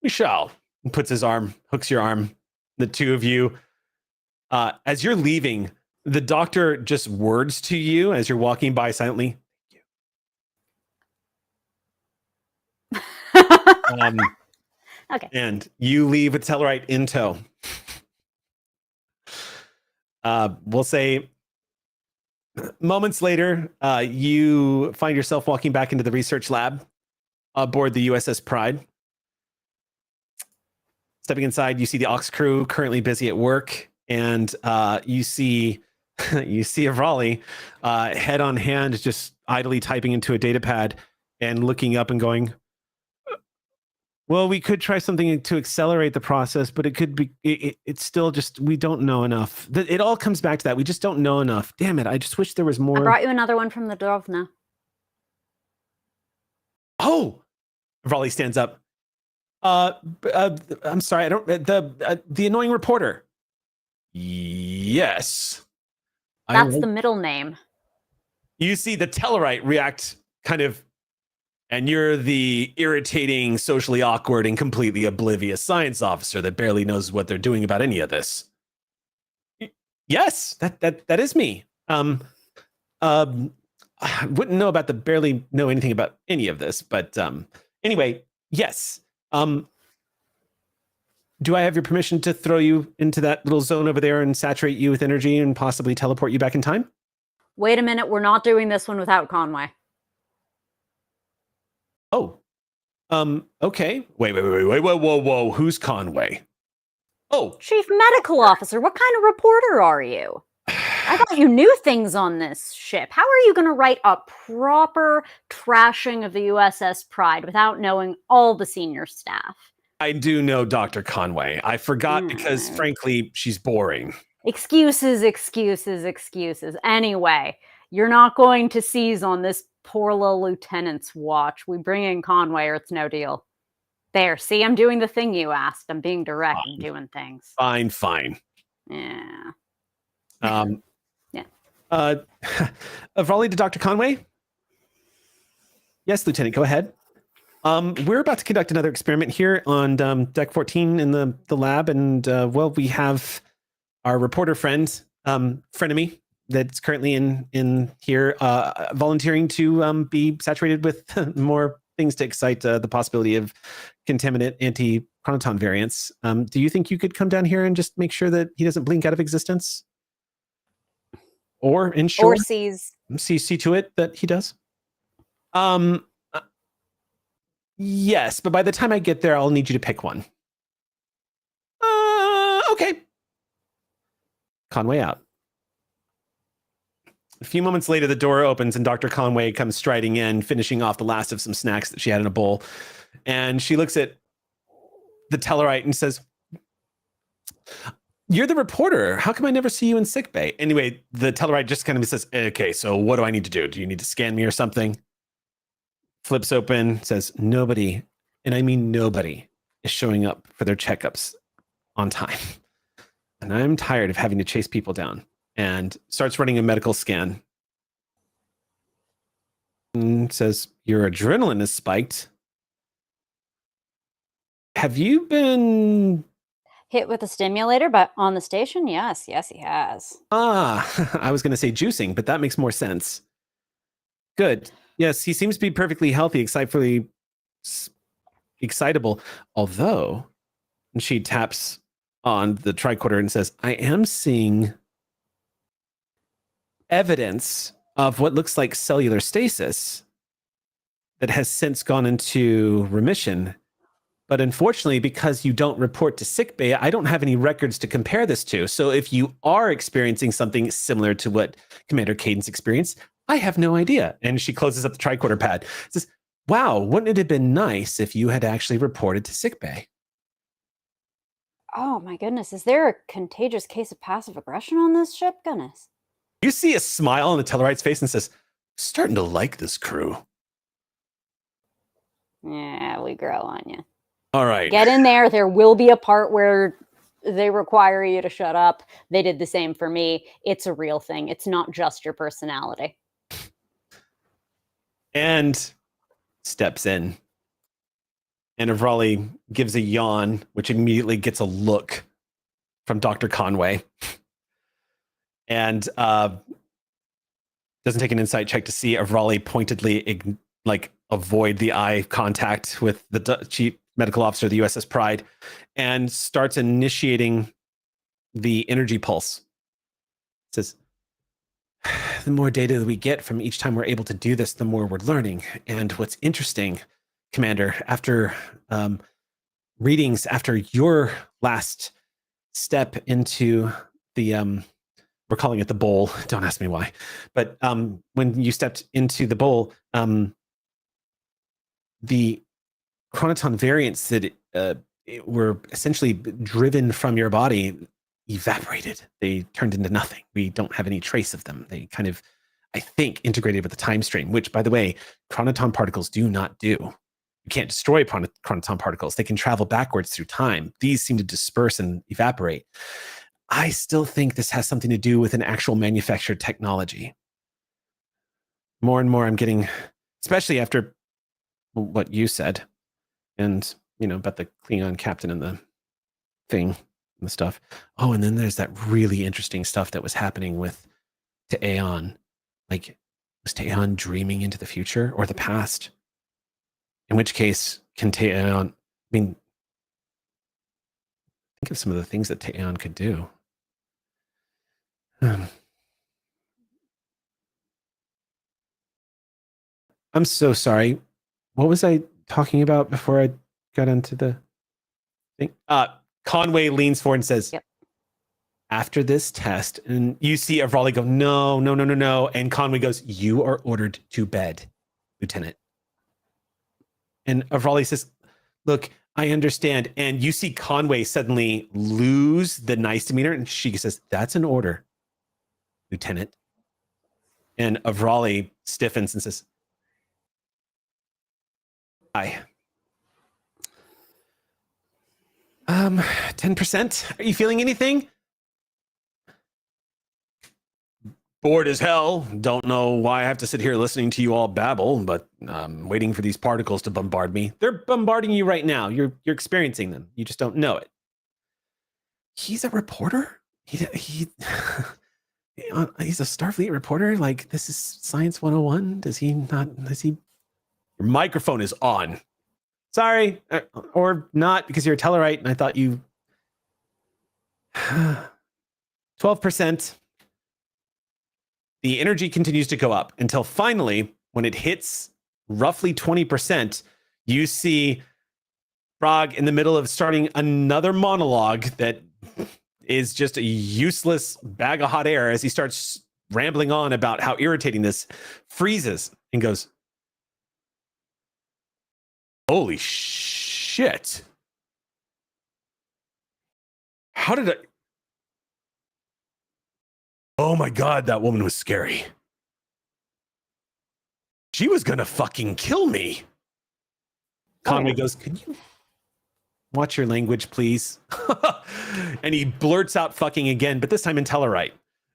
"We shall." And puts his arm, hooks your arm. The two of you, as you're leaving, the doctor just words to you as you're walking by silently. Okay. And you leave with Tellarite in tow. We'll say moments later, you find yourself walking back into the research lab aboard the USS Pride. Stepping inside, you see the Ox crew currently busy at work, and you see Avrali head on hand, just idly typing into a data pad and looking up and going, well, we could try something to accelerate the process, but it could be, it's still just, we don't know enough. It all comes back to that. We just don't know enough. Damn it. I just wish there was more. I brought you another one from the Drovna. Oh, Avrali stands up. I'm sorry. I don't, the annoying reporter. Yes. That's the middle name. You see the Tellarite react kind of, and you're the irritating, socially awkward, and completely oblivious science officer that barely knows what they're doing about any of this. Yes, that is me. I wouldn't know about the barely know anything about any of this, but anyway, yes. Do I have your permission to throw you into that little zone over there and saturate you with energy and possibly teleport you back in time? Wait a minute, we're not doing this one without Conway. Oh, okay. Wait, whoa. Who's Conway? Oh, Chief Medical Officer, what kind of reporter are you? I thought you knew things on this ship. How are you going to write a proper trashing of the USS Pride without knowing all the senior staff? I do know Dr. Conway. I forgot because, frankly, she's boring. Excuses. Anyway, you're not going to seize on this poor little lieutenant's watch. We bring in Conway or it's no deal. There, see, I'm doing the thing you asked. I'm being direct and doing things. Fine. Yeah. Yeah. Avrali to Dr. Conway? Yes, Lieutenant, go ahead. We're about to conduct another experiment here on deck 14 in the lab, and well, we have our reporter frenemy that's currently in here volunteering to be saturated with more things to excite the possibility of contaminant anti-chronoton variants. Do you think you could come down here and just make sure that he doesn't blink out of existence? Or ensure? Or sees. See to it that he does? Yes, but by the time I get there, I'll need you to pick one. Okay. Conway out. A few moments later, the door opens and Dr. Conway comes striding in, finishing off the last of some snacks that she had in a bowl. And she looks at the Tellarite and says, "You're the reporter. How come I never see you in sickbay?" Anyway, the Tellarite just kind of says, "Okay, so what do I need to do? Do you need to scan me or something?" Flips open, says, "Nobody, and I mean nobody, is showing up for their checkups on time. And I'm tired of having to chase people down." And starts running a medical scan. And says, "Your adrenaline is spiked. Have you been..." Hit with a stimulator, but on the station? Yes, he has. I was going to say juicing, but that makes more sense. Good. Yes, he seems to be perfectly healthy, excitable. Although, and she taps on the tricorder and says, "I am seeing evidence of what looks like cellular stasis that has since gone into remission. But unfortunately, because you don't report to sickbay, I don't have any records to compare this to. So if you are experiencing something similar to what Commander Cadence experienced, I have no idea." And she closes up the tricorder pad. Says, "Wow, wouldn't it have been nice if you had actually reported to sickbay?" Oh my goodness, is there a contagious case of passive aggression on this ship? Goodness. You see a smile on the Tellarite's face and says, "Starting to like this crew." Yeah, we grow on you. All right. Get in there. There will be a part where they require you to shut up. They did the same for me. It's a real thing. It's not just your personality. And steps in. And Avrali gives a yawn, which immediately gets a look from Dr. Conway. And doesn't take an insight check to see Avrali pointedly avoid the eye contact with the chief medical officer of the USS Pride and starts initiating the energy pulse. Says, "The more data that we get from each time we're able to do this, the more we're learning. And what's interesting, Commander, after readings after your last step into the we're calling it the bowl. Don't ask me why. But when you stepped into the bowl, the chronoton variants that were essentially driven from your body evaporated. They turned into nothing. We don't have any trace of them. They kind of, I think, integrated with the time stream, which, by the way, chronoton particles do not do. You can't destroy chronoton particles. They can travel backwards through time. These seem to disperse and evaporate. I still think this has something to do with an actual manufactured technology. More and more I'm getting, especially after what you said, and, you know, about the Klingon captain and the thing and the stuff. Oh, and then there's that really interesting stuff that was happening with Aeon. Like, was Aeon dreaming into the future or the past? In which case, can Aeon, I mean, think of some of the things that Aeon could do. I'm so sorry. What was I talking about before I got into the thing? Conway leans forward and says, Yep. After this test, and you see Avrali go, no. And Conway goes, you are ordered to bed, Lieutenant. And Avrali says, look, I understand. And you see Conway suddenly lose the nice demeanor. And she says, that's an order, Lieutenant. And Avrali stiffens and says, hi. 10%? Are you feeling anything? Bored as hell. Don't know why I have to sit here listening to you all babble, but waiting for these particles to bombard me. They're bombarding you right now. You're experiencing them. You just don't know it. He's a reporter? He's a Starfleet reporter? Like, this is Science 101? Does he? Your microphone is on. Sorry, or not, because you're a Tellarite, and I thought you... 12%. The energy continues to go up until finally, when it hits roughly 20%, you see Frog in the middle of starting another monologue that is just a useless bag of hot air as he starts rambling on about how irritating this, freezes and goes, holy shit. How did I... Oh my God, that woman was scary. She was gonna fucking kill me. Conway goes, could you watch your language, please? And he blurts out fucking again, but this time in Tellarite.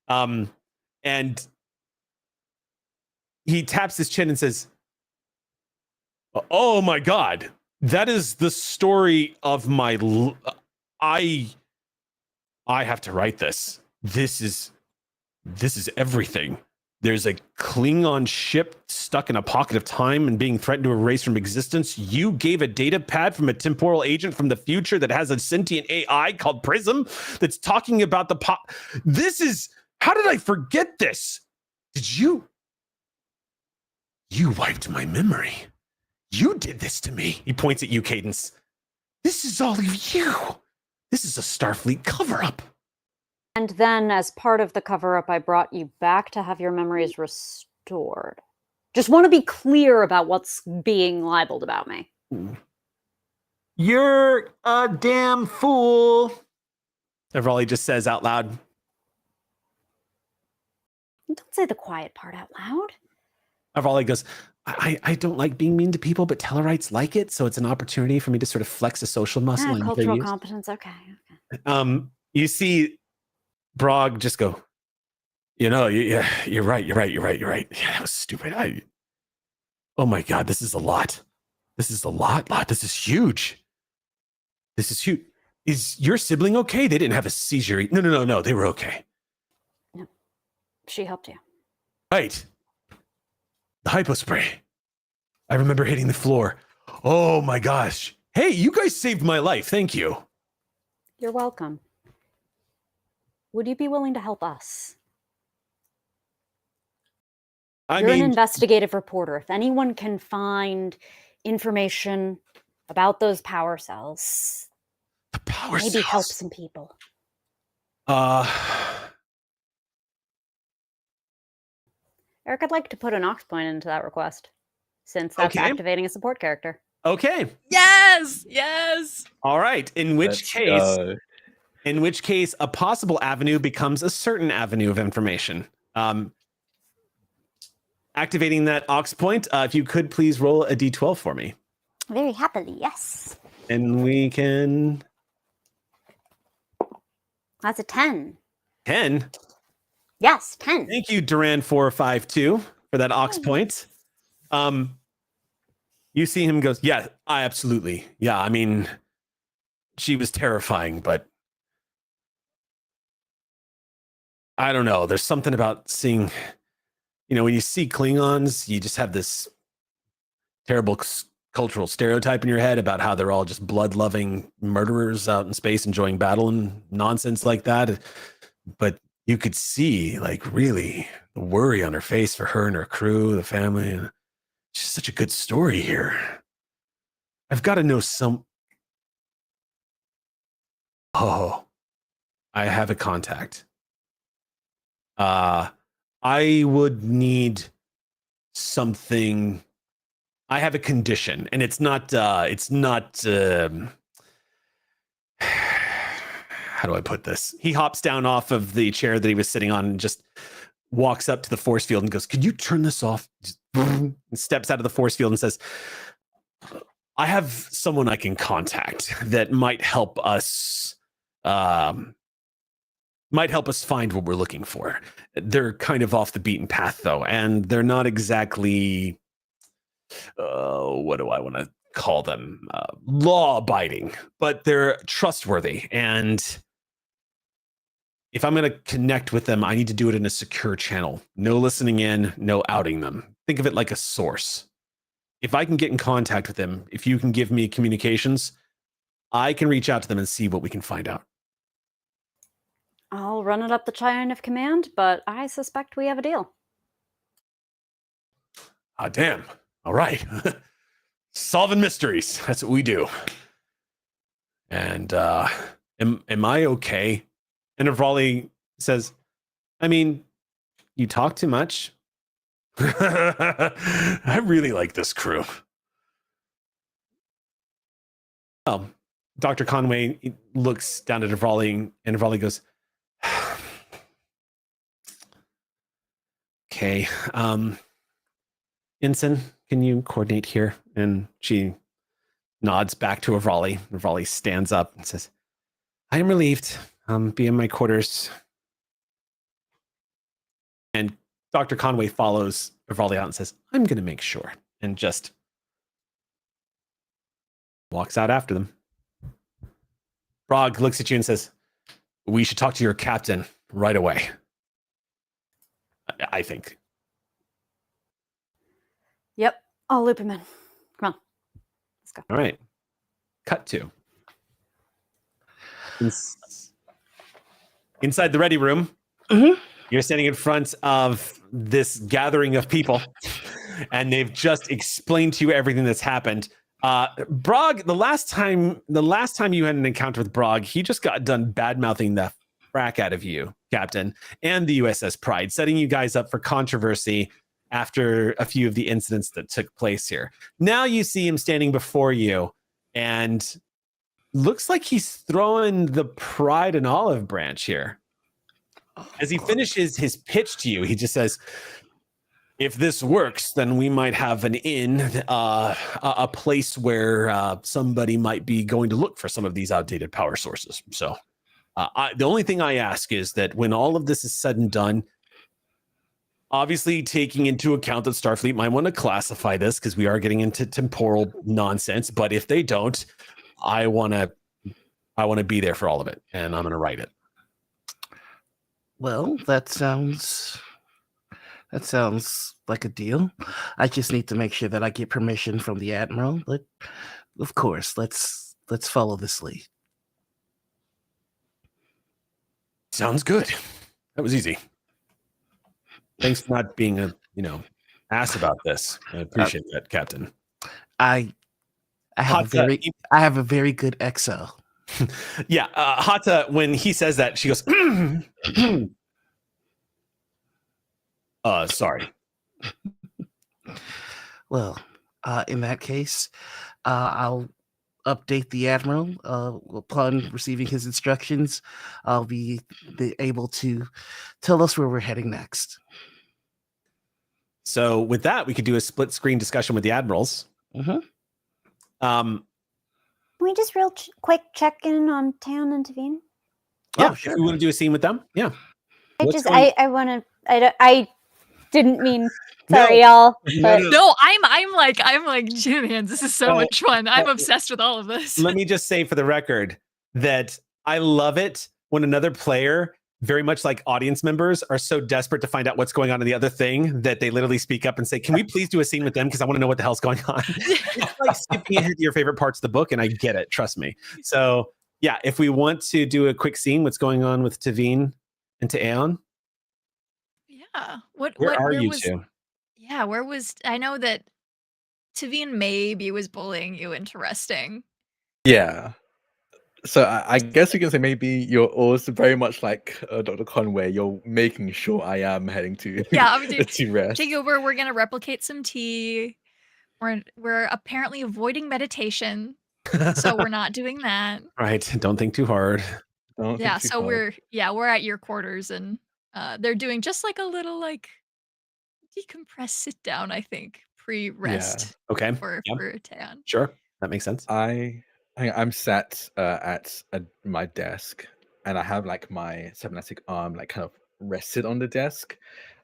And he taps his chin and says, oh my God, that is the story of my... I have to write this. This is everything. There's a Klingon ship stuck in a pocket of time and being threatened to erase from existence. You gave a data pad from a temporal agent from the future that has a sentient AI called Prism that's talking about the This is... How did I forget this? Did you... You wiped my memory. You did this to me. He points at you, Cadence. This is all of you. This is a Starfleet cover-up. And then, as part of the cover-up, I brought you back to have your memories restored. Just want to be clear about what's being libeled about me. You're a damn fool. Avrali just says out loud. Don't say the quiet part out loud. Avrali goes, I don't like being mean to people, but Tellarites like it, so it's an opportunity for me to sort of flex a social muscle. And Cultural competence, okay. You see Brog just go, you're right. Yeah, that was stupid. Oh my God, this is a lot. This is huge. This is huge. Is your sibling okay? They didn't have a seizure. No, they were okay. No, she helped you. Right. The hypospray. I remember hitting the floor. Oh my gosh. Hey, you guys saved my life. Thank you. You're welcome. Would you be willing to help us? You're an investigative reporter. If anyone can find information about those power cells. The power Maybe cells. help some people. Eric, I'd like to put an ox point into that request, since that's Okay. activating a support character. Okay. Yes, yes. All right. In which Let's case, go. a possible avenue becomes a certain avenue of information. Activating that ox point, if you could please roll a d12 for me. Very happily, yes. And we can... That's a 10. 10. Yes, 10. Thank you, Duran452, for that ox point. You see him goes, yeah, absolutely. Yeah, I mean, she was terrifying, but I don't know. There's something about seeing, when you see Klingons, you just have this terrible cultural stereotype in your head about how they're all just blood-loving murderers out in space enjoying battle and nonsense like that. But you could see, like, really the worry on her face for her and her crew, the family. And it's just such a good story here. I've got to know some... Oh, I have a contact. I would need something. I have a condition, and it's not how do I put this? He hops down off of the chair that he was sitting on and just walks up to the force field and goes, could you turn this off? And steps out of the force field and says, I have someone I can contact that might help us find what we're looking for. They're kind of off the beaten path, though, and they're not exactly, what do I want to call them? Law-abiding, but they're trustworthy. And if I'm going to connect with them, I need to do it in a secure channel. No listening in, no outing them. Think of it like a source. If I can get in contact with them, if you can give me communications, I can reach out to them and see what we can find out. I'll run it up the chain of command, but I suspect we have a deal. Ah, damn. All right. Solving mysteries. That's what we do. And am I okay? And Avrali says, I mean, you talk too much. I really like this crew. Dr. Conway looks down at Avrali, and Avrali goes, okay. Ensign, can you coordinate here? And she nods back to Avrali. Avrali stands up and says, I am relieved. Be in my quarters. And Dr. Conway follows Avrali out and says, I'm going to make sure. And just walks out after them. Brog looks at you and says, we should talk to your captain right away. I think. Yep, I'll loop him in. Come on, let's go. All right. Cut to. Inside the ready room, you're standing in front of this gathering of people, and they've just explained to you everything that's happened. Brog, the last time you had an encounter with Brog, he just got done bad-mouthing the frack out of you, Captain, and the USS Pride, setting you guys up for controversy after a few of the incidents that took place here. Now you see him standing before you, and looks like he's throwing the Pride an olive branch here. As he finishes his pitch to you, he just says, if this works, then we might have an inn, a place where somebody might be going to look for some of these outdated power sources. So the only thing I ask is that when all of this is said and done, obviously taking into account that Starfleet might want to classify this because we are getting into temporal nonsense, but if they don't, I want to be there for all of it, and I'm going to write it. Well, that sounds like a deal. I just need to make sure that I get permission from the Admiral, but of course, let's follow this lead. Sounds good. That was easy. Thanks for not being a, ass about this. I appreciate that, Captain. I I have a very good EXO. Yeah, Hata, when he says that, she goes, sorry. Well, in that case, I'll update the admiral. Upon receiving his instructions, I'll be able to tell us where we're heading next. So with that, we could do a split screen discussion with the admirals. Mhm. Can we just real quick check in on Tan and Tavine? Yeah, Oh, sure. if we want to do a scene with them, yeah. I want to. I didn't mean. Sorry, y'all. But No, I'm like Jim hands. This is so much fun. I'm obsessed with all of this. Let me just say for the record that I love it when another player, very much like audience members, are so desperate to find out what's going on in the other thing that they literally speak up and say, "Can we please do a scene with them? Because I want to know what the hell's going on." It's like skipping ahead to your favorite parts of the book, and I get it. Trust me. So yeah, if we want to do a quick scene, what's going on with Tavine and to Aeon? Yeah. Where are you was, two? Yeah, where was I know that Tavine maybe was bullying you into resting. Yeah. So I guess you can say maybe you're also very much like Dr. Conway. You're making sure I am heading to Yeah, I'm to rest. take over. We're gonna replicate some tea. We're apparently avoiding meditation, so we're not doing that. Right. Don't think too hard. Don't Yeah, think too so hard. we're at your quarters and they're doing just like a little like decompress sit down, I think, Yeah. pre-rest Okay. for Yeah. Tan. Sure. That makes sense. I'm sat at my desk, and I have like my cybernetic arm like kind of rested on the desk,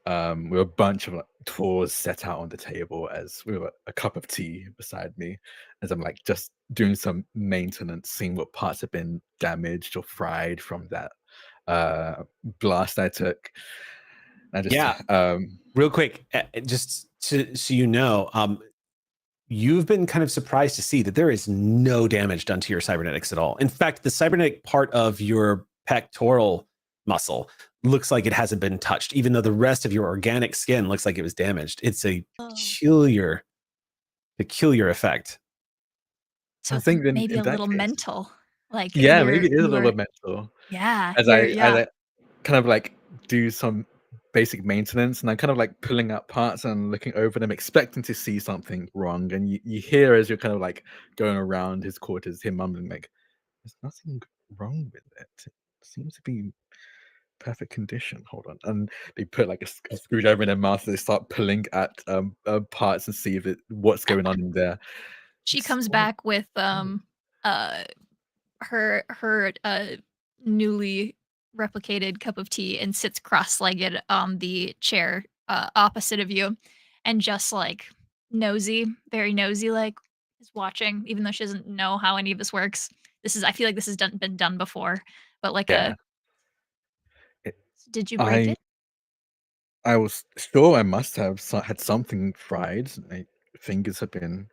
with a bunch of like tools set out on the table, as with a cup of tea beside me, as I'm like just doing some maintenance, seeing what parts have been damaged or fried from that blast I took. I just Yeah. Real quick, just so you know, you've been kind of surprised to see that there is no damage done to your cybernetics at all. In fact, the cybernetic part of your pectoral muscle looks like it hasn't been touched, even though the rest of your organic skin looks like it was damaged. It's a peculiar effect. So I it's think then maybe in a that little case, mental. Like yeah, maybe it is a little bit mental. yeah, As I kind of like do some basic maintenance, and I'm kind of like pulling out parts and looking over them, expecting to see something wrong. And you hear as you're kind of like going around his quarters, him mumbling like, "There's nothing wrong with it. It seems to be perfect condition. Hold on." And they put like a screwdriver in their mouth. And they start pulling at parts and see if what's going on in there. she It's comes all back with good. her newly replicated cup of tea and sits cross-legged on the chair opposite of you and just like very nosy like is watching even though she doesn't know how any of this works. I feel like this has been done before, but like Yeah. It, did you break I it? I was sure I must have had something fried. My fingers have been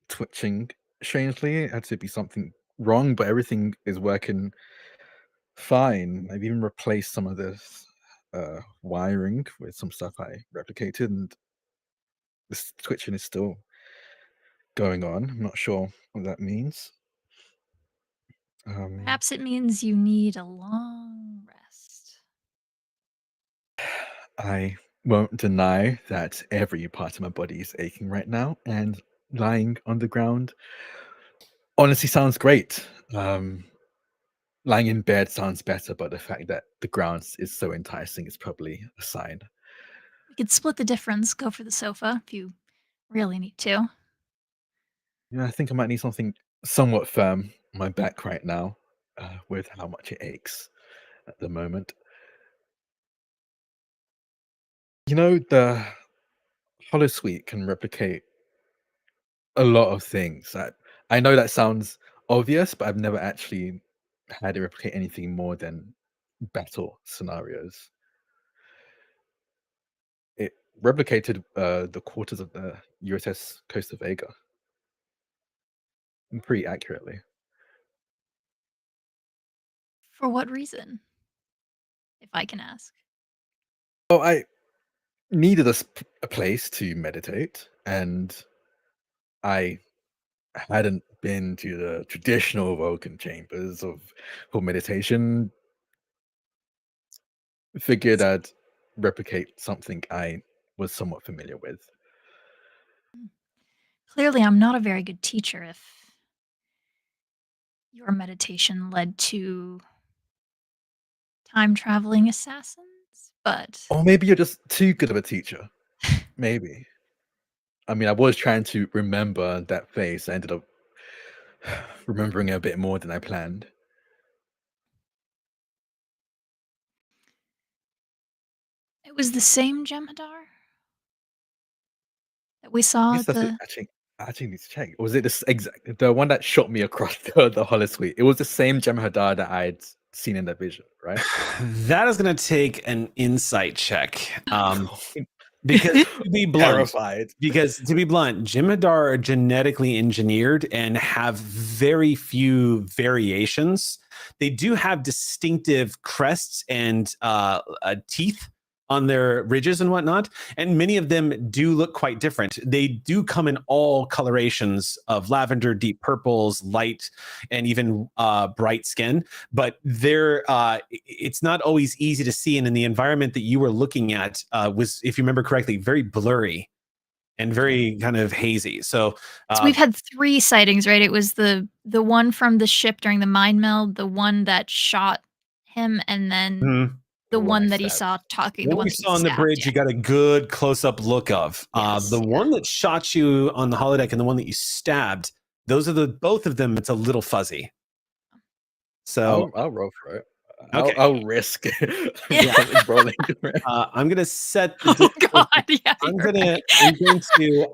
twitching strangely. It had to be something wrong, but everything is working fine. I've even replaced some of this wiring with some stuff I replicated, and this twitching is still going on. I'm not sure what that means. Perhaps it means you need a long rest. I won't deny that every part of my body is aching right now, and lying on the ground honestly sounds great. Lying in bed sounds better, but the fact that the ground is so enticing is probably a sign. We could split the difference, go for the sofa if you really need to. Yeah, I think I might need something somewhat firm on my back right now, with how much it aches at the moment. You know, the Hollow Suite can replicate a lot of things. I know that sounds obvious, but I've never actually had it replicate anything more than battle scenarios. It replicated the quarters of the USS Costa Vega pretty accurately. For what reason? If I can ask. Oh, I needed a place to meditate, and I hadn't been to the traditional Vulcan chambers for meditation, figured I'd replicate something I was somewhat familiar with. Clearly, I'm not a very good teacher if your meditation led to time traveling assassins, but Or maybe you're just too good of a teacher. Maybe. I mean, I was trying to remember that face. I ended up remembering it a bit more than I planned. it was the same Jem'Hadar that we I saw guess at that's it. the. I actually need to check. Was it this exact the one that shot me across the holosuite? It was the same Jem'Hadar that I'd seen in that vision, right? That is going to take an insight check. Because to be blunt, Terrified. Jem'Hadar are genetically engineered and have very few variations. They do have distinctive crests and teeth on their ridges and whatnot, and many of them do look quite different. They do come in all colorations of lavender, deep purples, light, and even bright skin. But it's not always easy to see. And in the environment that you were looking at was, if you remember correctly, very blurry and very kind of hazy. So We've had 3 sightings, right? It was the one from the ship during the mind meld, the one that shot him, and then mhm. the The one one I that he stabbed. saw talking. The The one one you that he saw on the stabbed, bridge, yeah. you got a good close-up look of. Yes, The yeah. one that shot you on the holodeck and the one that you stabbed, those are both of them. It's a little fuzzy. So I'll roll for it. Okay. I'll risk Yeah. rolling. I'm gonna set the Oh difficulty. God, yeah. I'm you're going right. to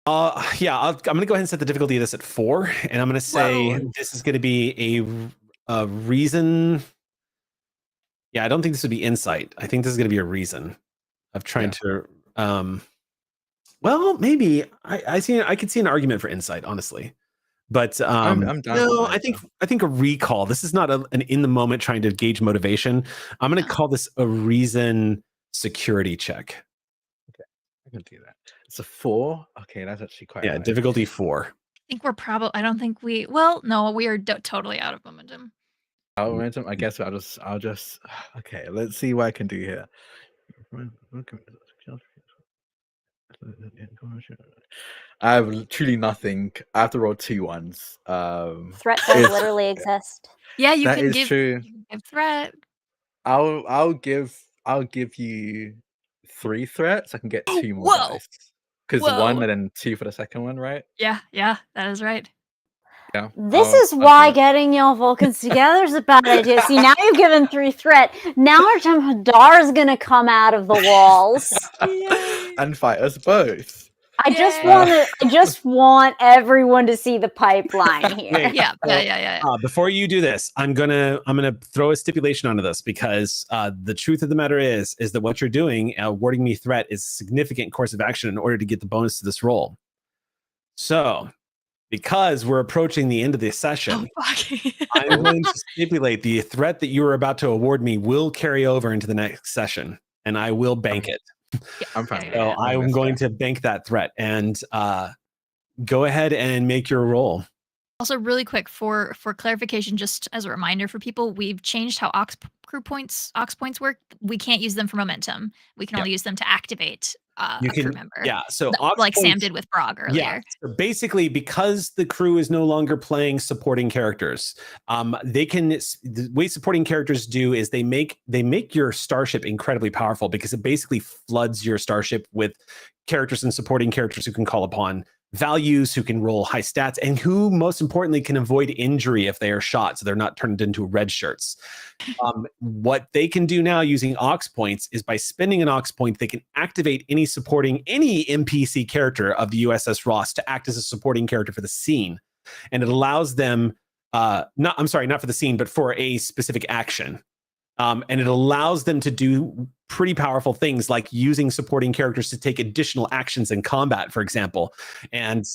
I'm gonna go ahead and set the difficulty of this at 4, and I'm gonna say Whoa. this is gonna be a reason. Yeah, I don't think this would be insight. I think this is gonna be a reason of trying to well, maybe I could see an argument for insight, honestly. But I'm down for no, either. I think a recall. This is not an in the moment trying to gauge motivation. I'm going to call this a reason security check. I can do that. It's a 4. Okay, that's actually quite high. Difficulty 4. I think we're probably. I don't think we. Well, no, we are totally out of momentum. Momentum. I guess I'll just. Okay, let's see what I can do here. I have truly nothing. I have to roll 2 ones. Threat does literally exist. Yeah, you That can is give. true. You can give threat. I'll give you 3 threats. I can get 2 more Whoa. dice. Because 1 and then 2 for the second one, right? Yeah, that is right. Yeah. This is why getting y'all Vulcans together is a bad idea. See, now you've given 3 threat. Now our Jem'Hadar is gonna come out of the walls. and fight us both. I just want everyone to see the pipeline here. Wait, Yeah. Before you do this, I'm gonna throw a stipulation onto this because the truth of the matter is that what you're doing, awarding me threat, is a significant course of action in order to get the bonus to this roll. So, because we're approaching the end of the session, I'm going to stipulate the threat that you are about to award me will carry over into the next session, and I will bank it. I'm fine. So I'm going to bank that threat and go ahead and make your roll. Also, really quick for clarification, just as a reminder for people, we've changed how ox points work. We can't use them for momentum. We can only use them to activate a crew member. Yeah, so like Sam did with Brog earlier. Yeah, so basically, because the crew is no longer playing supporting characters, the way supporting characters do is they make your starship incredibly powerful because it basically floods your starship with characters and supporting characters who can call upon values, who can roll high stats, and who most importantly can avoid injury if they are shot, so they're not turned into red shirts. What they can do now using Ox points is by spending an Ox point, they can activate any NPC character of the USS Ross to act as a supporting character for the scene, and it allows them not for the scene, but for a specific action. And it allows them to do pretty powerful things like using supporting characters to take additional actions in combat, for example. And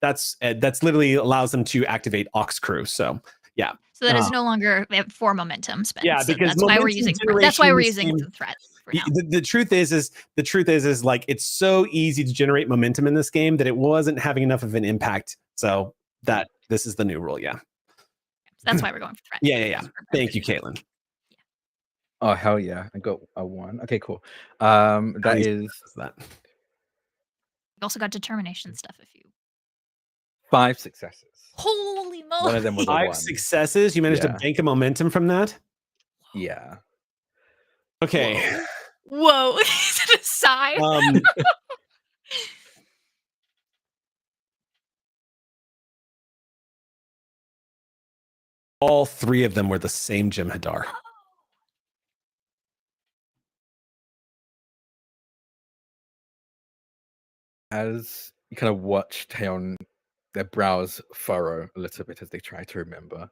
that's literally allows them to activate Ox Crew. So yeah. So that is no longer for momentum spent. Yeah, so because that's why we're using the threat now. The truth is like it's so easy to generate momentum in this game that it wasn't having enough of an impact. So that this is the new rule. Yeah. So that's why we're going for threat. Yeah. Thank you, Caitlin. Oh hell yeah! I got a 1. Okay, cool. That is that. You also got determination stuff if you. 5 successes. Holy moly! One of them was a 5 1. successes. You managed to Yeah. bank a momentum from that. Yeah. Okay. Whoa! Is it a sigh? All 3 of them were the same Jem'Hadar. As you kind of watch Taeon, their brows furrow a little bit as they try to remember.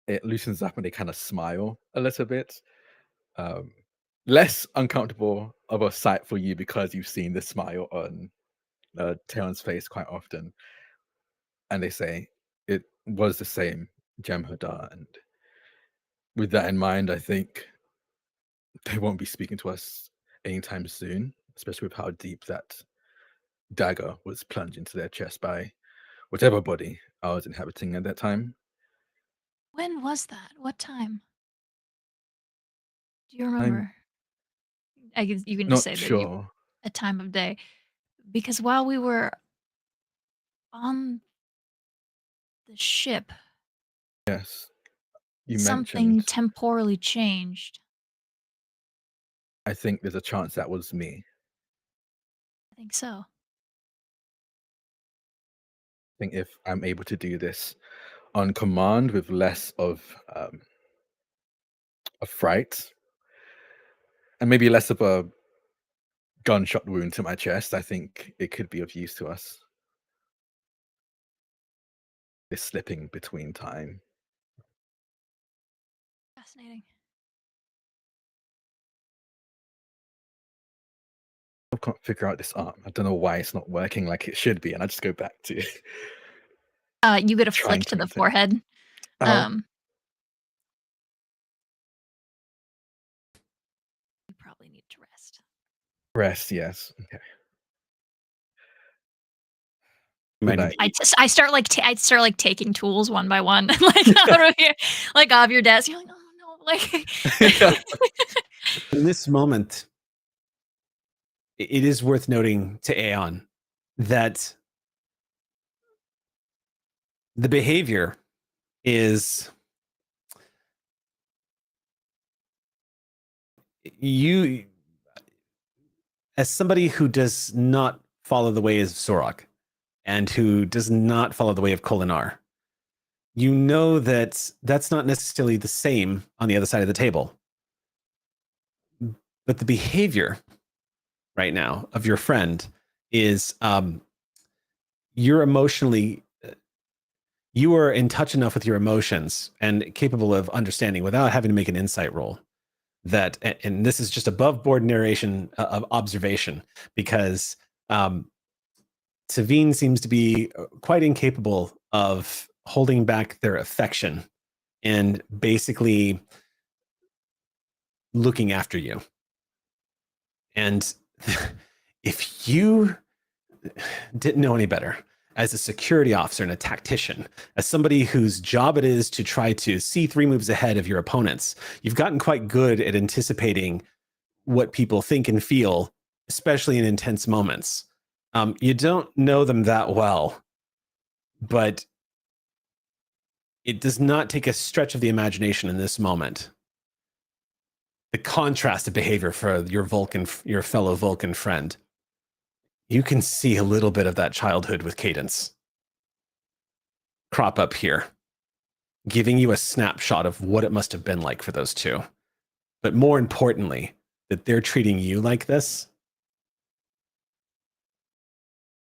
It loosens up and they kind of smile a little bit. Less uncomfortable of a sight for you because you've seen the smile on Taeon's face quite often. And they say, it was the same Jem'Hadar. And with that in mind, I think they won't be speaking to us anytime soon, especially with how deep that dagger was plunged into their chest by whatever body I was inhabiting at that time. When was that? What time? Do you remember? I guess you can just say Not that sure. a time of day, because while we were on the ship, Yes, you something mentioned. temporally changed. I think there's a chance that was me. I think so. I think if I'm able to do this on command with less of a fright and maybe less of a gunshot wound to my chest, I think it could be of use to us. This slipping between time. Fascinating. I can't figure out this arm. I don't know why it's not working like it should be, and I just go back to You get a trying flick to the maintain. forehead. You probably need to rest. Rest, yes. Okay. Might Good need- night. I start like taking tools one by one, like out of your, like off your desk. You're like, oh no, like. In this moment, it is worth noting to Aeon that the behavior is you, as somebody who does not follow the ways of Sorok and who does not follow the way of Kolinar, you know that that's not necessarily the same on the other side of the table. But the behavior right now of your friend is you're emotionally, you are in touch enough with your emotions and capable of understanding without having to make an insight roll that, and this is just above board narration of observation, because Savine seems to be quite incapable of holding back their affection and basically looking after you. And if you didn't know any better, as a security officer and a tactician, as somebody whose job it is to try to see 3 moves ahead of your opponents, you've gotten quite good at anticipating what people think and feel, especially in intense moments. You don't know them that well, but it does not take a stretch of the imagination in this moment. The contrast of behavior for your fellow Vulcan friend. You can see a little bit of that childhood with Cadence crop up here, giving you a snapshot of what it must have been like for those two. But more importantly, that they're treating you like this.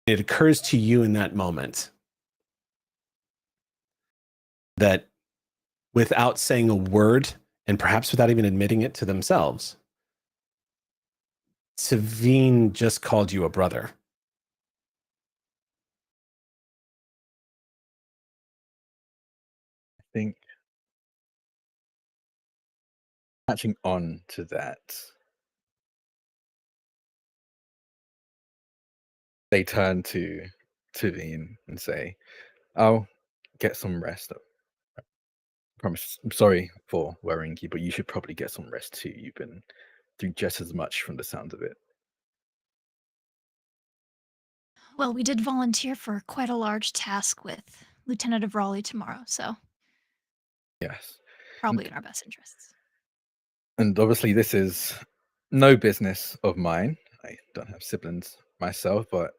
It occurs to you in that moment that without saying a word, and perhaps without even admitting it to themselves, Savine just called you a brother. I think catching on to that, they turn to Ian and say, "I'll get some rest. I promise. I'm sorry for worrying you, but you should probably get some rest too. You've been through just as much from the sound of it." Well, we did volunteer for quite a large task with Lieutenant of Raleigh tomorrow, so Yes. probably in our best interests. And obviously this is no business of mine. I don't have siblings myself, but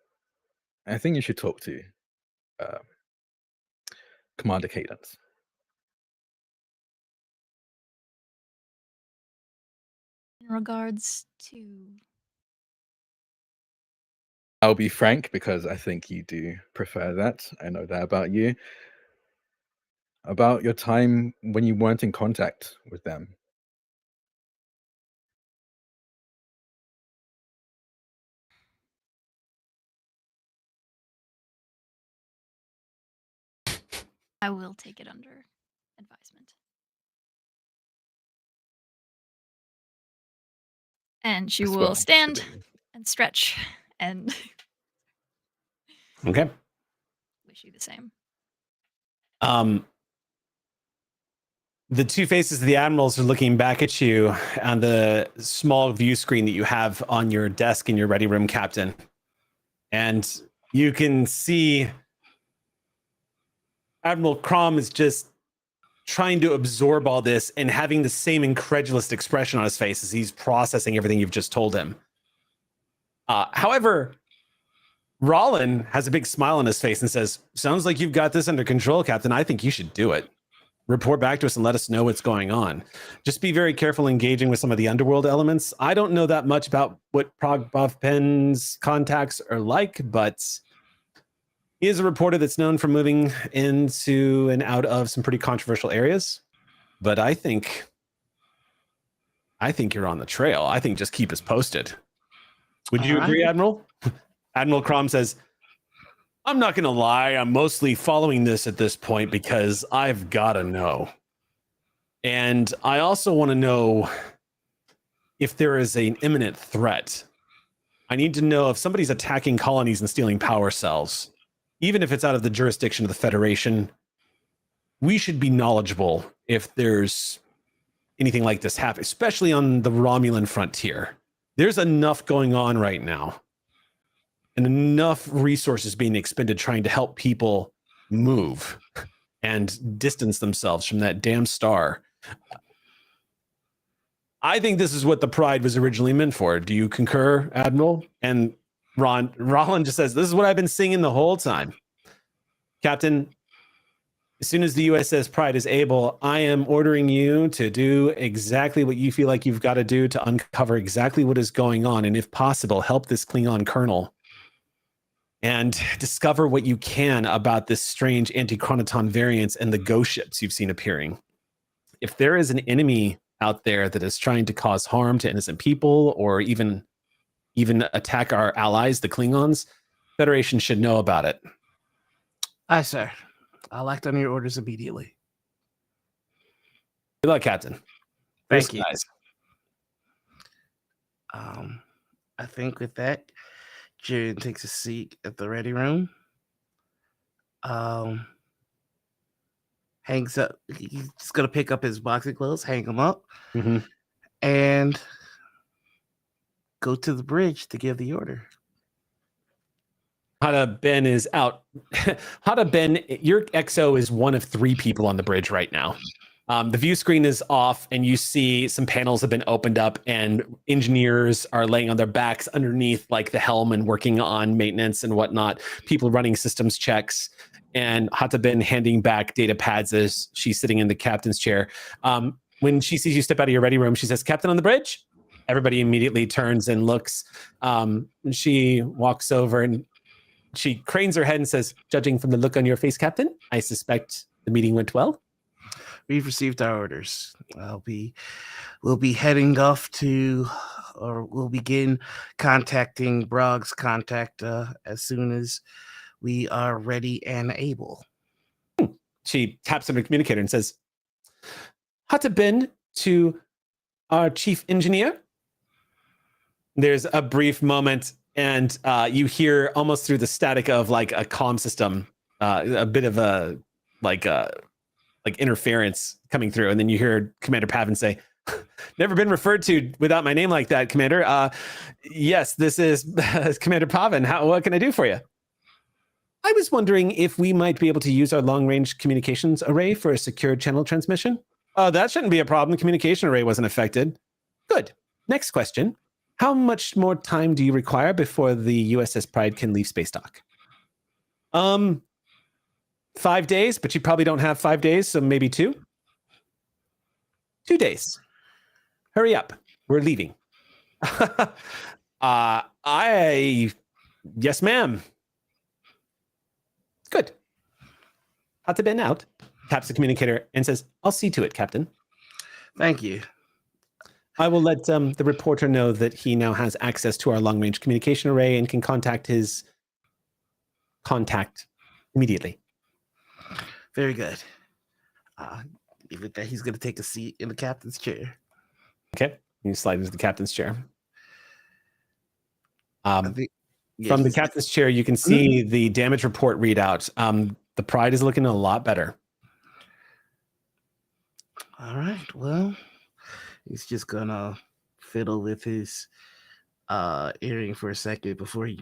I think you should talk to Commander Cadence. In regards to I'll be frank because I think you do prefer that. I know that about you. About your time when you weren't in contact with them. I will take it under advisement. And she As will well, stand should be. and stretch and Okay. wish you the same. The two faces of the admirals are looking back at you on the small view screen that you have on your desk in your ready room, Captain. And you can see Admiral Crom is just trying to absorb all this and having the same incredulous expression on his face as he's processing everything you've just told him. However, Rollin has a big smile on his face and says, "Sounds like you've got this under control, Captain. I think you should do it. Report back to us and let us know what's going on. Just be very careful engaging with some of the underworld elements. I don't know that much about what Progbuffpen's contacts are like, but he is a reporter that's known for moving into and out of some pretty controversial areas. But I think you're on the trail. I think just keep us posted." Would you agree, Admiral? Admiral Crom says, "I'm not going to lie. I'm mostly following this at this point because I've got to know. And I also want to know if there is an imminent threat. I need to know if somebody's attacking colonies and stealing power cells, even if it's out of the jurisdiction of the Federation. We should be knowledgeable if there's anything like this happen, especially on the Romulan frontier. There's enough going on right now and enough resources being expended trying to help people move and distance themselves from that damn star. I think this is what the Pride was originally meant for. Do you concur, Admiral?" And Rollin just says, "This is what I've been singing the whole time. Captain, as soon as the USS Pride is able, I am ordering you to do exactly what you feel like you've got to do to uncover exactly what is going on. And if possible, help this Klingon colonel and discover what you can about this strange anti-chronoton variants and the ghost ships you've seen appearing. If there is an enemy out there that is trying to cause harm to innocent people or even attack our allies, the Klingons, Federation should know about it." Aye, sir. I'll act on your orders immediately. Good luck, Captain. Thank you. Guys. I think with that, Jaren takes a seat at the ready room. Hangs up. He's gonna pick up his boxing gloves, hang them up, and go to the bridge to give the order. Hada Ben is out. Hada Ben, your XO is one of 3 people on the bridge right now. The view screen is off, and you see some panels have been opened up, and engineers are laying on their backs underneath, like the helm, and working on maintenance and whatnot. People running systems checks, and Hata Ben handing back data pads as she's sitting in the captain's chair. When she sees you step out of your ready room, she says, "Captain on the bridge?" Everybody immediately turns and looks. She walks over and she cranes her head and says, "Judging from the look on your face, Captain, I suspect the meeting went well." We've received our orders. We'll be heading off to, or we'll begin contacting Brog's contact as soon as we are ready and able. She taps on her communicator and says, "Hata Ben to our chief engineer." There's a brief moment and you hear almost through the static of like a comm system, a bit of a like interference coming through, and then you hear Commander Pavin say, "Never been referred to without my name like that, Commander. Yes, this is Commander Pavin. What can I do for you?" I was wondering if we might be able to use our long-range communications array for a secure channel transmission. That shouldn't be a problem. The communication array wasn't affected. Good. Next question. How much more time do you require before the USS Pride can leave space dock? 5 days, but you probably don't have 5 days, so maybe 2. 2 days. Hurry up. We're leaving. Yes, ma'am. Good. How's it been out? Taps the communicator and says, "I'll see to it, Captain." Thank you. I will let the reporter know that he now has access to our long-range communication array and can contact his contact immediately. Very good. Even that he's going to take a seat in the captain's chair. Okay. You slide into the captain's chair. I think, From the captain's chair, you can see the damage report readout. The Pride is looking a lot better. All right. Well, he's just going to fiddle with his earring for a second before he...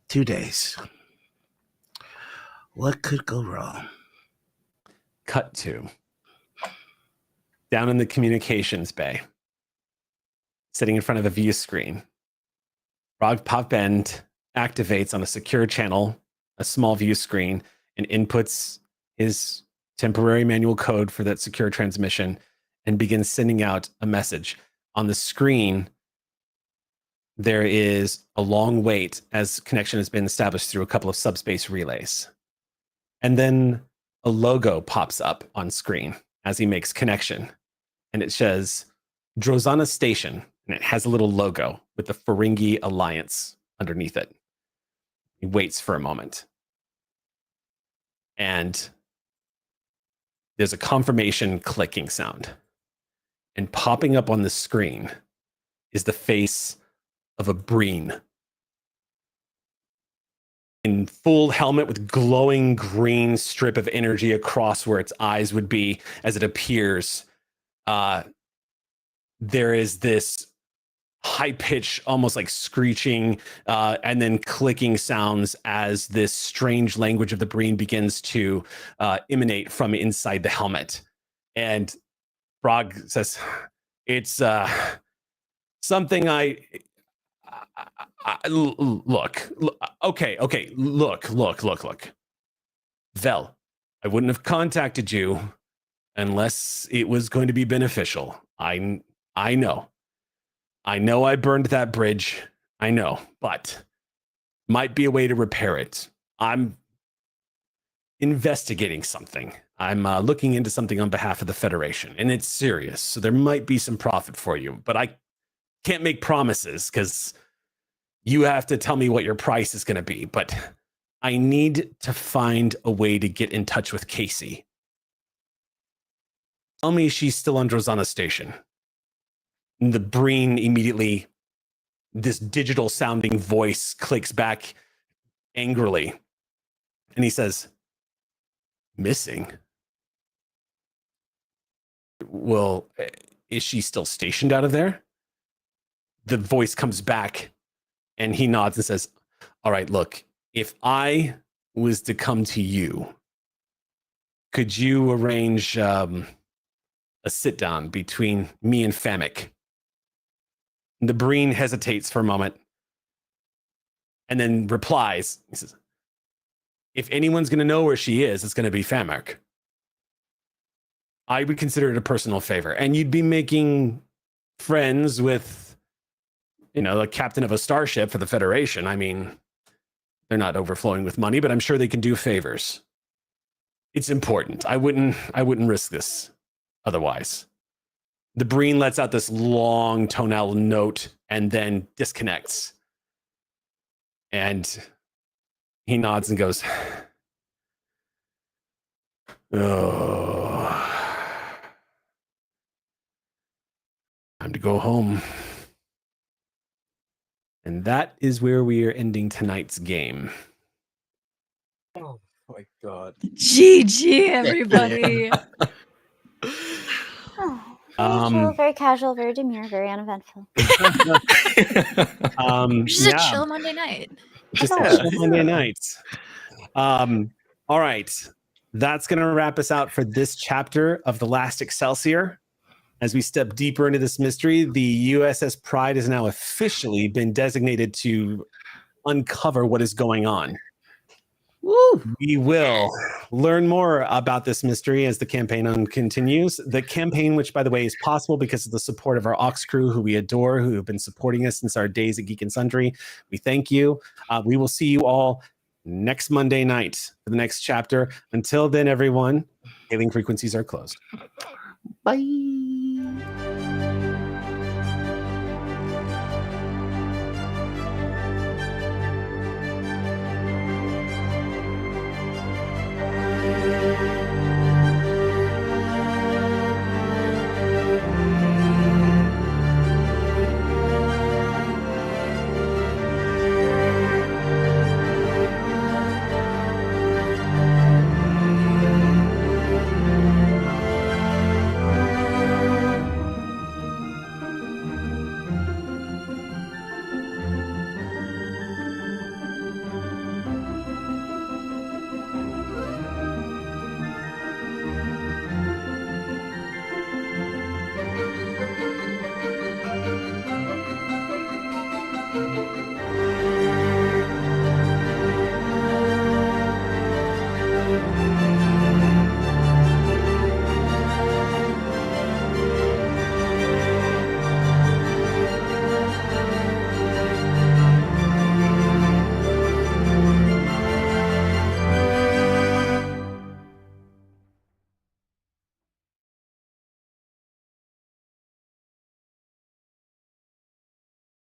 2 days. What could go wrong? Cut to down in the communications bay, sitting in front of a view screen. Rog Popbend activates on a secure channel, a small view screen, and inputs his temporary manual code for that secure transmission and begins sending out a message. On the screen, there is a long wait as connection has been established through a couple of subspace relays. And then a logo pops up on screen as he makes connection. And it says Drozana Station. And it has a little logo with the Ferengi Alliance underneath it. He waits for a moment. And there's a confirmation clicking sound. And popping up on the screen is the face of a Breen. In full helmet with glowing green strip of energy across where its eyes would be as it appears. There is this high-pitched, almost like screeching, and then clicking sounds as this strange language of the Breen begins to emanate from inside the helmet. And Frog says, "It's something look. Okay. Look. Vel, I wouldn't have contacted you unless it was going to be beneficial. I know. I burned that bridge. I know, but might be a way to repair it. I'm investigating something. I'm looking into something on behalf of the Federation, and it's serious. So there might be some profit for you, but I can't make promises because you have to tell me what your price is going to be. But I need to find a way to get in touch with Casey. Tell me she's still on Drozana Station." And the Breen immediately, this digital sounding voice clicks back angrily. And he says, "Missing? Well, is she still stationed out of there?" The voice comes back and he nods and says, "All right, look, if I was to come to you, could you arrange a sit down between me and Famic?" The Breen hesitates for a moment and then replies. He says, "If anyone's going to know where she is, it's going to be Famic. I would consider it a personal favor. And you'd be making friends with, the captain of a starship for the Federation. I mean, they're not overflowing with money, but I'm sure they can do favors. It's important. I wouldn't risk this otherwise." The Breen lets out this long tonal note and then disconnects. And he nods and goes, "Oh, time to go home." And that is where we are ending tonight's game. Oh my god. GG, everybody. Oh, very chill, Um, very casual, very demure, very uneventful. Just a chill Monday night. Just a always. chill Monday night. All right. That's going to wrap us out for this chapter of the Last Excelsior. As we step deeper into this mystery, the USS Pride has now officially been designated to uncover what is going on. Woo! We will learn more about this mystery as the campaign continues. The campaign, which, by the way, is possible because of the support of our Aux crew, who we adore, who have been supporting us since our days at Geek and Sundry. We thank you. We will see you all next Monday night for the next chapter. Until then, everyone, hailing frequencies are closed. Bye.